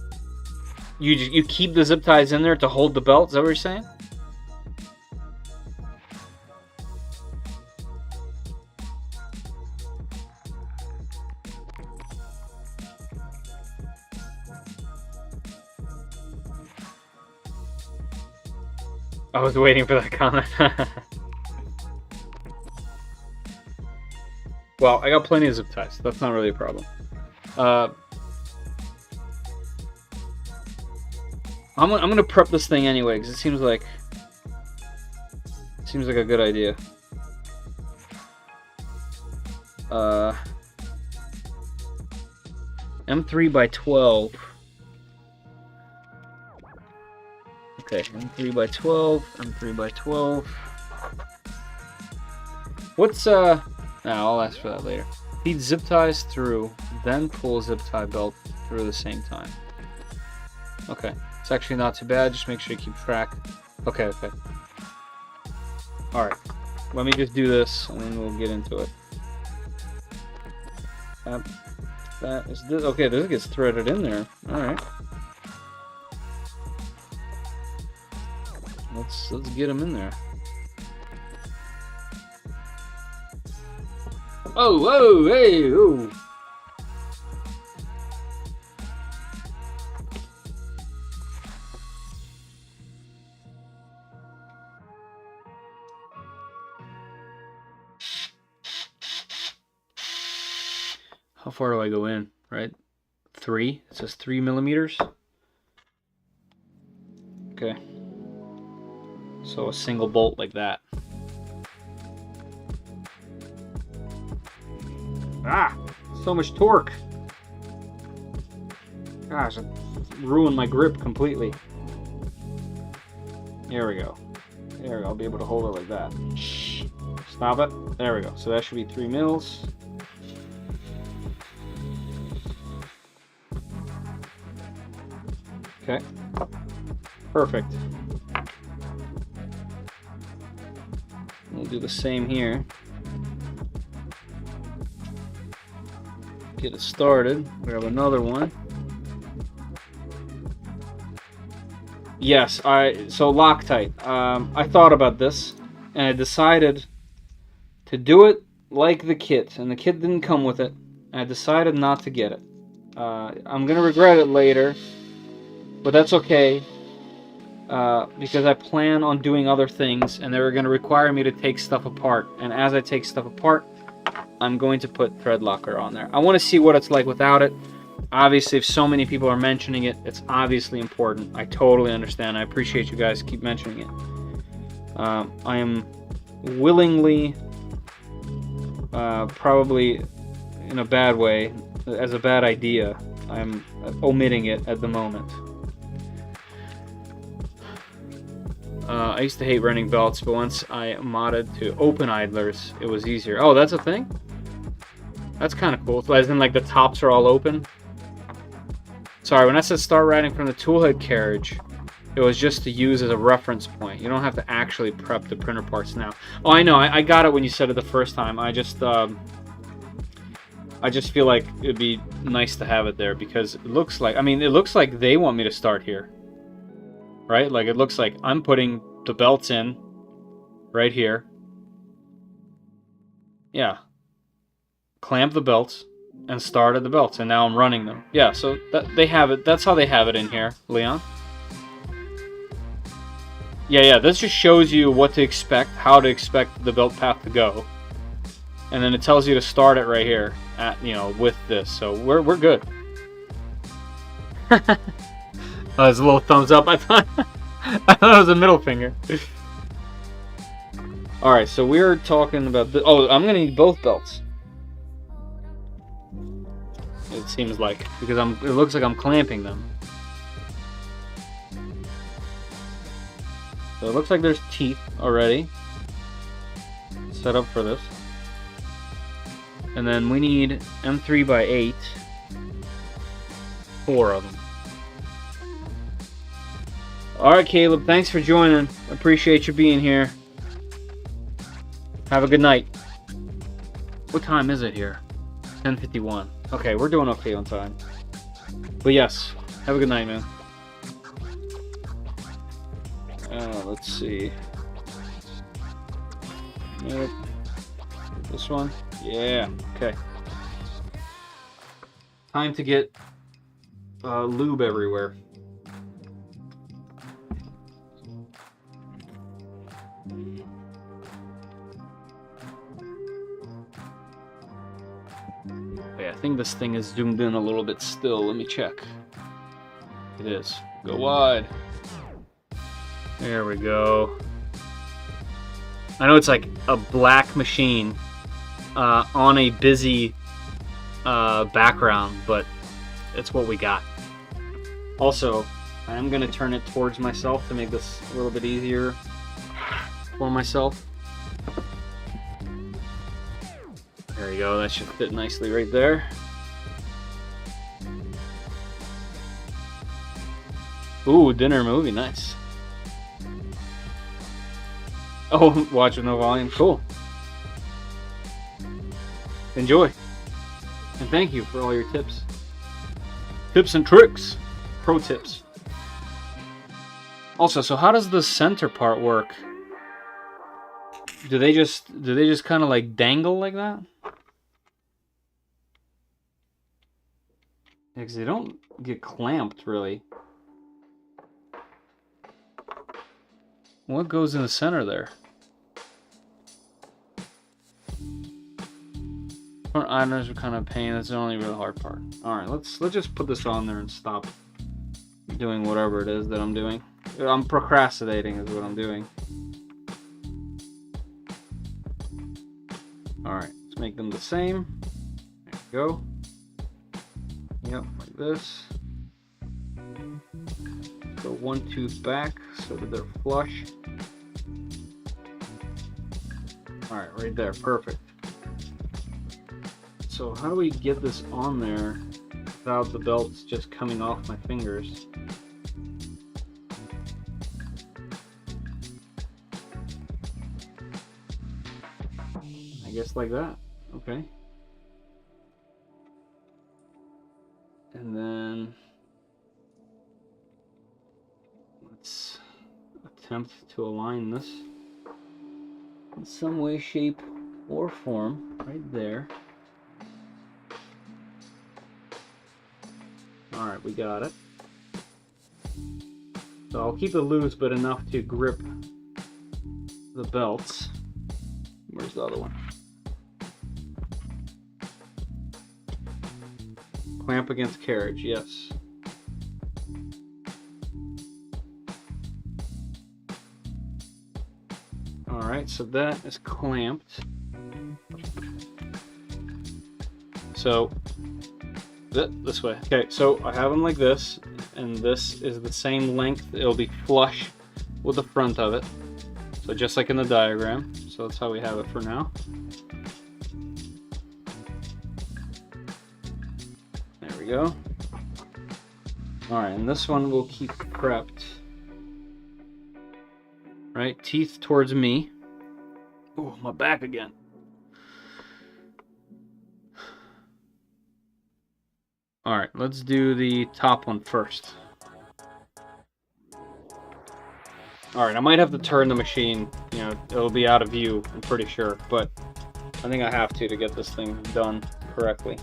You keep the zip ties in there to hold the belt? Is that what you're saying? I was waiting for that comment. Well, I got plenty of zip ties. That's not really a problem. I'm gonna prep this thing anyway because it seems like a good idea. M3 by 12. Okay, M3 by 12. M3 by 12. What's I'll ask for that later. Feed zip ties through, then pull zip tie belt through at the same time. Okay, it's actually not too bad. Just make sure you keep track. Okay. All right, let me just do this, and then we'll get into it. That is this. Okay, this gets threaded in there. All right. Let's get them in there. Oh, whoa, hey, ooh. How far do I go in, right? 3? It says 3 millimeters. Okay. So a single bolt like that. Ah! So much torque! Gosh, it ruined my grip completely. There we go. There we go. I'll be able to hold it like that. Stop it. There we go. So that should be 3 mils. Okay. Perfect. We'll do the same here. Get it started. Grab another one. Yes, so Loctite. I thought about this, and I decided to do it like the kit, and the kit didn't come with it. And I decided not to get it. I'm gonna regret it later, but that's okay, because I plan on doing other things, and they're gonna require me to take stuff apart. And as I take stuff apart, I'm going to put thread locker on there. I want to see what it's like without it. Obviously, if so many people are mentioning it, it's obviously important. I totally understand. I appreciate you guys keep mentioning it. I am willingly, probably in a bad way, as a bad idea, I'm omitting it at the moment. I used to hate running belts, but once I modded to open idlers, it was easier. Oh, that's a thing? That's kind of cool. So as in, like, the tops are all open? Sorry, when I said start riding from the toolhead carriage, it was just to use as a reference point. You don't have to actually prep the printer parts now. Oh, I know. I got it when you said it the first time. I just feel like it'd be nice to have it there because it looks like... I mean, it looks like they want me to start here. Right? Like, it looks like I'm putting the belts in right here. Yeah. Clamp the belts and start at the belts, and now I'm running them. Yeah, so they have it. That's how they have it in here, Leon. Yeah, this just shows you what to expect, how to expect the belt path to go. And then it tells you to start it right here at, you know, with this. So we're good. Oh, there's a little thumbs up. I thought it was a middle finger. Alright, so we're talking about the... Oh, I'm gonna need both belts. It seems like, because it looks like I'm clamping them. So it looks like there's teeth already set up for this. And then we need M3 by 8, 4 of them. Alright, Caleb, thanks for joining. Appreciate you being here. Have a good night. What time is it here? 10:51. Okay, we're doing okay on time. But yes, have a good night, man. Let's see. Nope. This one? Yeah, okay. Time to get lube everywhere. Okay, I think this thing is zoomed in a little bit still. Let me check. It is. Go wide. There we go. I know it's like a black machine on a busy background, but it's what we got. Also, I am going to turn it towards myself to make this a little bit easier for myself. There you go, that should fit nicely right there. Ooh, dinner movie, nice. Oh, watch with no volume, cool. Enjoy. And thank you for all your tips. Tips and tricks. Pro tips. Also, so how does the center part work? Do they just kind of like dangle like that? Yeah, 'cause they don't get clamped really. What goes in the center there? Front ironers are kind of a pain. That's the only real hard part. All right, let's just put this on there and stop doing whatever it is that I'm doing. I'm procrastinating is what I'm doing. All right, let's make them the same. There you go. Yep, like this. Go one tooth back so that they're flush. All right, right there, perfect. So how do we get this on there without the belts just coming off my fingers? I guess like that. Okay. And then let's attempt to align this in some way, shape, or form right there. Alright, we got it. So I'll keep it loose, but enough to grip the belts. Where's the other one? Clamp against carriage, yes. Alright, so that is clamped. So, this way. Okay, so I have them like this, and this is the same length. It'll be flush with the front of it. So just like in the diagram. So that's how we have it for now. There we go. Alright, and this one we'll keep prepped. Right, teeth towards me. Oh, my back again. Alright, let's do the top one first. Alright, I might have to turn the machine, you know, it'll be out of view, I'm pretty sure, but I think I have to get this thing done correctly.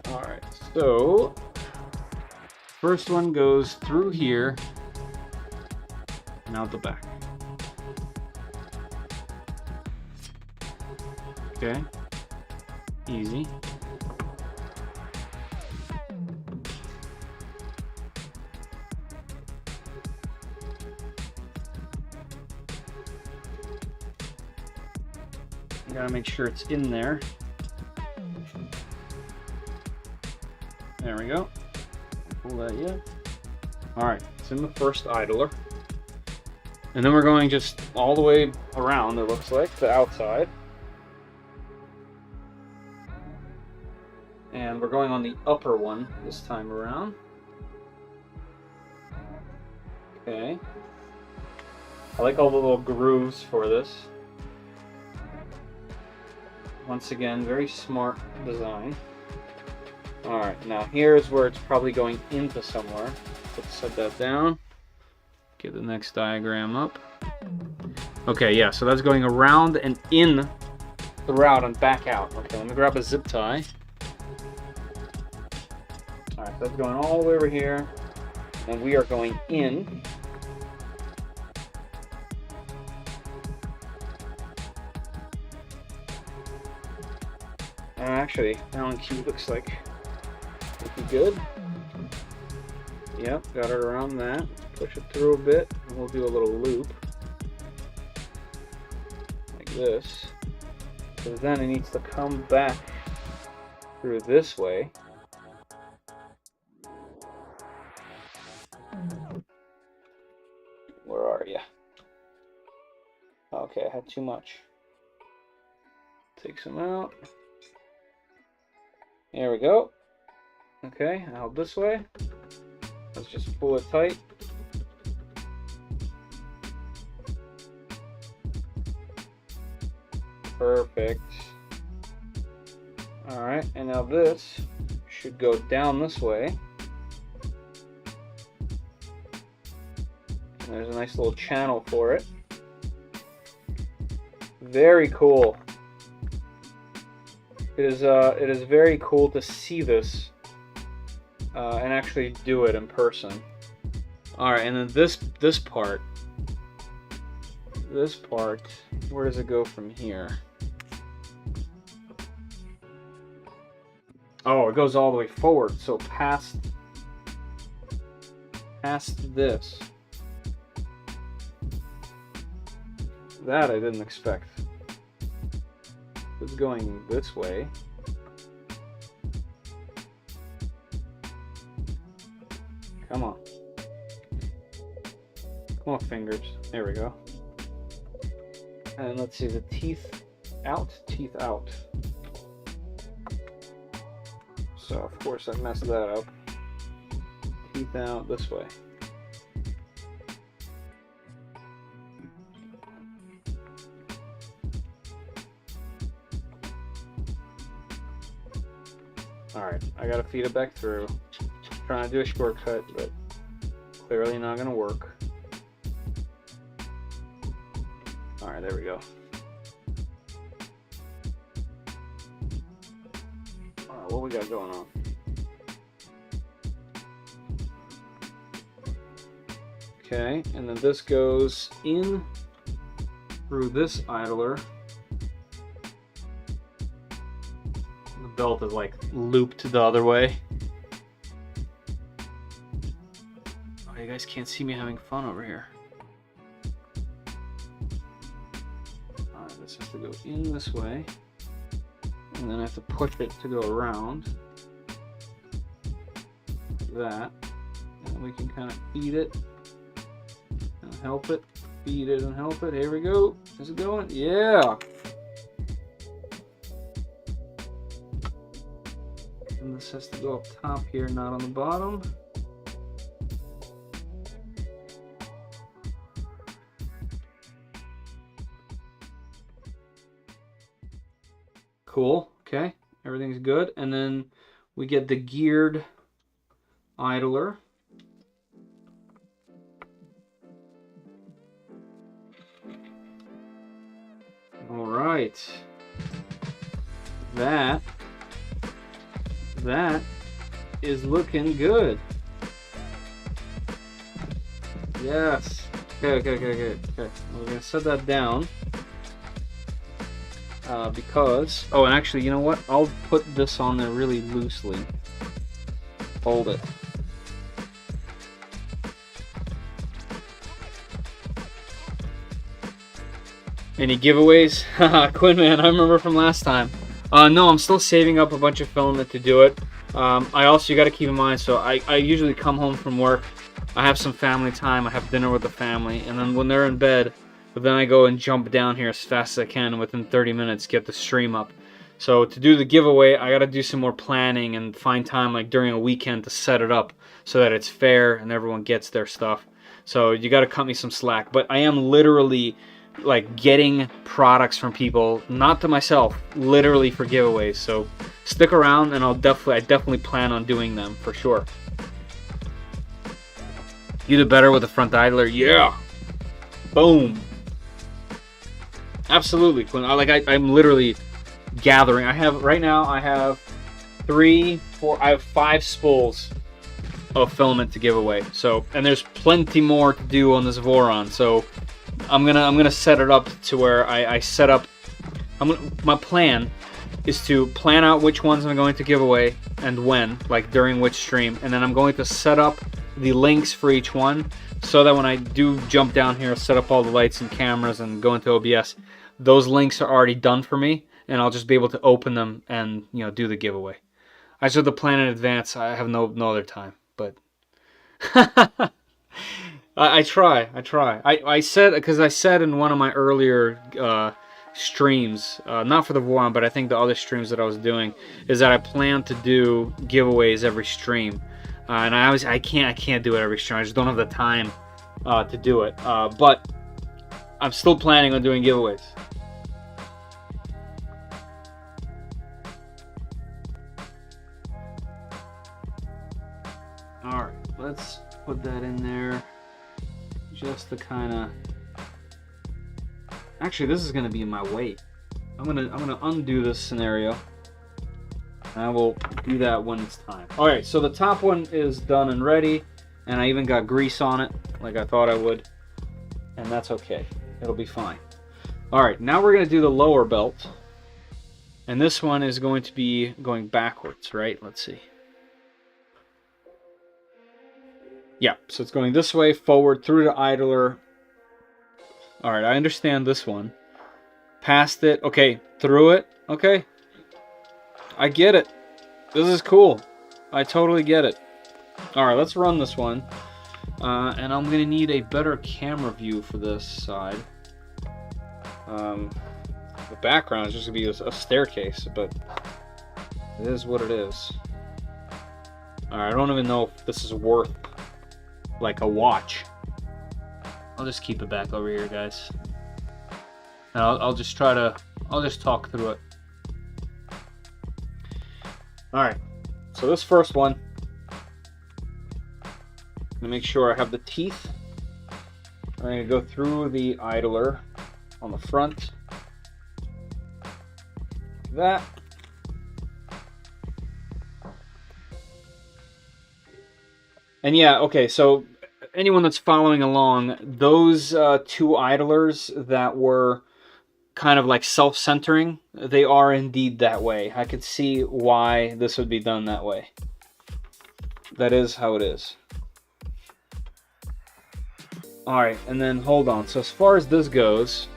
Alright, so first one goes through here and out the back. Okay, easy. You gotta make sure it's in there. There we go. Pull that yet. Alright, it's in the first idler. And then we're going just all the way around, it looks like, the outside. And we're going on the upper one this time around. Okay. I like all the little grooves for this. Once again, very smart design. Alright, now here's where it's probably going into somewhere. Let's set that down. Get the next diagram up. Okay, yeah, so that's going around and in the route and back out. Okay, let me grab a zip tie. Alright, so that's going all the way over here. And we are going in. Actually, Allen key looks like looking good. Yep, got it around that. Push it through a bit, and we'll do a little loop like this. So then it needs to come back through this way. Where are you? Okay, I had too much. Take some out. There we go. Okay, out this way. Let's just pull it tight. Perfect. Alright, and now this should go down this way. And there's a nice little channel for it. Very cool. It is very cool to see this and actually do it in person. All right, and then this part, where does it go from here? Oh, it goes all the way forward, so past this. That I didn't expect. It's going this way. Come on. Come on, fingers. There we go. And let's see, the teeth out, teeth out. So, of course, I messed that up. Teeth out this way. Alright, I gotta feed it back through. Trying to do a shortcut, but clearly not gonna work. Alright, there we go. Alright, what we got going on? Okay, and then this goes in through this idler. Belt is like looped the other way. Oh, you guys can't see me having fun over here. Alright, this has to go in this way. And then I have to push it to go around. Like that. And we can kind of feed it and help it. Feed it and help it. Here we go. Is it going? Yeah! And this has to go up top here, not on the bottom. Cool, okay, everything's good. And then we get the geared idler. All right. That is looking good. Yes. Okay. We're gonna set that down because. Oh, and actually, you know what? I'll put this on there really loosely. Hold it. Any giveaways? Haha, Quinn, man, I remember from last time. No, I'm still saving up a bunch of filament to do it. I also, you got to keep in mind, so I usually come home from work I have some family time, I have dinner with the family, and then when they're in bed, but then I go and jump down here as fast as I can, and within 30 minutes get the stream up. So to do the giveaway, I gotta do some more planning and find time like during a weekend to set it up so that it's fair and everyone gets their stuff. So you gotta cut me some slack. But I am literally like getting products from people, not to myself, literally for giveaways. So stick around, and I definitely plan on doing them for sure. You did better with the front idler, yeah. Boom. Absolutely, I'm literally gathering. Right now I have 5 spools of filament to give away. So, and there's plenty more to do on this Voron. So I'm gonna set it up to where I set up. My plan is to plan out which ones I'm going to give away and when, like during which stream, and then I'm going to set up the links for each one so that when I do jump down here, set up all the lights and cameras and go into OBS, those links are already done for me, and I'll just be able to open them and, you know, do the giveaway. I should have planned in advance. I have no other time, but I try. I said, because I said in one of my earlier streams, not for the Voron, but I think the other streams that I was doing, is that I plan to do giveaways every stream, and I can't do it every stream. I just don't have the time to do it. But I'm still planning on doing giveaways. Alright, let's put that in there just to kind of... Actually, this is going to be in my way. I'm gonna undo this scenario, and I will do that when it's time. Alright, so the top one is done and ready, and I even got grease on it like I thought I would, and that's okay. It'll be fine. Alright, now we're going to do the lower belt, and this one is going to be going backwards, right? Let's see. Yeah, so it's going this way, forward, through the idler. Alright, I understand this one. Past it, okay, through it, okay. I get it. This is cool. I totally get it. Alright, let's run this one. And I'm going to need a better camera view for this side. The background is just going to be a staircase, but it is what it is. Alright, I don't even know if this is worth like a watch. I'll just keep it back over here, guys. And I'll just talk through it. Alright, so this first one, I'm gonna make sure I have the teeth. I'm gonna go through the idler on the front. Like that. And yeah, okay, so anyone that's following along, those 2 idlers that were kind of like self-centering, they are indeed that way. I could see why this would be done that way. That is how it is. Alright, and then hold on. So as far as this goes,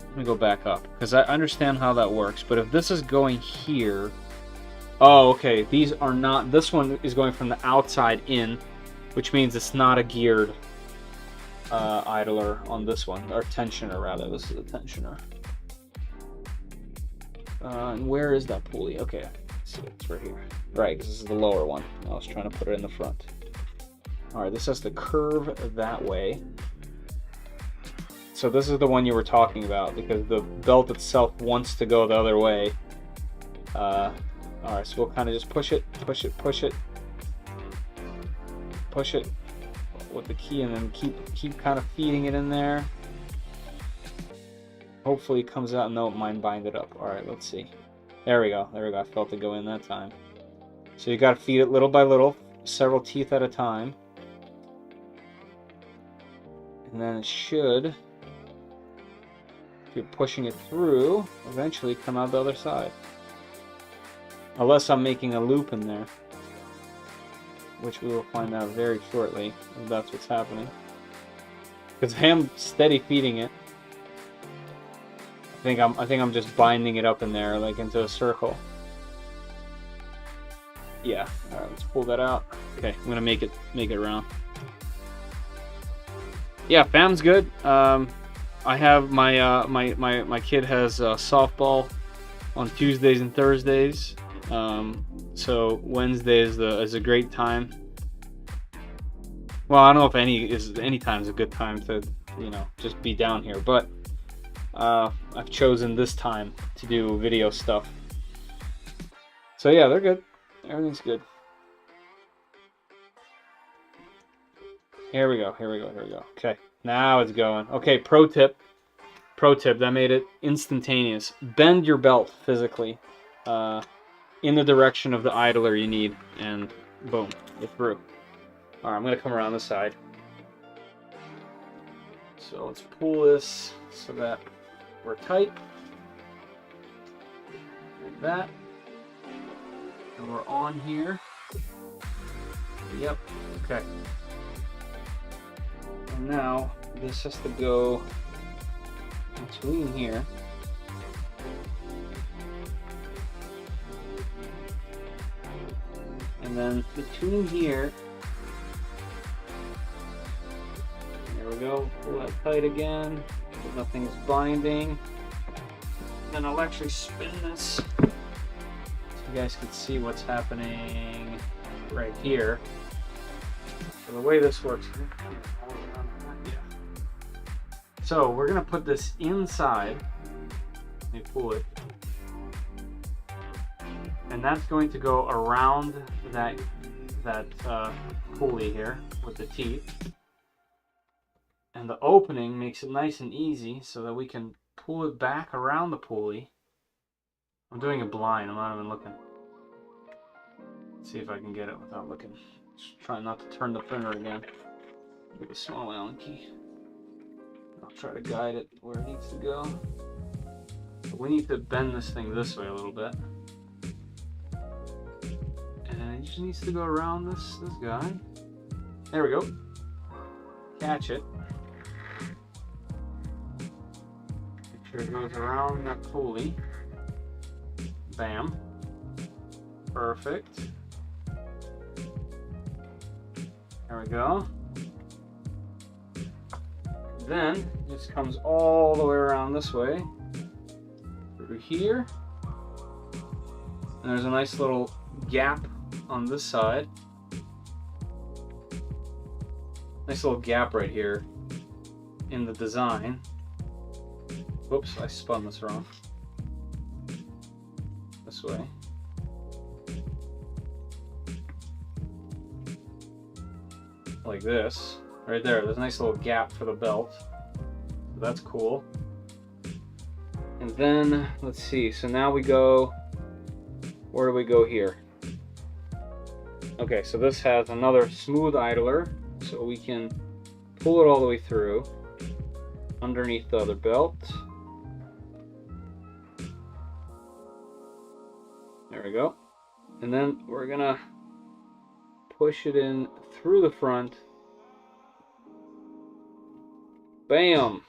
let me go back up, because I understand how that works. But if this is going here... Oh, okay, these are not... This one is going from the outside in, which means it's not a geared idler on this one, or tensioner rather. This is a tensioner. And where is that pulley? Okay, let's see, it's right here. Right, because this is the lower one. I was trying to put it in the front. Alright, this has to curve that way. So this is the one you were talking about, because the belt itself wants to go the other way. Alright, so we'll kind of just push it with the key, and then keep kind of feeding it in there. Hopefully it comes out. No, mine bind it up. Alright, let's see. There we go. I felt it go in that time. So you got to feed it little by little, several teeth at a time. And then it should, if you're pushing it through, eventually come out the other side. Unless I'm making a loop in there, which we will find out very shortly if that's what's happening. Because I am steady feeding it. I think I'm just binding it up in there, like into a circle. Yeah. All right, let's pull that out. Okay, I'm gonna make it round. Yeah, fam's good. I have my my kid has softball on Tuesdays and Thursdays. So Wednesday is a great time. Well, I don't know if any time is a good time to, you know, just be down here, but I've chosen this time to do video stuff. So yeah, they're good. Everything's good. Here we go. Okay, now it's going. Okay, pro tip, that made it instantaneous. Bend your belt physically in the direction of the idler you need, and boom, it's through. All right, I'm gonna come around the side. So let's pull this so that we're tight, like that, and we're on here. Yep, okay. And now this has to go between here. And then between here, there we go, pull that tight again, so nothing's binding. Then I'll actually spin this so you guys can see what's happening right here. So the way this works, so we're gonna put this inside. Let me pull it. And that's going to go around that pulley here with the teeth. And the opening makes it nice and easy so that we can pull it back around the pulley. I'm doing it blind, I'm not even looking. Let's see if I can get it without looking. Just try not to turn the printer again with a small Allen key. I'll try to guide it where it needs to go. But we need to bend this thing this way a little bit. And it just needs to go around this guy. There we go. Catch it. Make sure it goes around that pulley. Bam. Perfect. There we go. Then this comes all the way around this way through here, and there's a nice little gap on this side. Nice little gap right here in the design. Whoops, I spun this wrong. This way. Like this. Right there, there's a nice little gap for the belt. So that's cool. And then, let's see, so now we go, where do we go here? Okay, so this has another smooth idler, so we can pull it all the way through underneath the other belt. There we go. And then we're gonna push it in through the front. Bam!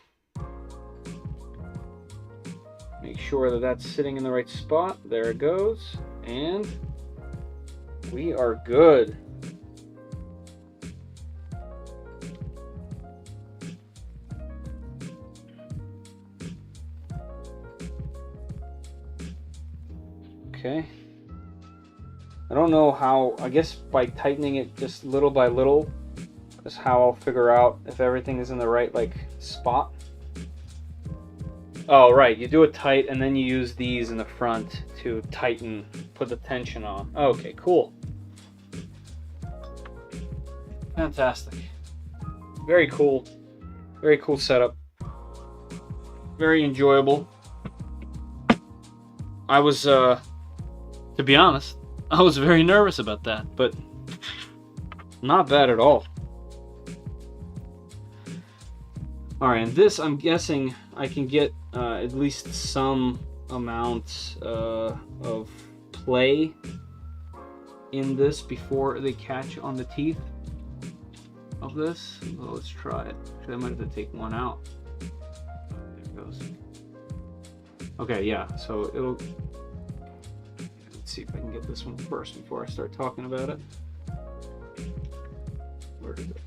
Make sure that that's sitting in the right spot. There it goes. And we are good. Okay. I don't know how, I guess by tightening it just little by little is how I'll figure out if everything is in the right spot. Oh right, you do it tight and then you use these in the front to tighten, put the tension on. Okay, cool. Fantastic. Very cool setup. Very enjoyable. I was, to be honest, I was very nervous about that, but not bad at all. Alright, and this, I'm guessing I can get at least some amount of play in this before they catch on the teeth of this. Well, let's try it. Actually, I might have to take one out. There it goes. Okay, yeah, so it'll... Let's see if I can get this one first before I start talking about it. Where is it?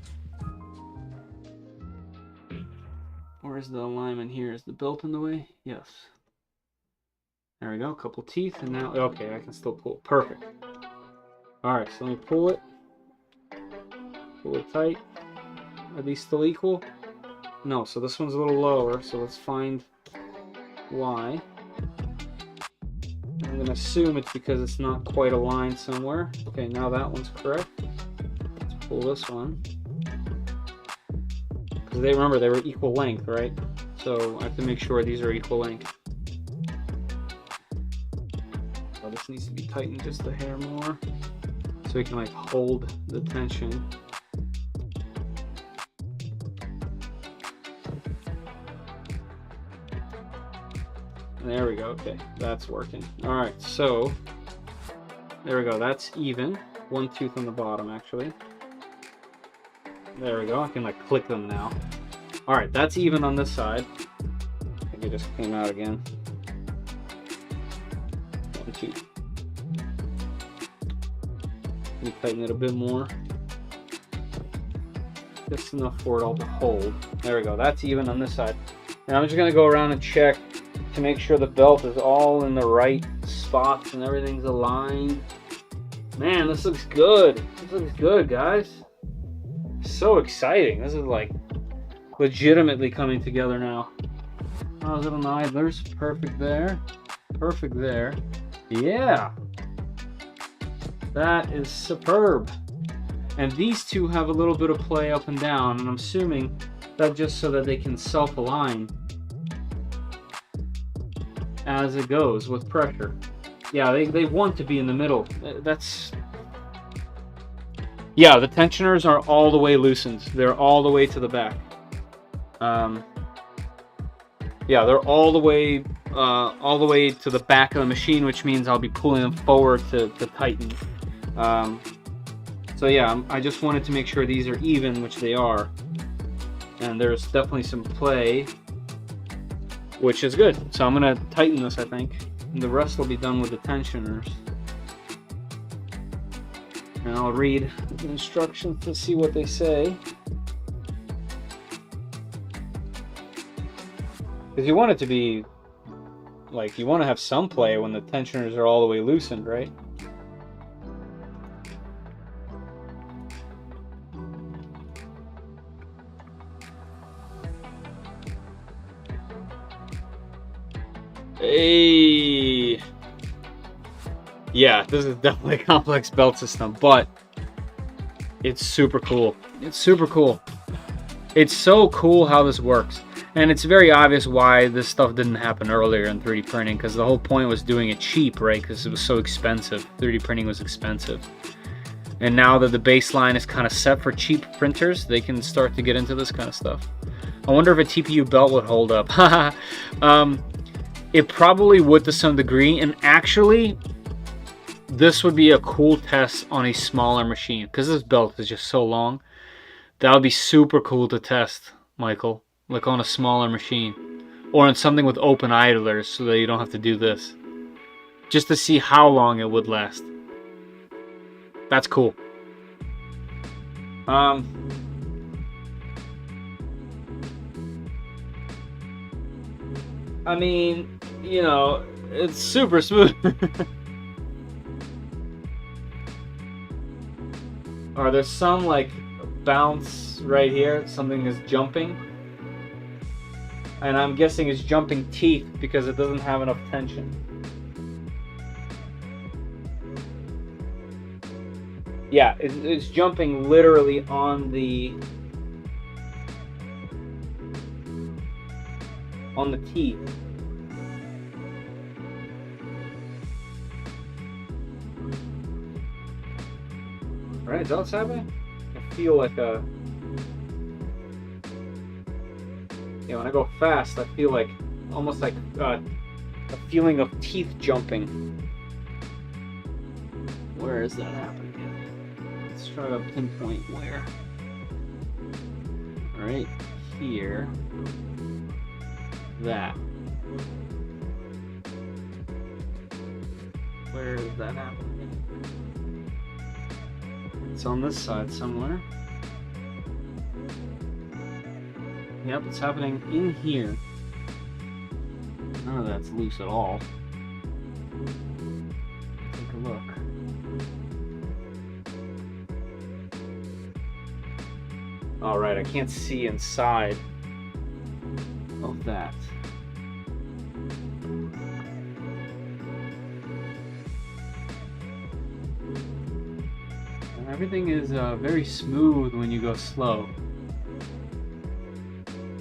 Where's the alignment here? Is the belt in the way? Yes. There we go, a couple teeth, and now, okay, I can still pull it. Perfect. Alright, so let me pull it. Pull it tight. Are these still equal? No, so this one's a little lower, so let's find why. I'm going to assume it's because it's not quite aligned somewhere. Okay, now that one's correct. Let's pull this one. Because remember, they were equal length, right? So I have to make sure these are equal length. So this needs to be tightened just a hair more, so we can like hold the tension. There we go, okay, that's working. All right, so there we go, that's even. One tooth on the bottom, actually. There we go, I can like click them now. All right, that's even on this side. I think it just came out again. One tooth. Let me tighten it a bit more. Just enough for it all to hold. There we go, that's even on this side. And I'm just gonna go around and check to make sure the belt is all in the right spots and everything's aligned. Man, this looks good. This looks good, guys. So exciting. This is like legitimately coming together now. Those little idlers, perfect there. Perfect there. Yeah. That is superb. And these two have a little bit of play up and down, and I'm assuming that just so that they can self-align as it goes with pressure. Yeah, they want to be in the middle. That's... Yeah, the tensioners are all the way loosened. They're all the way to the back. Yeah, they're all the way to the back of the machine, which means I'll be pulling them forward to tighten. So yeah, I just wanted to make sure these are even, which they are. And there's definitely some play, which is good. So I'm gonna tighten this, I think. And the rest will be done with the tensioners. And I'll read the instructions to see what they say. Because you want it to be, like, you want to have some play when the tensioners are all the way loosened, right? Hey! Yeah, this is definitely a complex belt system, but it's super cool. It's super cool. It's so cool how this works. And it's very obvious why this stuff didn't happen earlier in 3D printing, because the whole point was doing it cheap, right? Because it was so expensive. 3D printing was expensive. And now that the baseline is kind of set for cheap printers, they can start to get into this kind of stuff. I wonder if a TPU belt would hold up. It probably would to some degree, and actually, this would be a cool test on a smaller machine, because this belt is just so long. That would be super cool to test, Michael, like on a smaller machine, or on something with open idlers, so that you don't have to do this, just to see how long it would last. That's cool. I mean, you know, it's super smooth. Are there some like bounce right here? Something is jumping, and I'm guessing it's jumping teeth because it doesn't have enough tension. Yeah, it's jumping literally on the teeth. Right, is that what's happening? I feel like a... Yeah, when I go fast, I feel like almost like a feeling of teeth jumping. Where is that happening? Let's try to pinpoint where. Right here. That. Where is that happening? It's on this side somewhere. Yep, it's happening in here. None of that's loose at all. Take a look. All right, I can't see inside of that. And everything is very smooth when you go slow.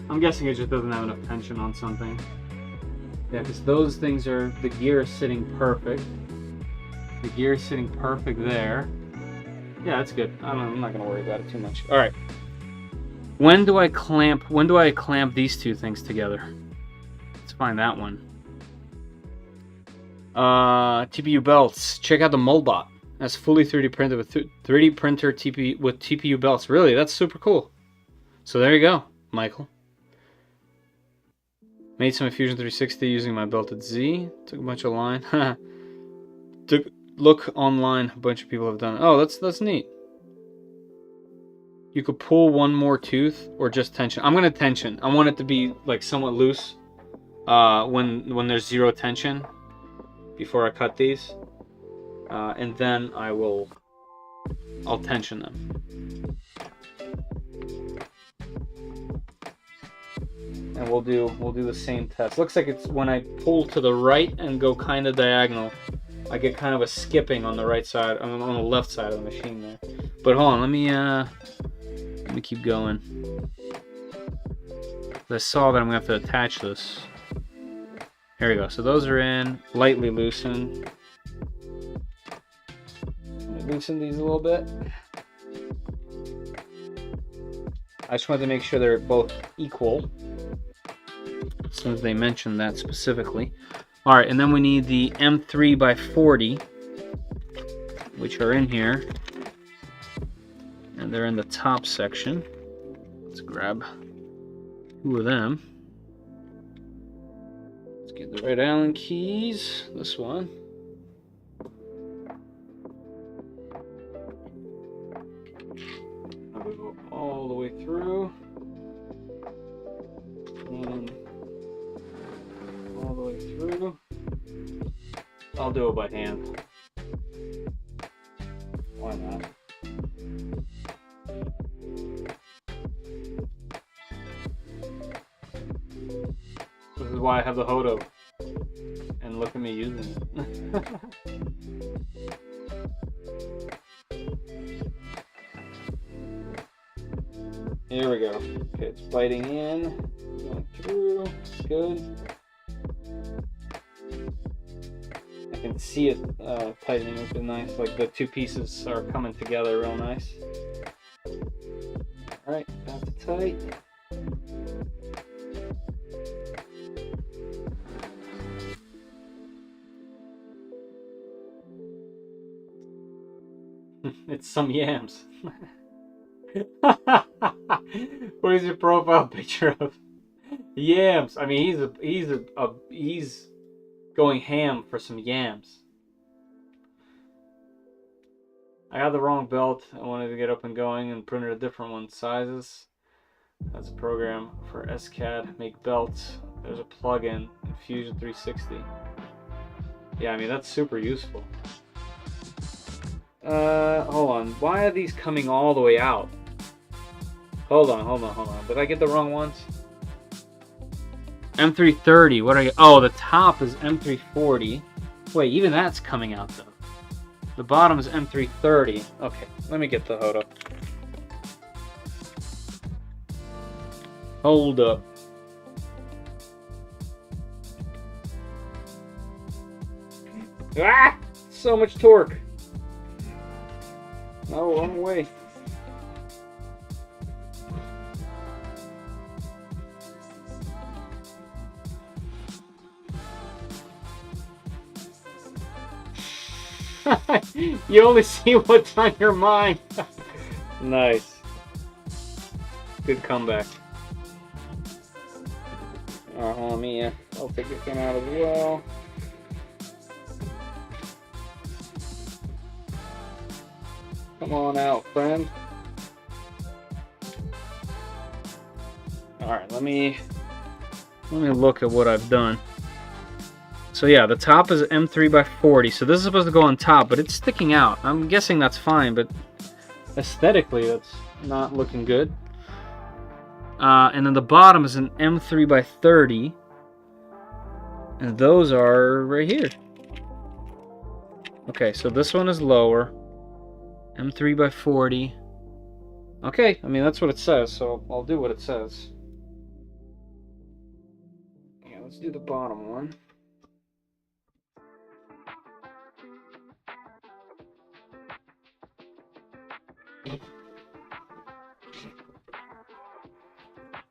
I'm guessing it just doesn't have enough tension on something. Yeah, because those things are, the gear is sitting perfect. The gear is sitting perfect there. Yeah, that's good. I'm not gonna worry about it too much. All right. When do I clamp these two things together? Let's find that one. TPU belts. Check out the Moldbot. That's fully 3D printed with 3D printer with TPU belts. Really, that's super cool. So there you go, Michael. Made some Fusion 360 using my belted Z. Took a bunch of line. Look online. A bunch of people have done it. Oh, that's neat. You could pull one more tooth or just tension. I'm gonna tension. I want it to be like somewhat loose when there's zero tension before I cut these, and then I'll tension them. And we'll do the same test. Looks like it's when I pull to the right and go kind of diagonal, I get kind of a skipping on the right side, on the left side of the machine there. But hold on, let me keep going. I saw that I'm gonna have to attach this. Here we go. So those are in, lightly loosen. Let me loosen these a little bit. I just wanted to make sure they're both equal, since they mentioned that specifically. All right, and then we need the M3x40, which are in here, and they're in the top section. Let's grab 2 of them. Let's get the right Allen keys. This one. I'll go all the way through. And all the way through. I'll do it by hand. Why not? This is why I have the Hodo. And look at me using it. Here we go. Okay, it's biting in, going through. It's good. I can see it tightening, which is nice. Like the two pieces are coming together real nice. All right, that's tight. It's some yams. What is your profile picture of? Yams. I mean, he's going ham for some yams. I got the wrong belt. I wanted to get up and going and printed a different one. Sizes. That's a program for SCAD. Make belts. There's a plugin in Fusion 360. Yeah, I mean that's super useful. Hold on. Why are these coming all the way out? Hold on. Did I get the wrong ones? M330. What are you? Oh, the top is M340. Wait, even that's coming out though. The bottom is M330. Okay, let me get the Hodo. Hold up. Ah! So much torque. No, wrong way. You only see what's on your mind. Nice. Good comeback. Hold on, Mia. I'll take this one out as well. Come on out, friend. Alright, let me look at what I've done. So yeah, the top is M3 by 40, so this is supposed to go on top, but it's sticking out. I'm guessing that's fine, but aesthetically that's not looking good. And then the bottom is an M3 by 30, and those are right here. Okay, so this one is lower, M3 by 40. Okay, I mean that's what it says, so I'll do what it says. Yeah, let's do the bottom one.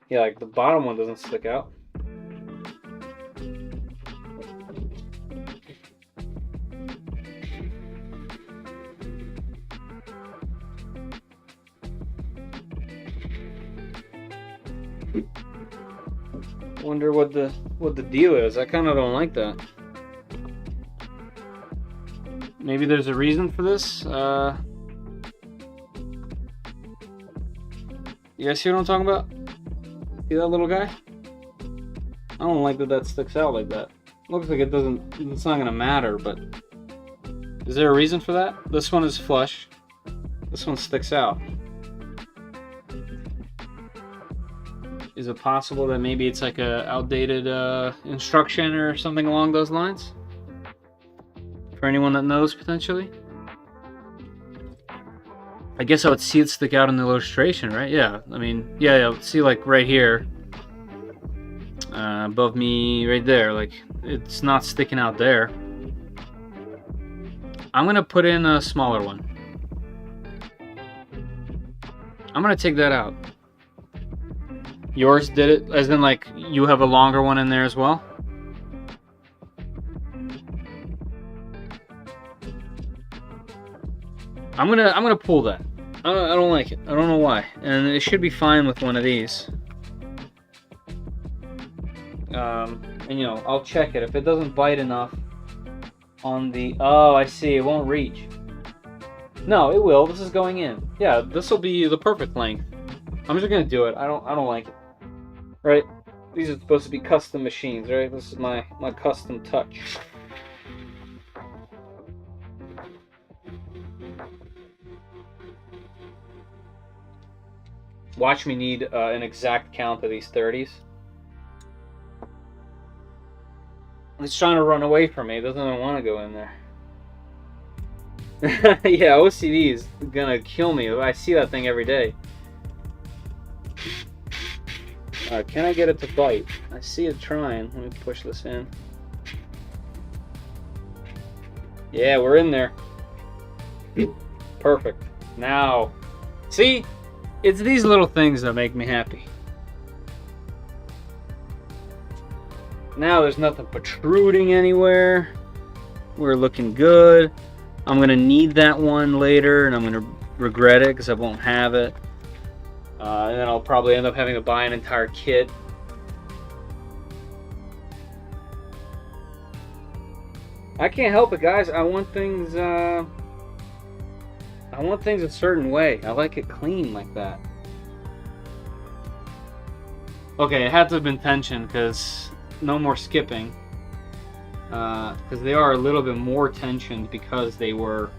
Yeah, like the bottom one doesn't stick out. Wonder what the deal is. I kind of don't like that. Maybe there's a reason for this. You guys see what I'm talking about? See that little guy? I don't like that sticks out like that. Looks like it's not gonna matter, but is there a reason for that? This one is flush. This one sticks out. Is it possible that maybe it's like a outdated instruction or something along those lines? For anyone that knows, potentially? I guess I would see it stick out in the illustration, right? Yeah, I mean, yeah, see like right here, above me, right there, like it's not sticking out there. I'm gonna put in a smaller one. I'm gonna take that out. Yours did it, as in like you have a longer one in there as well? I'm gonna pull that. I don't like it. I don't know why. And it should be fine with one of these. And you know, I'll check it. If it doesn't bite enough on the... Oh, I see. It won't reach. No, it will. This is going in. Yeah, this will be the perfect length. I'm just gonna do it. I don't like it. Right? These are supposed to be custom machines, right? This is my custom touch. Watch me need an exact count of these 30s. It's trying to run away from me. It doesn't want to go in there. Yeah, OCD is gonna kill me. I see that thing every day. Can I get it to bite? I see it trying. Let me push this in. Yeah, we're in there. Perfect. Now, see? It's these little things that make me happy. Now there's nothing protruding anywhere. We're looking good. I'm gonna need that one later, and I'm gonna regret it because I won't have it. And then I'll probably end up having to buy an entire kit. I can't help it, guys. I want things a certain way. I like it clean like that. Okay, it had to have been tension because no more skipping. Because they are a little bit more tensioned because they were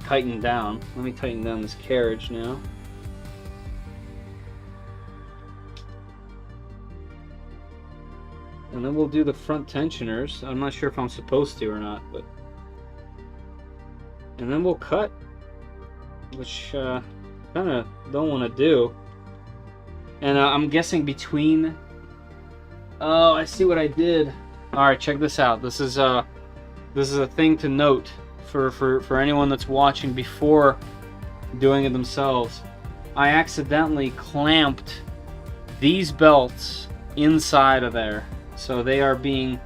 tightened down. Let me tighten down this carriage now. And then we'll do the front tensioners. I'm not sure if I'm supposed to or not, but... And then we'll cut, which kind of don't want to do. And I'm guessing between... Oh, I see what I did. All right, check this out. This is a thing to note for anyone that's watching before doing it themselves. I accidentally clamped these belts inside of there, so they are being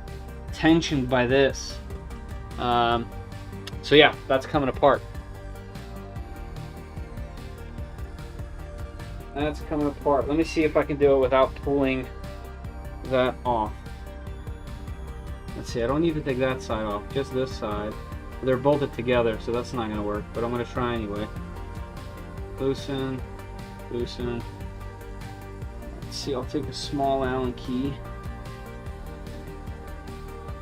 tensioned by this. So yeah, that's coming apart. That's coming apart. Let me see if I can do it without pulling that off. Let's see, I don't need to take that side off, just this side. They're bolted together, so that's not going to work, but I'm going to try anyway. Loosen, loosen. Let's see, I'll take a small Allen key.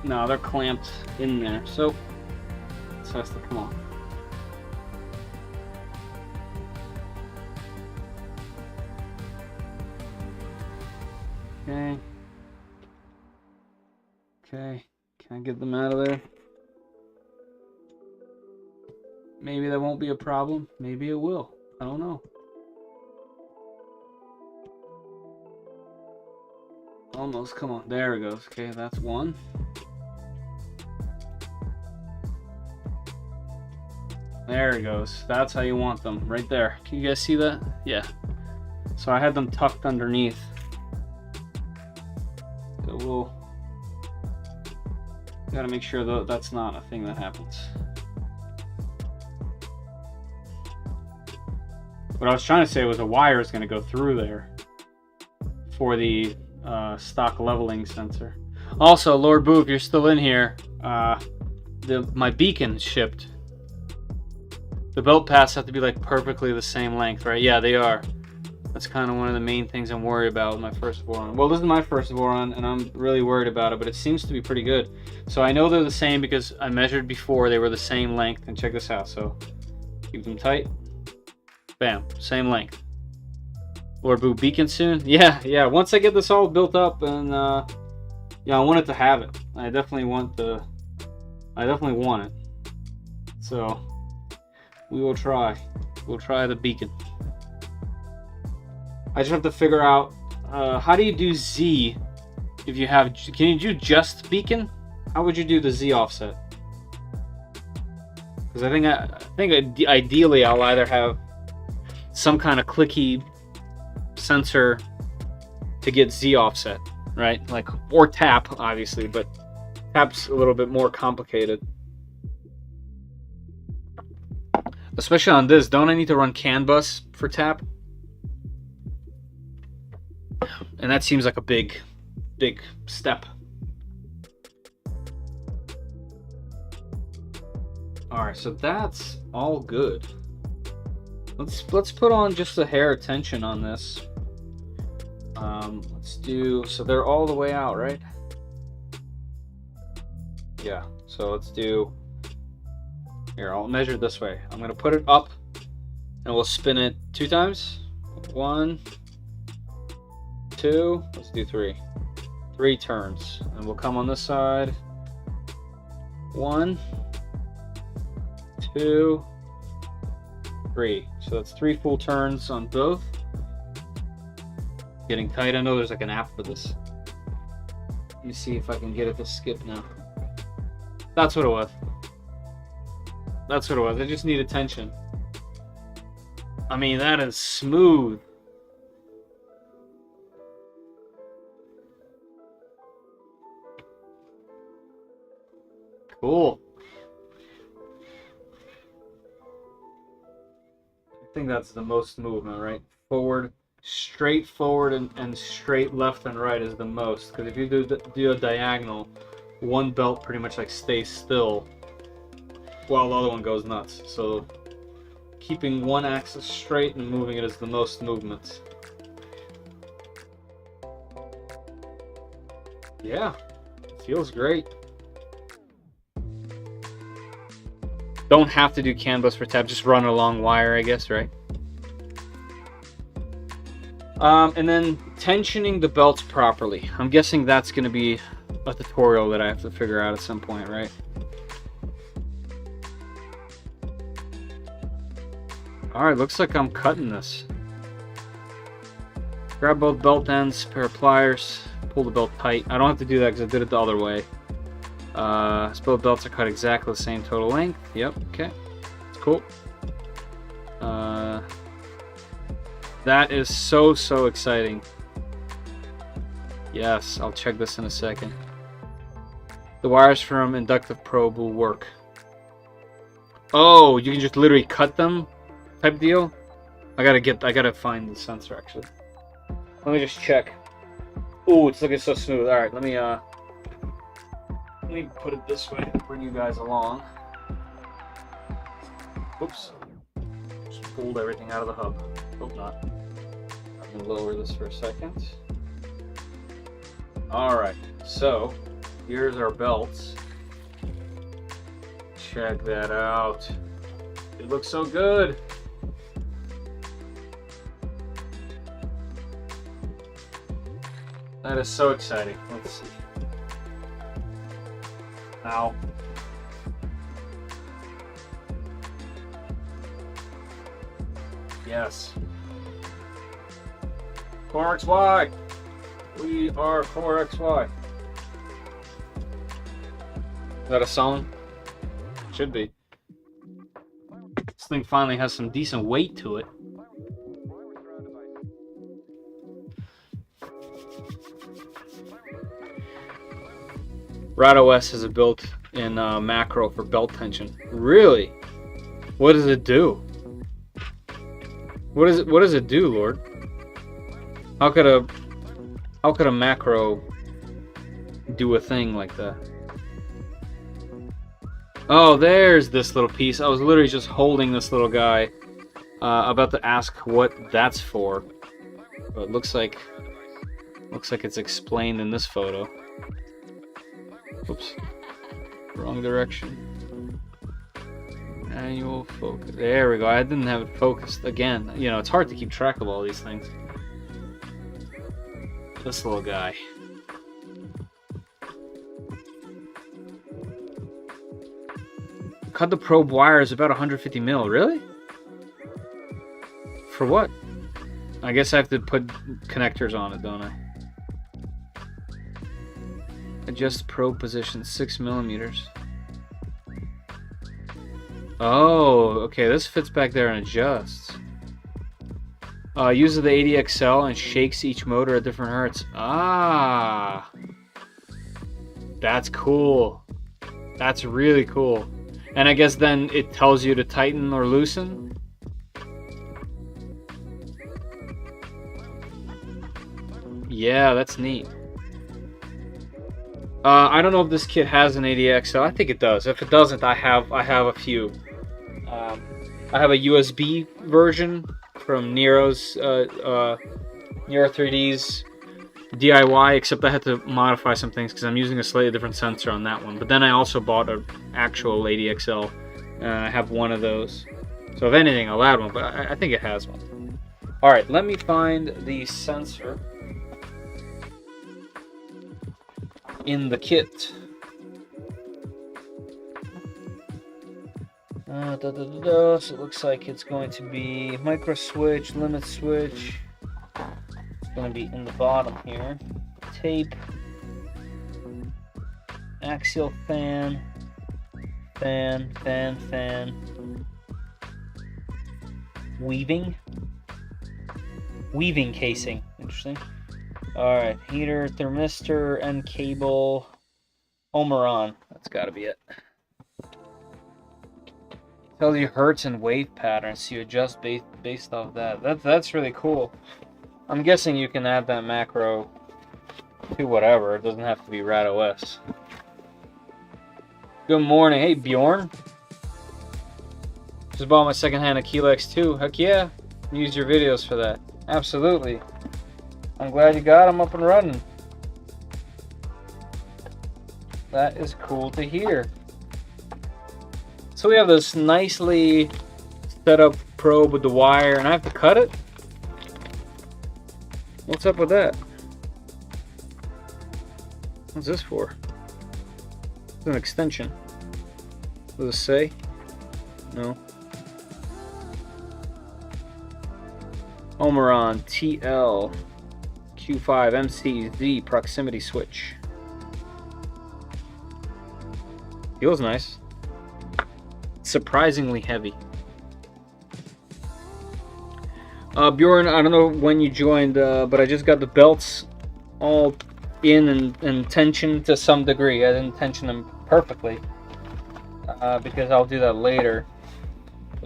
No, they're clamped in there, so this has to come off. Okay. Okay, can I get them out of there? Maybe that won't be a problem. Maybe it will. I don't know. Almost, come on. There it goes. Okay, that's one. There it goes. That's how you want them, right there. Can you guys see that? Yeah. So I had them tucked underneath. So we'll gotta make sure that that's not a thing that happens. What I was trying to say was a wire is going to go through there for the stock leveling sensor. Also, Lord Boo, if you're still in here, my beacon shipped. The belt paths have to be like perfectly the same length, right? Yeah, they are. That's kind of one of the main things I'm worried about with my first Voron. Well, this is my first Voron, and I'm really worried about it, but it seems to be pretty good. So I know they're the same because I measured before. They were the same length, and check this out. So keep them tight. Bam, same length. Lord Boo, beacon soon? Yeah. Once I get this all built up, and yeah, I want it to have it. I definitely want it. So we will try. We'll try the beacon. I just have to figure out how do you do Z if you have. Can you do just beacon? How would you do the Z offset? Because I think ideally I'll either have some kind of clicky sensor to get Z offset, right? Like, or tap, obviously, but tap's a little bit more complicated. Especially on this, don't I need to run CAN bus for tap? And that seems like a big step. All right, so that's all good. Let's put on just a hair of tension on this. Let's do, so they're all the way out, right? Yeah, so let's do, here, I'll measure it this way. I'm gonna put it up and we'll spin it 2 times. 1, 2, let's do 3. 3 turns. And we'll come on this side. 1, 2, 3. So that's 3 full turns on both. Getting tight. I know there's like an app for this. Let me see if I can get it to skip now. That's what it was. That's what it was. I just needed tension. I mean, that is smooth. Cool. I think that's the most movement, right? Forward, straight forward, and straight left and right is the most. Because if you do a diagonal, one belt pretty much like stays still while the other one goes nuts. So keeping one axis straight and moving it is the most movements. Yeah, it feels great. Don't have to do CAN bus for tap, just run a long wire, I guess, right? And then tensioning the belts properly. I'm guessing that's going to be a tutorial that I have to figure out at some point, right? Alright, looks like I'm cutting this. Grab both belt ends, pair of pliers, pull the belt tight. I don't have to do that because I did it the other way. Both belts are cut exactly the same total length. Yep, okay. That's cool. That is so exciting. Yes, I'll check this in a second. The wires from inductive probe will work. Oh, you can just literally cut them type deal? I gotta find the sensor actually. Let me just check. Ooh, it's looking so smooth. Alright, let me put it this way to bring you guys along. Oops. Just pulled everything out of the hub. Hope not. Let me lower this for a second. Alright, so here's our belts. Check that out. It looks so good. That is so exciting. Let's see. Ow. Yes. Core XY. We are Core XY. Is that a song? Should be. This thing finally has some decent weight to it. RadOS is a built-in macro for belt tension. Really? What does it do? What does it do, Lord? How could a macro do a thing like that? Oh, there's this little piece. I was literally just holding this little guy, about to ask what that's for. But it looks like it's explained in this photo. Oops, wrong direction. Manual focus. There we go. I didn't have it focused again. You know, it's hard to keep track of all these things. This little guy. Cut the probe wires about 150 mil. Really? For what? I guess I have to put connectors on it, don't I? Adjust probe position 6 millimeters. Oh, okay. This fits back there and adjusts. Uses the ADXL and shakes each motor at different hertz. Ah, that's cool. That's really cool. And I guess then it tells you to tighten or loosen. Yeah, that's neat. I don't know if this kit has an ADXL. I think it does. If it doesn't, I have a few. I have a USB version from Nero's Nero 3D's DIY, except I had to modify some things because I'm using a slightly different sensor on that one. But then I also bought an actual ADXL, and I have one of those. So if anything, I'll add one, but I think it has one. Alright, let me find the sensor in the kit. So it looks like it's going to be micro switch, limit switch. It's going to be in the bottom here. Tape, axial fan, fan. Weaving casing. Interesting. Alright, heater, thermistor, end cable, Voron. That's got to be it. Tells you hertz and wave patterns, so you adjust based off that. That's really cool. I'm guessing you can add that macro to whatever. It doesn't have to be RadOS. Good morning. Hey, Bjorn. Just bought my secondhand Aquila X2. Heck yeah. Use your videos for that. Absolutely. I'm glad you got them up and running. That is cool to hear. So we have this nicely set up probe with the wire, and I have to cut it? What's up with that? What's this for? It's an extension. Does it say? No. Voron TL Q5 MCZ proximity switch. Feels nice. Surprisingly heavy. Bjorn, I don't know when you joined, but I just got the belts all in and tensioned to some degree. I didn't tension them perfectly because I'll do that later.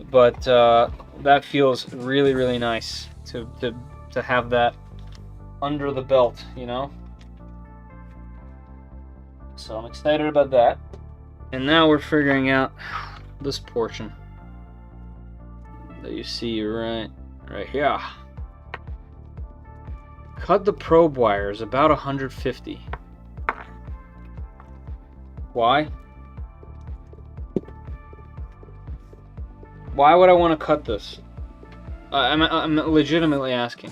But that feels really, really nice to have that under the belt, you know. So I'm excited about that. And now we're figuring out this portion that you see right here. Cut the probe wires about 150. Why? Why would I want to cut this? I'm legitimately asking.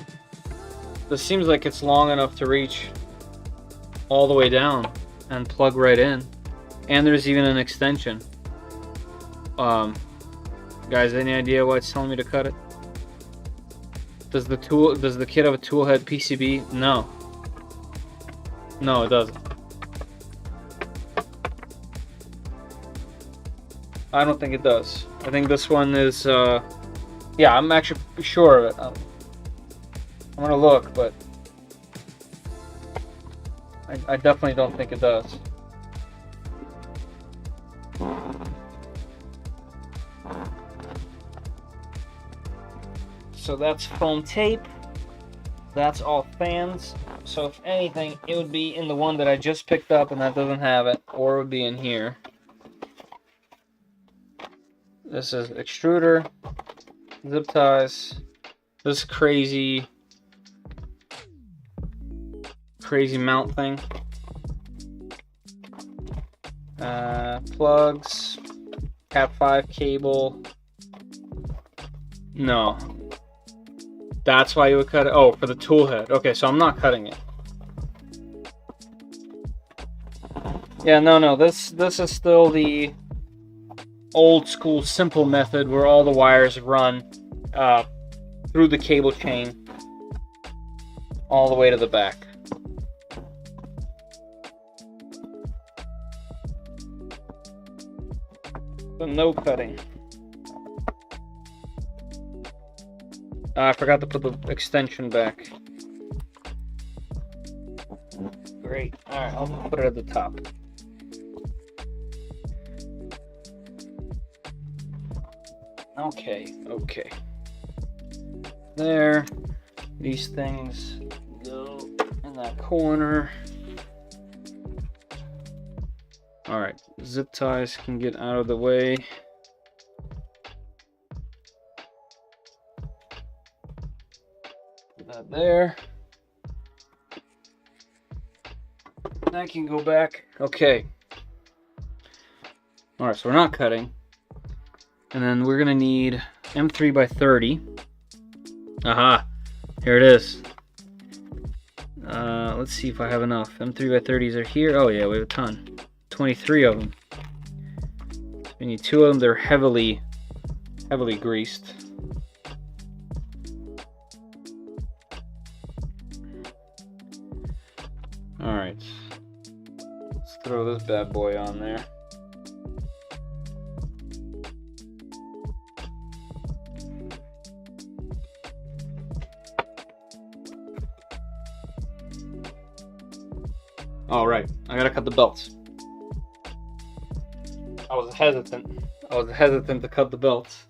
This seems like it's long enough to reach all the way down and plug right in. And there's even an extension. Guys, any idea why it's telling me to cut it? Does the kit have a toolhead PCB? No. No, it doesn't. I don't think it does. I think this one is, yeah, I'm actually sure of it. I'm gonna look, but I definitely don't think it does. So that's foam tape. That's all fans. So if anything, it would be in the one that I just picked up and that doesn't have it, or it would be in here. This is extruder, zip ties, this crazy mount thing, plugs, Cat 5 cable. No. That's why you would cut it? Oh, for the tool head. Okay, so I'm not cutting it. Yeah, no, this is still the old school simple method where all the wires run through the cable chain all the way to the back. So no cutting. I forgot to put the extension back. Great. Alright, I'll put it at the top. Okay. There. These things go in that corner. Alright, zip ties can get out of the way. Put that there. That can go back. Okay. Alright, so we're not cutting. And then we're gonna need M3 by 30. Aha, here it is. Let's see if I have enough. M3 by 30s are here. Oh yeah, we have a ton. 23 of them. We need 2 of them. They're heavily greased. All right, let's throw this bad boy on there. All right, I gotta cut the belts. I was hesitant to cut the belts,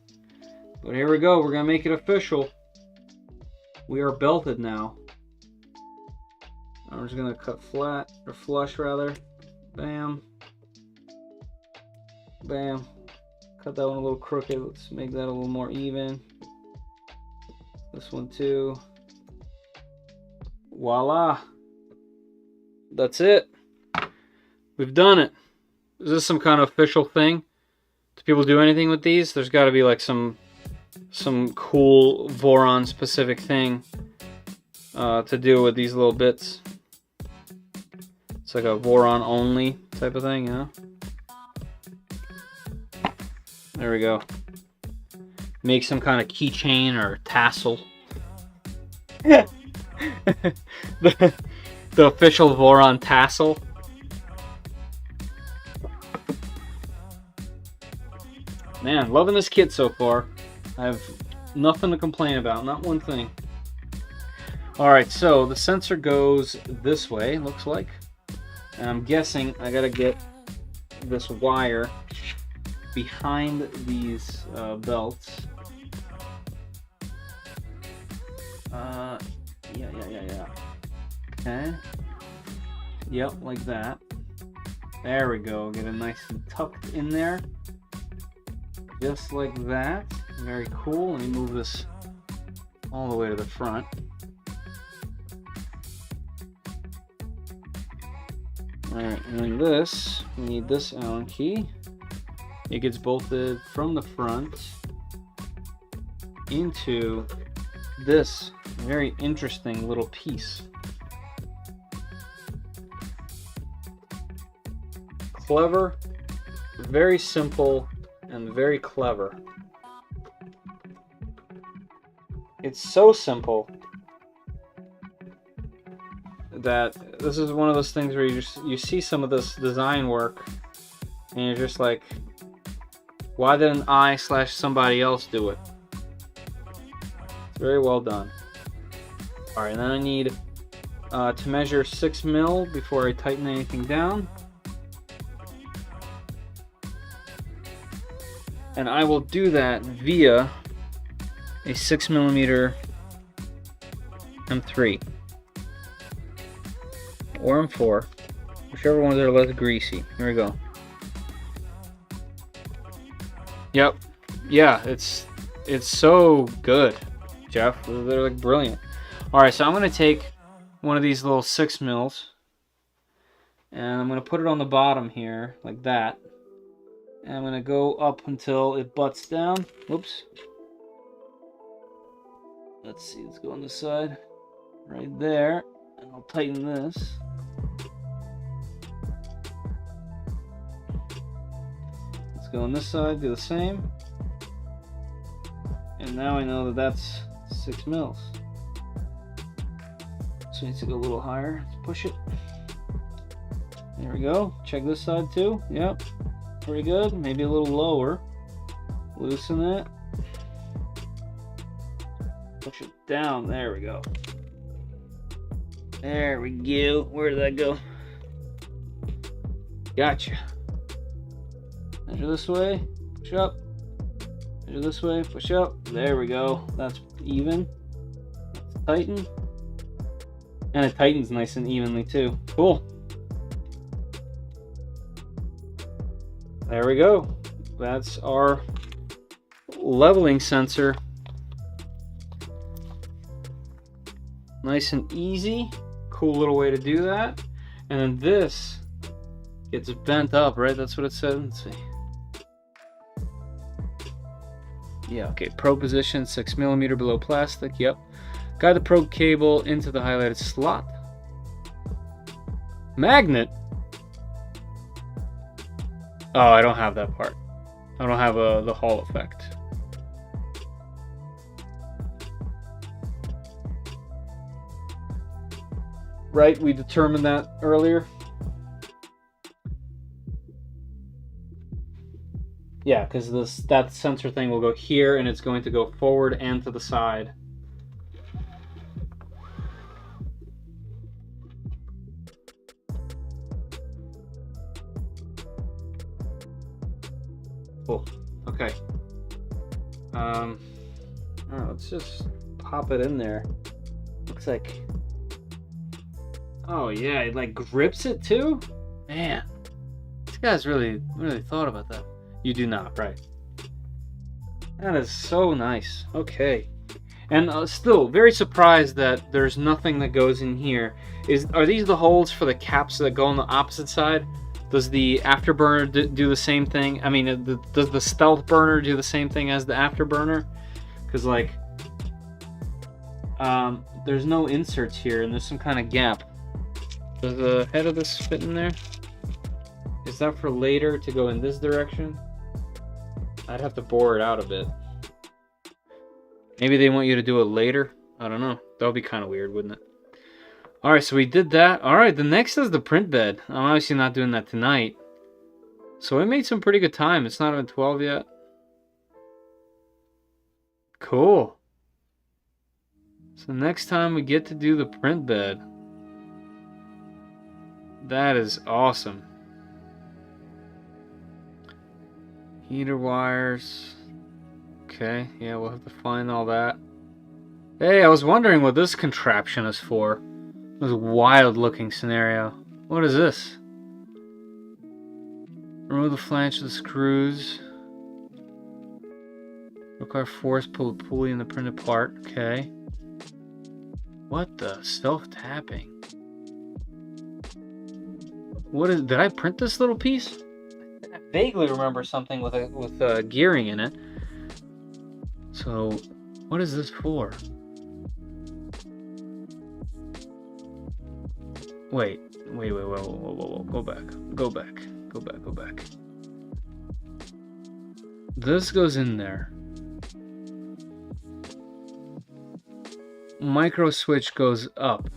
but here we go. We're gonna make it official. We are belted now. I'm just gonna cut flat, or flush rather. Bam. Bam. Cut that one a little crooked. Let's make that a little more even. This one too. Voila. That's it. We've done it. Is this some kind of official thing? Do people do anything with these? There's got to be like some cool Voron specific thing to do with these little bits. It's like a Voron only type of thing, yeah. There we go. Make some kind of keychain or tassel. The official Voron tassel. Man, loving this kit so far. I have nothing to complain about, not one thing. Alright, so the sensor goes this way, looks like. And I'm guessing I gotta get this wire behind these belts. Yeah. Okay. Yep, like that. There we go. Get it nice and tucked in there. Just like that. Very cool. Let me move this all the way to the front. Alright, and then this, we need this Allen key. It gets bolted from the front into this very interesting little piece. Clever, very simple, and very clever. It's so simple that this is one of those things where you see some of this design work and you're just like, why didn't I/somebody else do it? It's very well done. Alright, and then I need to measure 6 mil before I tighten anything down. And I will do that via a 6mm M3 or M4, whichever ones are less greasy. Here we go. Yep. Yeah, it's so good, Jeff. They're like brilliant. Alright, so I'm going to take one of these little 6 mils and I'm going to put it on the bottom here, like that. And I'm going to go up until it butts down. Whoops. Let's see, let's go on this side. Right there. And I'll tighten this. Let's go on this side, do the same. And now I know that that's 6 mils. So it needs to go a little higher. Let's push it. There we go. Check this side too. Yep. Pretty good. Maybe a little lower. Loosen it. Push it down. There we go. There we go. Where did that go? Gotcha. Measure this way. Push up. Measure this way. Push up. There we go. That's even. Let's tighten. And it tightens nice and evenly too. Cool. There we go. That's our leveling sensor. Nice and easy. Cool little way to do that. And then this gets bent up, right? That's what it said. Let's see. Yeah, okay. Probe position 6mm below plastic. Yep. Guide the probe cable into the highlighted slot. Magnet. Oh, I don't have that part. I don't have the Hall effect. Right, we determined that earlier. Yeah, because that sensor thing will go here, and it's going to go forward and to the side. Cool. Okay. Alright, let's just pop it in there. Looks like... Oh yeah, it like grips it too? Man. This guy's really thought about that. You do not, right? That is so nice. Okay. And still, very surprised that there's nothing that goes in here. Are these the holes for the caps that go on the opposite side? Does the afterburner do the same thing? I mean, does the stealth burner do the same thing as the afterburner? Because, like, there's no inserts here, and there's some kind of gap. Does the head of this fit in there? Is that for later to go in this direction? I'd have to bore it out a bit. Maybe they want you to do it later? I don't know. That would be kind of weird, wouldn't it? Alright, so we did that. Alright, the next is the print bed. I'm obviously not doing that tonight. So we made some pretty good time. It's not even 12 yet. Cool. So next time we get to do the print bed. That is awesome. Heater wires. Okay, yeah, we'll have to find all that. Hey, I was wondering what this contraption is for. This wild looking scenario. What is this? Remove the flange of the screws. Require force pull the pulley in the printed part. Okay. What the? Self-tapping. What is? Did I print this little piece? I vaguely remember something with gearing in it. So, what is this for? Wait. Whoa. Go back. This goes in there. Micro switch goes up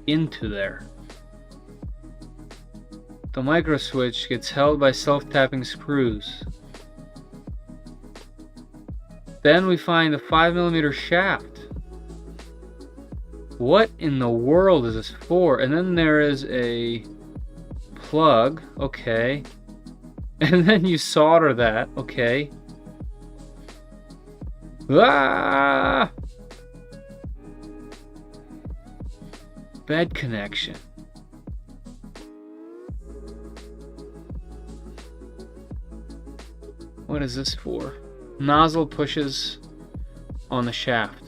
into there. The micro switch gets held by self-tapping screws. Then we find a 5mm shaft. What in the world is this for? And then there is a plug. Okay. And then you solder that. Okay. Ah! Bed connection. What is this for? Nozzle pushes on the shaft.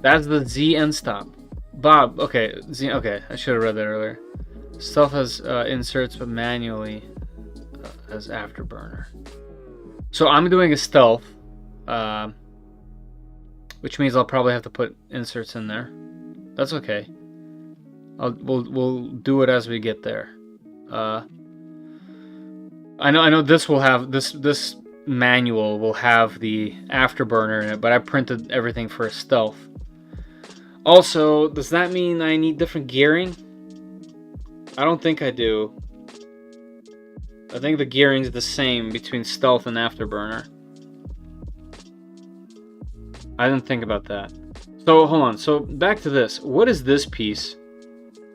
That's the Z end stop. Bob, okay, Z, okay, I should have read that earlier. Stuff has inserts, but manually as afterburner. So I'm doing a stealth, which means I'll probably have to put inserts in there. That's okay. We'll do it as we get there. I know this will have this manual will have the afterburner in it, but I printed everything for a stealth. Also, does that mean I need different gearing? I don't think I do. I think the gearing's the same between stealth and afterburner. I didn't think about that. So, hold on. So, back to this. What is this piece?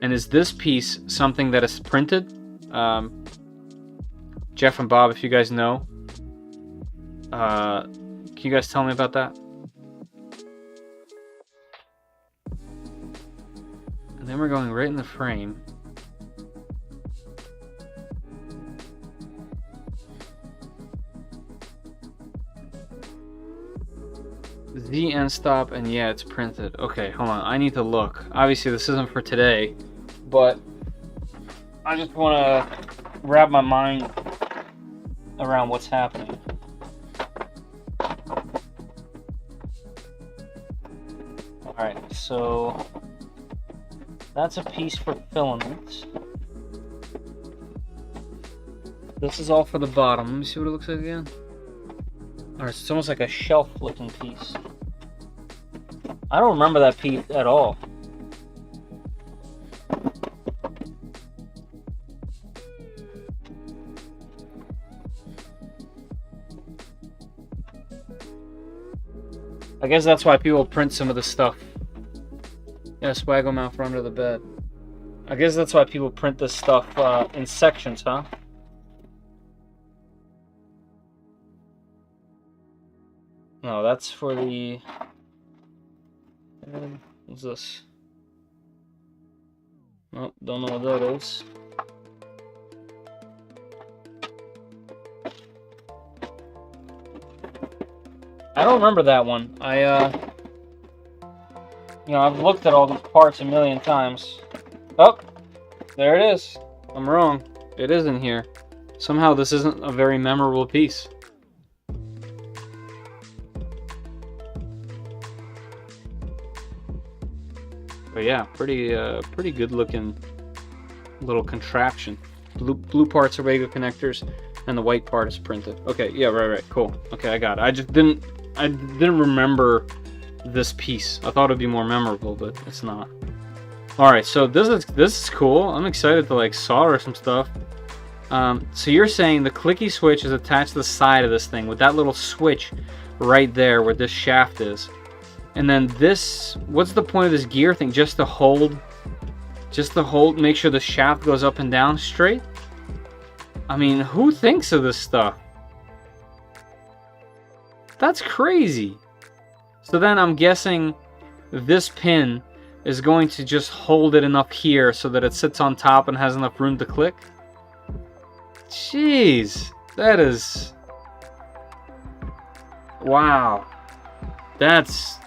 And is this piece something that is printed? Jeff and Bob, if you guys know. Can you guys tell me about that? And then we're going right in the frame. Z end stop, and yeah, it's printed. Okay, hold on. I need to look. Obviously, this isn't for today, but I just want to wrap my mind around what's happening. Alright, so that's a piece for filament. This is all for the bottom. Let me see what it looks like again. Alright, so it's almost like a shelf looking piece. I don't remember that piece at all. I guess that's why people print some of the stuff. Yeah, swaggle mount for under the bed. I guess that's why people print this stuff in sections, huh? No, that's for the... What's this? Oh, don't know what that is. I don't remember that one. You know, I've looked at all these parts a million times. Oh, there it is. I'm wrong. It is in here. Somehow this isn't a very memorable piece. But yeah, pretty good looking little contraption. Blue parts are regular connectors, and the white part is printed. Okay, yeah, right, cool. Okay, I got it. I didn't remember this piece. I thought it'd be more memorable, but it's not. All right, so this is cool. I'm excited to like solder some stuff. So you're saying the clicky switch is attached to the side of this thing with that little switch right there where this shaft is. And then this, what's the point of this gear thing? Just to hold, make sure the shaft goes up and down straight? I mean, who thinks of this stuff? That's crazy. So then I'm guessing this pin is going to just hold it enough here so that it sits on top and has enough room to click. Jeez, that is... Wow. That's...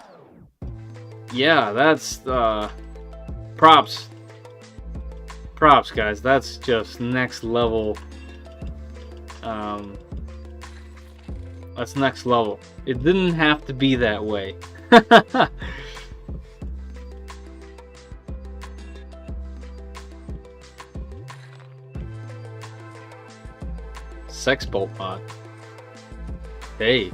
Yeah, that's... props. Props, guys. That's just next level. That's next level. It didn't have to be that way. Sex bolt mod. Hey.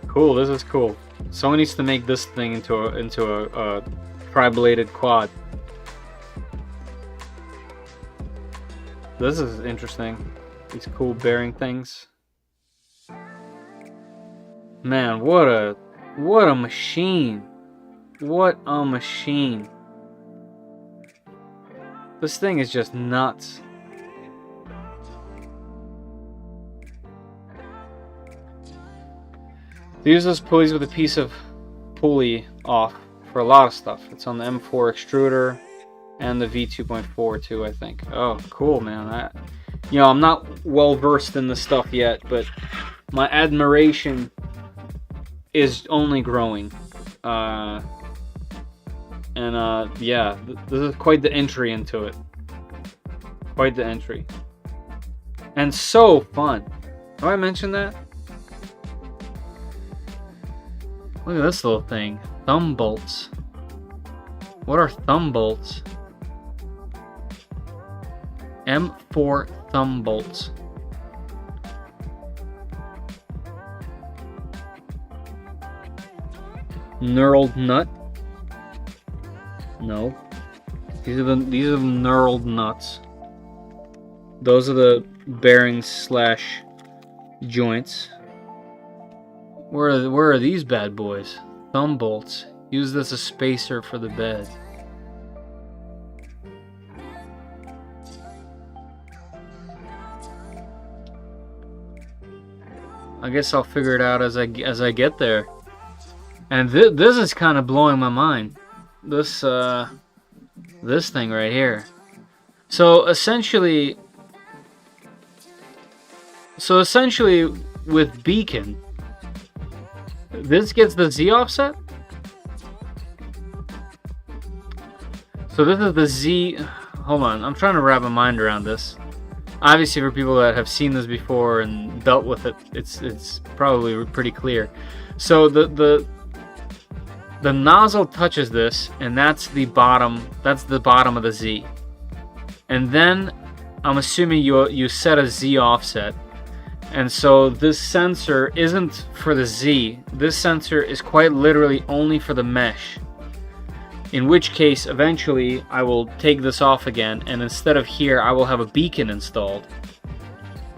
Cool, this is cool. Someone needs to make this thing into a tri-bladed quad. This is interesting. These cool bearing things. Man, what a machine. What a machine. This thing is just nuts. They use those pulleys with a piece of pulley off for a lot of stuff. It's on the M4 extruder and the V2.4 too, I think. Oh, cool, man. You know, I'm not well versed in this stuff yet, but my admiration is only growing. Yeah, this is quite the entry into it. Quite the entry. And so fun. Have I mentioned that? Look at this little thing. Thumb bolts. What are thumb bolts? M4 thumb bolts. Knurled nut? No. These are the knurled nuts. Those are the bearings slash joints. Where are these bad boys? Thumb bolts. Use this as spacer for the bed. I guess I'll figure it out as I get there. And this is kind of blowing my mind. This thing right here. So essentially with beacon, this gets the Z offset. So this is the Z. Hold on, I'm trying to wrap my mind around this. Obviously, for people that have seen this before and dealt with it, it's probably pretty clear. So the nozzle touches this, and that's the bottom. That's the bottom of the Z. And then I'm assuming you set a Z offset. And so this sensor isn't for the Z. This sensor is quite literally only for the mesh. In which case, eventually, I will take this off again, and instead of here, I will have a beacon installed.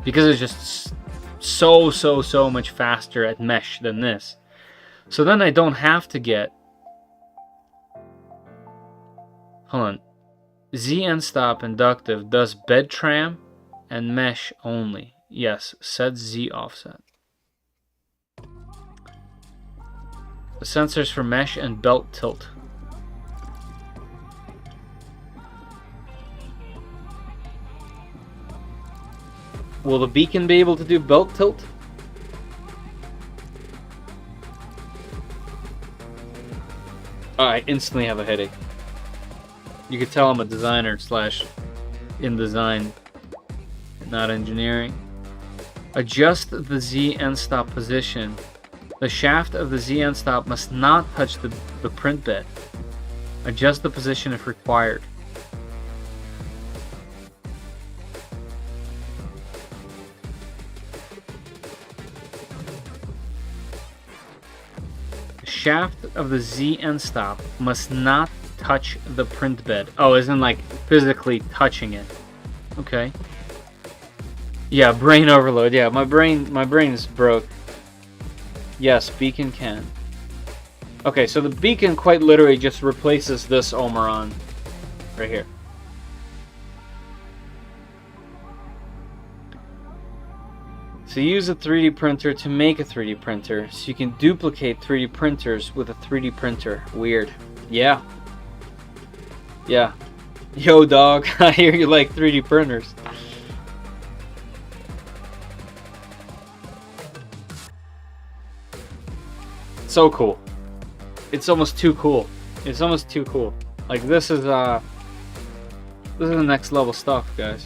Because it's just so much faster at mesh than this. So then I don't have to get... Hold on. Z end stop inductive does bed tram and mesh only. Yes, set Z offset. The sensors for mesh and belt tilt. Will the beacon be able to do belt tilt? I instantly have a headache. You could tell I'm a designer slash in design, not engineering. Adjust the Z end stop position. The shaft of the Z end stop must not touch the print bed. Adjust the position if required. The shaft of the Z end stop must not touch the print bed. Oh, isn't like physically touching it. Okay. Yeah, brain overload. Yeah, my brain's broke. Yes, beacon can. Okay, so the beacon quite literally just replaces this Omeron right here. So you use a 3D printer to make a 3D printer, so you can duplicate 3D printers with a 3D printer. Weird. Yeah. Yeah. Yo, dog, I hear you like 3D printers. so cool. It's almost too cool. It's almost too cool. Like this is the next level stuff, guys.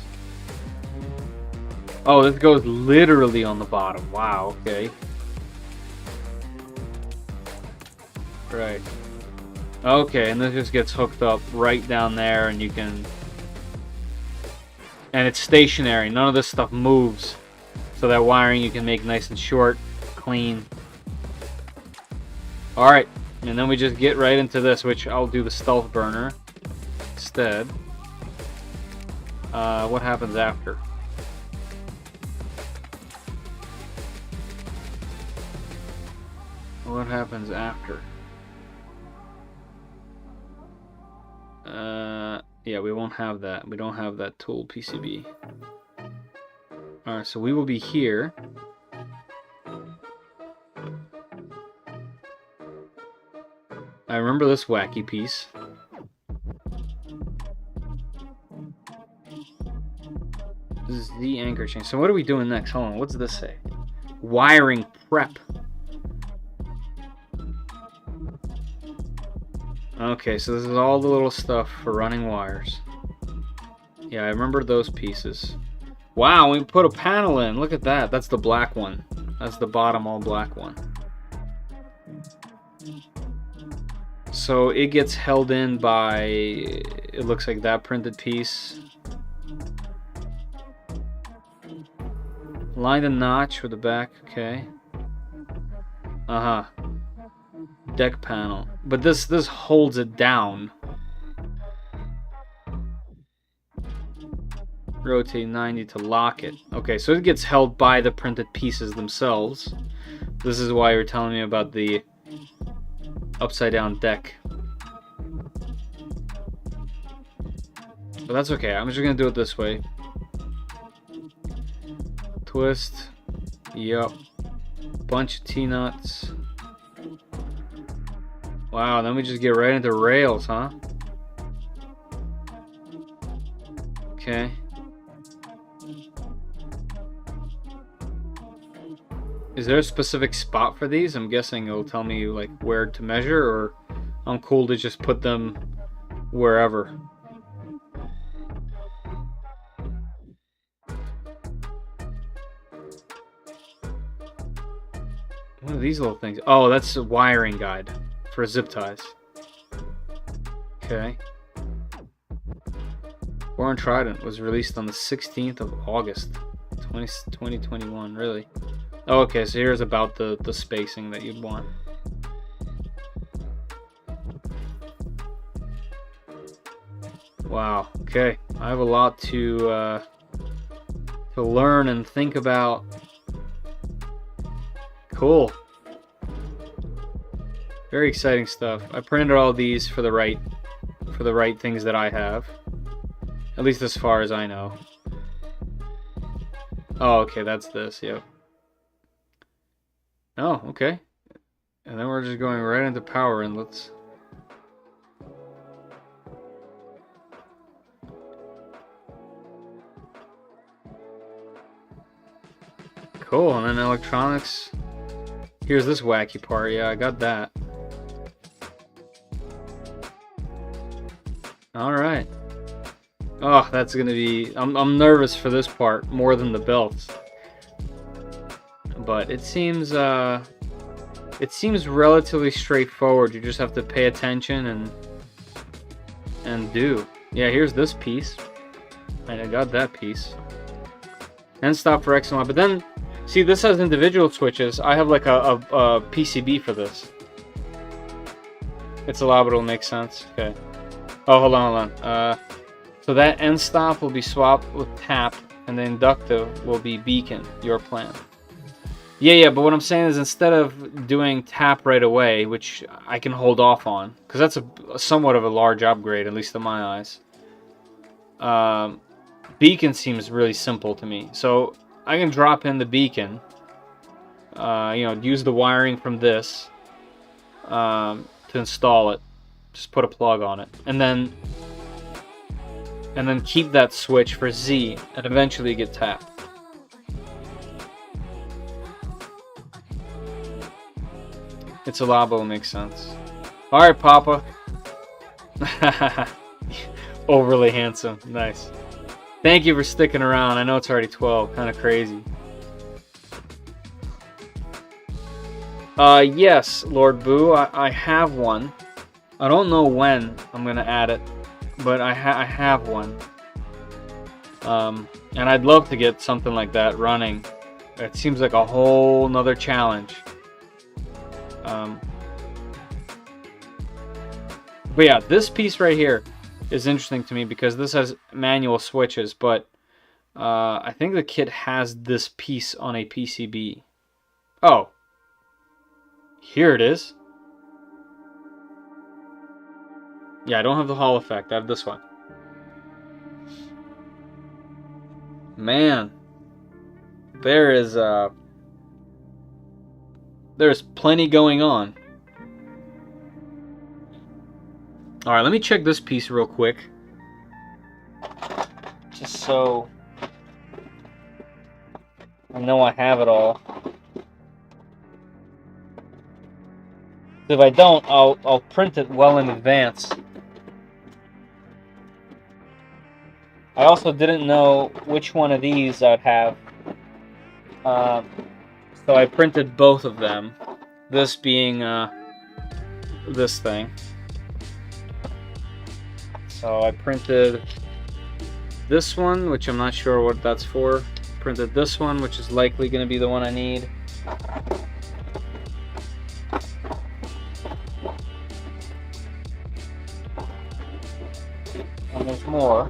Oh, this goes literally on the bottom. Wow, okay. Right. Okay, and this just gets hooked up right down there, and you can... And it's stationary. None of this stuff moves. So that wiring you can make nice and short, clean. Alright, and then we just get right into this, which I'll do the stealth burner instead. What happens after? What happens after? Yeah, we won't have that. We don't have that tool PCB. Alright, so we will be here. I remember this wacky piece. This is the anchor chain. So what are we doing next? Hold on, what's this say? Wiring prep. Okay, so this is all the little stuff for running wires. Yeah, I remember those pieces. Wow, we put a panel in. Look at that. That's the black one. That's the bottom all black one. So it gets held in by, it looks like that printed piece. Line a notch for the back, okay. Uh-huh. Deck panel. But this holds it down. Rotate 90 to lock it. Okay, so it gets held by the printed pieces themselves. This is why you're telling me about the upside down deck. But that's okay. I'm just gonna do it this way. Twist. Yup. Bunch of T-nuts. Wow, then we just get right into rails, huh? Okay. Is there a specific spot for these? I'm guessing it'll tell me like where to measure, or I'm cool to just put them wherever. What are these little things? Oh, that's a wiring guide for zip ties. Okay. Voron Trident was released on the 16th of August, 2021, really. Oh, okay, so here's about the spacing that you'd want. Wow, okay. I have a lot to learn and think about. Cool. Very exciting stuff. I printed all these for the right things that I have. At least as far as I know. Oh, okay, that's this, yep. Oh, okay. And then we're just going right into power inlets. Cool, and then electronics. Here's this wacky part. Yeah, I got that. Alright. Oh, that's gonna be... I'm nervous for this part more than the belts. But it seems relatively straightforward. You just have to pay attention and do. Yeah, here's this piece. And I got that piece. And stop for X and Y. But then, see, this has individual switches. I have like a PCB for this. It's allowable, it'll make sense. Okay. Oh, hold on. So that end stop will be swapped with tap, and the inductive will be beacon, your plan. Yeah, but what I'm saying is instead of doing tap right away, which I can hold off on, because that's a somewhat of a large upgrade, at least in my eyes. Beacon seems really simple to me. So I can drop in the beacon, use the wiring from this to install it. Just put a plug on it, and then keep that switch for Z, and eventually get tapped. It's a labo, makes sense. Alright, Papa. Overly handsome. Nice. Thank you for sticking around. I know it's already 12. Kind of crazy. Yes, Lord Boo. I have one. I don't know when I'm going to add it, but I have one. And I'd love to get something like that running. It seems like a whole nother challenge. But yeah, this piece right here is interesting to me because this has manual switches, but I think the kit has this piece on a PCB. Oh, here it is. Yeah, I don't have the Hall effect. I have this one. Man, there's plenty going on. All right, let me check this piece real quick, just so I know I have it all. If I don't, I'll print it well in advance. I also didn't know which one of these I'd have, so I printed both of them. This being this thing. So I printed this one, which I'm not sure what that's for. Printed this one, which is likely going to be the one I need. And there's more.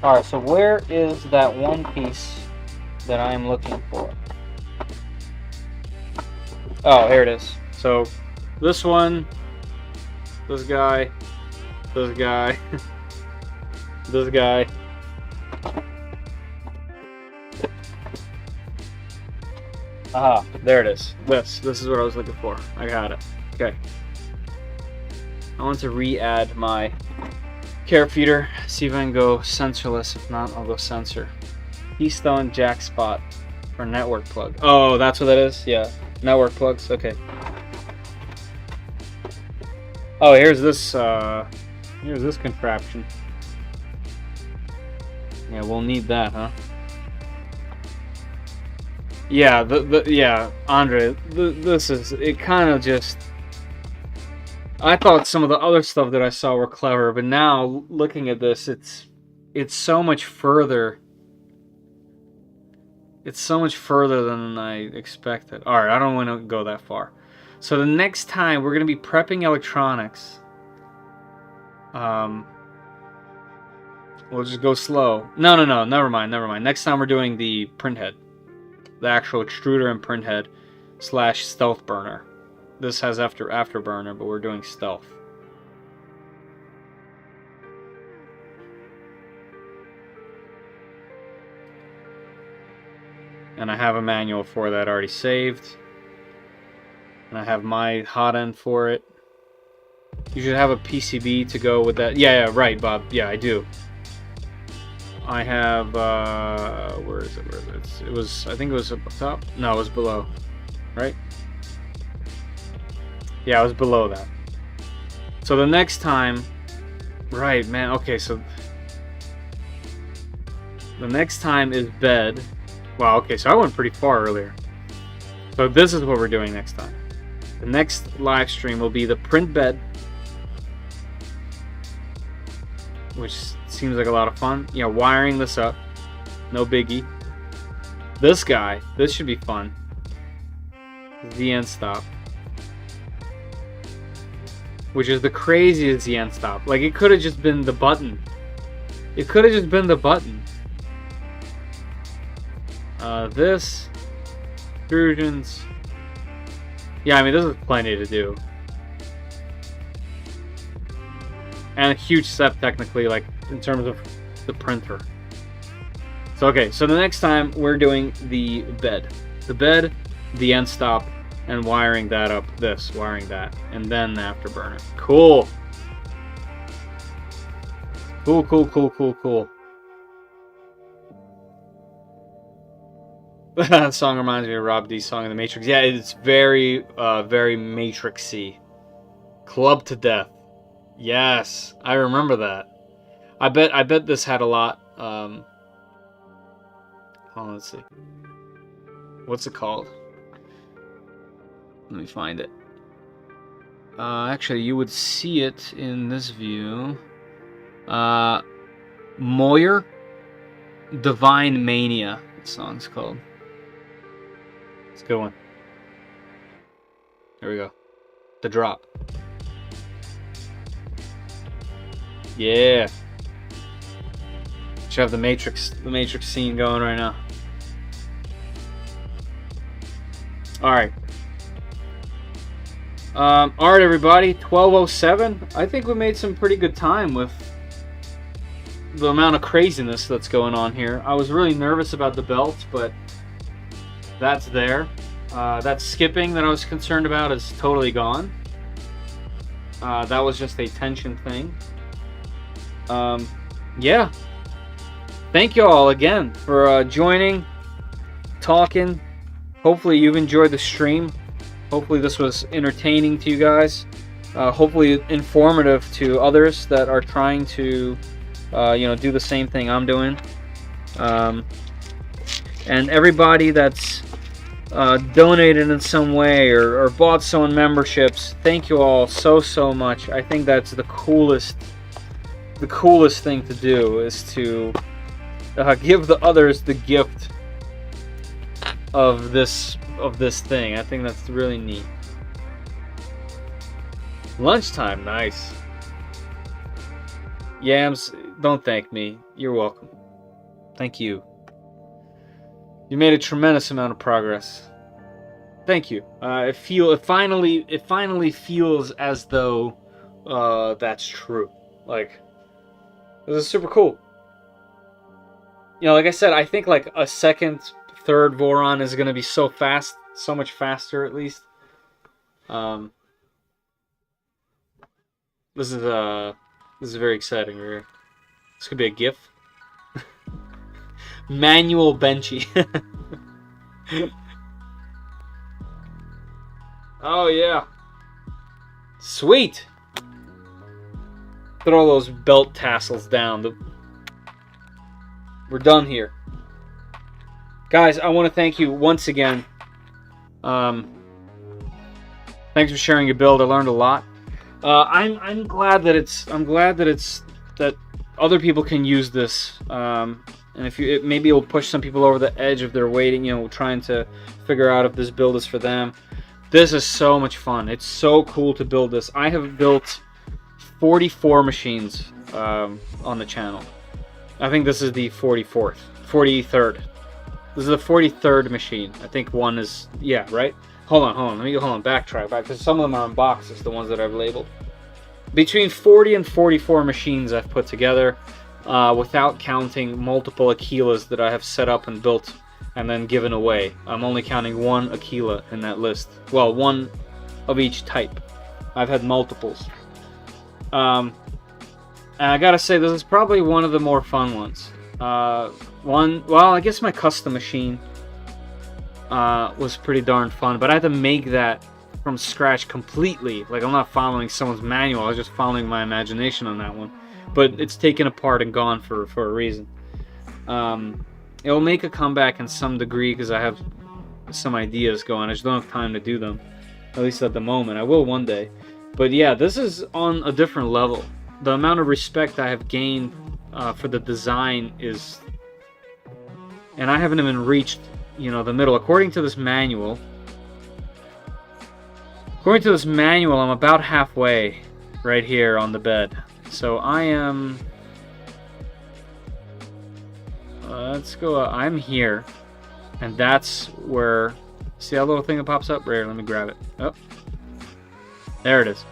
Alright, so where is that one piece that I'm looking for? Oh, here it is. So this one, this guy, this guy, this guy. Aha, there it is. This is what I was looking for. I got it. Okay. I want to re-add my care feeder. See if I can go sensorless. If not, I'll go sensor. Keystone jack spot for network plug. Oh, that's what that is? Yeah. Network plugs. Okay. Oh, here's this contraption. Yeah, we'll need that, huh? Yeah, yeah, Andre, this is, it kind of just, I thought some of the other stuff that I saw were clever, but now looking at this, it's so much further. It's so much further than I expected. All right, I don't want to go that far. So the next time we're going to be prepping electronics. We'll just go slow. No, never mind. Next time we're doing the print head. The actual extruder and print head / stealth burner. This has afterburner, but we're doing stealth. And I have a manual for that already saved. And I have my hot end for it. You should have a PCB to go with that. Yeah, right, Bob. Yeah, I do. I have, where is it? It was, I think it was up top. No, it was below. Right? Yeah, it was below that. So the next time, right, man, okay, so the next time is bed. Wow, okay, so I went pretty far earlier. So this is what we're doing next time. The next live stream will be the print bed, which seems like a lot of fun. Yeah, wiring this up, no biggie. This guy, this should be fun. The end stop, which is the craziest the end stop. Like, it could have just been the button. It could have just been the button. This extrusions. Yeah, I mean, this is plenty to do. And a huge step, technically, like, in terms of the printer. So, okay, so the next time, we're doing the bed. The bed, the end stop, and wiring that up, wiring that, and then the afterburner. Cool. Cool. That song reminds me of Rob D's song in The Matrix. Yeah, it's very, very Matrix-y. Club to Death. Yes, I remember that. I bet this had a lot. Hold on, let's see. What's it called? Let me find it. Actually, you would see it in this view. Moyer, Divine Mania. The song's called. It's a good one. There we go. The drop. Yeah. Should have the Matrix scene going right now. All right. All right, everybody. 12:07. I think we made some pretty good time with the amount of craziness that's going on here. I was really nervous about the belt, but that's there. That skipping that I was concerned about is totally gone. That was just a tension thing. Yeah. Thank you all again for joining, talking. Hopefully you've enjoyed the stream. Hopefully this was entertaining to you guys. Hopefully informative to others that are trying to do the same thing I'm doing. And everybody that's donated in some way or bought some memberships, thank you all so much. I think that's the coolest thing to do is to give the others the gift of this thing. I think that's really neat. Lunchtime, nice. Yams, don't thank me. You're welcome. Thank you. You made a tremendous amount of progress. Thank you. It finally feels as though that's true. Like, this is super cool. Like I said, I think like a second, third Voron is gonna be so fast, so much faster at least. This is very exciting right here. This could be a GIF. Manual benchy. Oh yeah. Sweet. Throw those belt tassels down. We're done here. Guys, I want to thank you once again. Thanks for sharing your build. I learned a lot. I'm glad that other people can use this. And maybe it will push some people over the edge if they're waiting, trying to figure out if this build is for them. This is so much fun. It's so cool to build this. I have built 44 machines on the channel. I think this is the 43rd. This is the 43rd machine. I think one is, yeah, right? Hold on. Backtrack, because some of them are in boxes, the ones that I've labeled. Between 40 and 44 machines I've put together, without counting multiple Aquilas that I have set up and built and then given away. I'm only counting one Aquila in that list. Well, one of each type. I've had multiples. And I gotta say, this is probably one of the more fun ones. Well, I guess my custom machine was pretty darn fun, but I had to make that from scratch completely. Like, I'm not following someone's manual, I was just following my imagination on that one. But it's taken apart and gone for a reason. It'll make a comeback in some degree because I have some ideas going. I just don't have time to do them, at least at the moment. I will one day. But yeah, this is on a different level. The amount of respect I have gained for the design is... And I haven't even reached, the middle. According to this manual, I'm about halfway right here on the bed. So I am... let's go... I'm here. And that's where... See that little thing that pops up? Right here, let me grab it. Oh. There it is.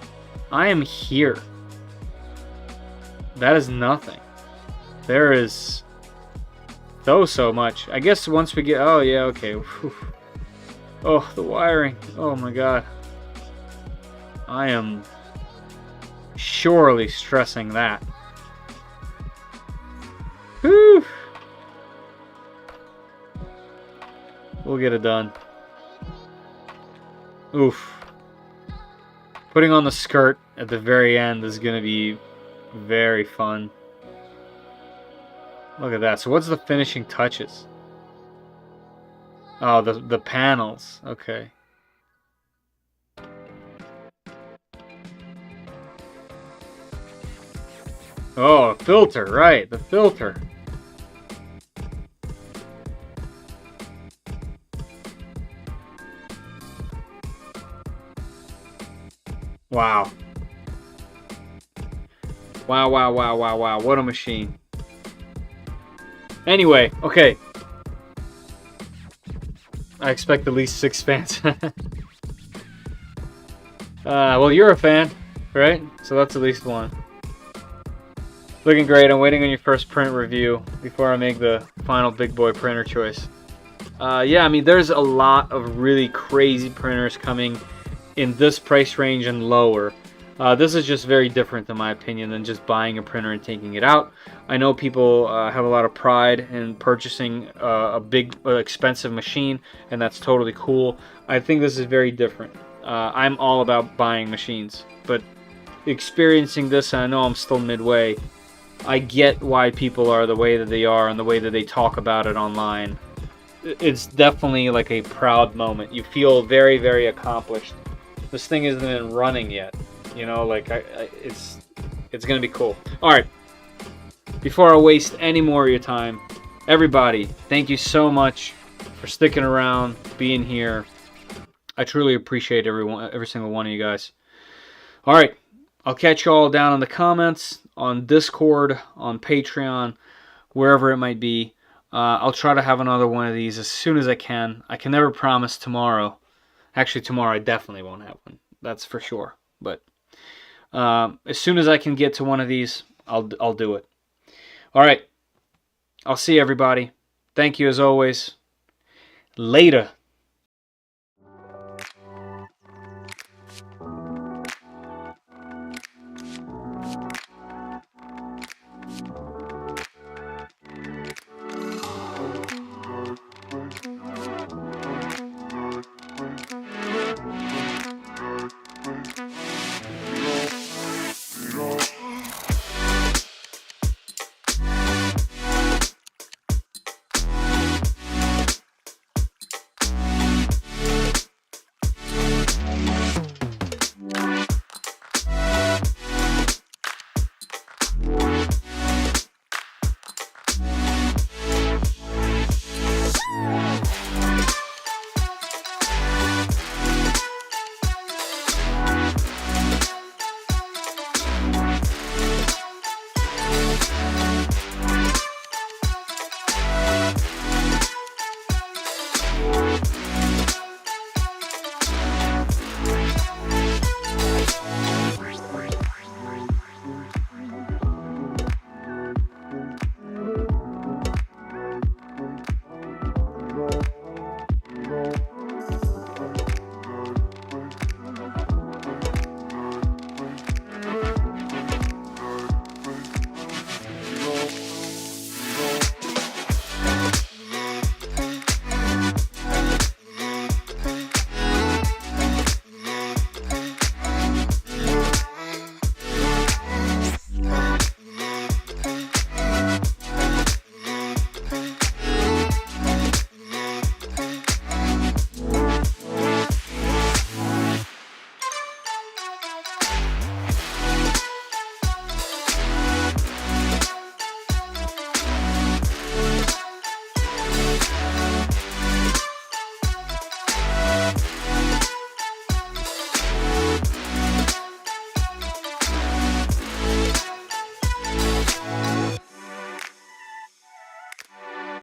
I am here. That is nothing. There is... so much. I guess once we get... Oh, yeah, okay. Whew. Oh, the wiring. Oh, my God. I am... surely stressing that. Whew. We'll get it done. Oof. Putting on the skirt at the very end is going to be very fun. Look at that. So what's the finishing touches? Oh, the panels. Okay. Oh, filter, right, the filter. Wow. Wow, wow, wow, wow, wow. What a machine. Anyway, okay. I expect at least 6 fans. Well, you're a fan, right? So that's at least 1. Looking great. I'm waiting on your first print review before I make the final big boy printer choice. Yeah, I mean, there's a lot of really crazy printers coming in this price range and lower. This is just very different, in my opinion, than just buying a printer and taking it out. I know people have a lot of pride in purchasing a big, expensive machine, and that's totally cool. I think this is very different. I'm all about buying machines, but experiencing this, and I know I'm still midway, I get why people are the way that they are and the way that they talk about it online. It's definitely like a proud moment. You feel very, very accomplished. This thing isn't even running yet. You know, like it's gonna be cool. All right. Before I waste any more of your time, everybody, thank you so much for sticking around, being here. I truly appreciate every single one of you guys. All right. I'll catch you all down in the comments, on Discord, on Patreon, wherever it might be. I'll try to have another one of these as soon as I can. I can never promise tomorrow. Actually, tomorrow I definitely won't have one. That's for sure. But as soon as I can get to one of these, I'll do it. All right. I'll see everybody. Thank you as always. Later.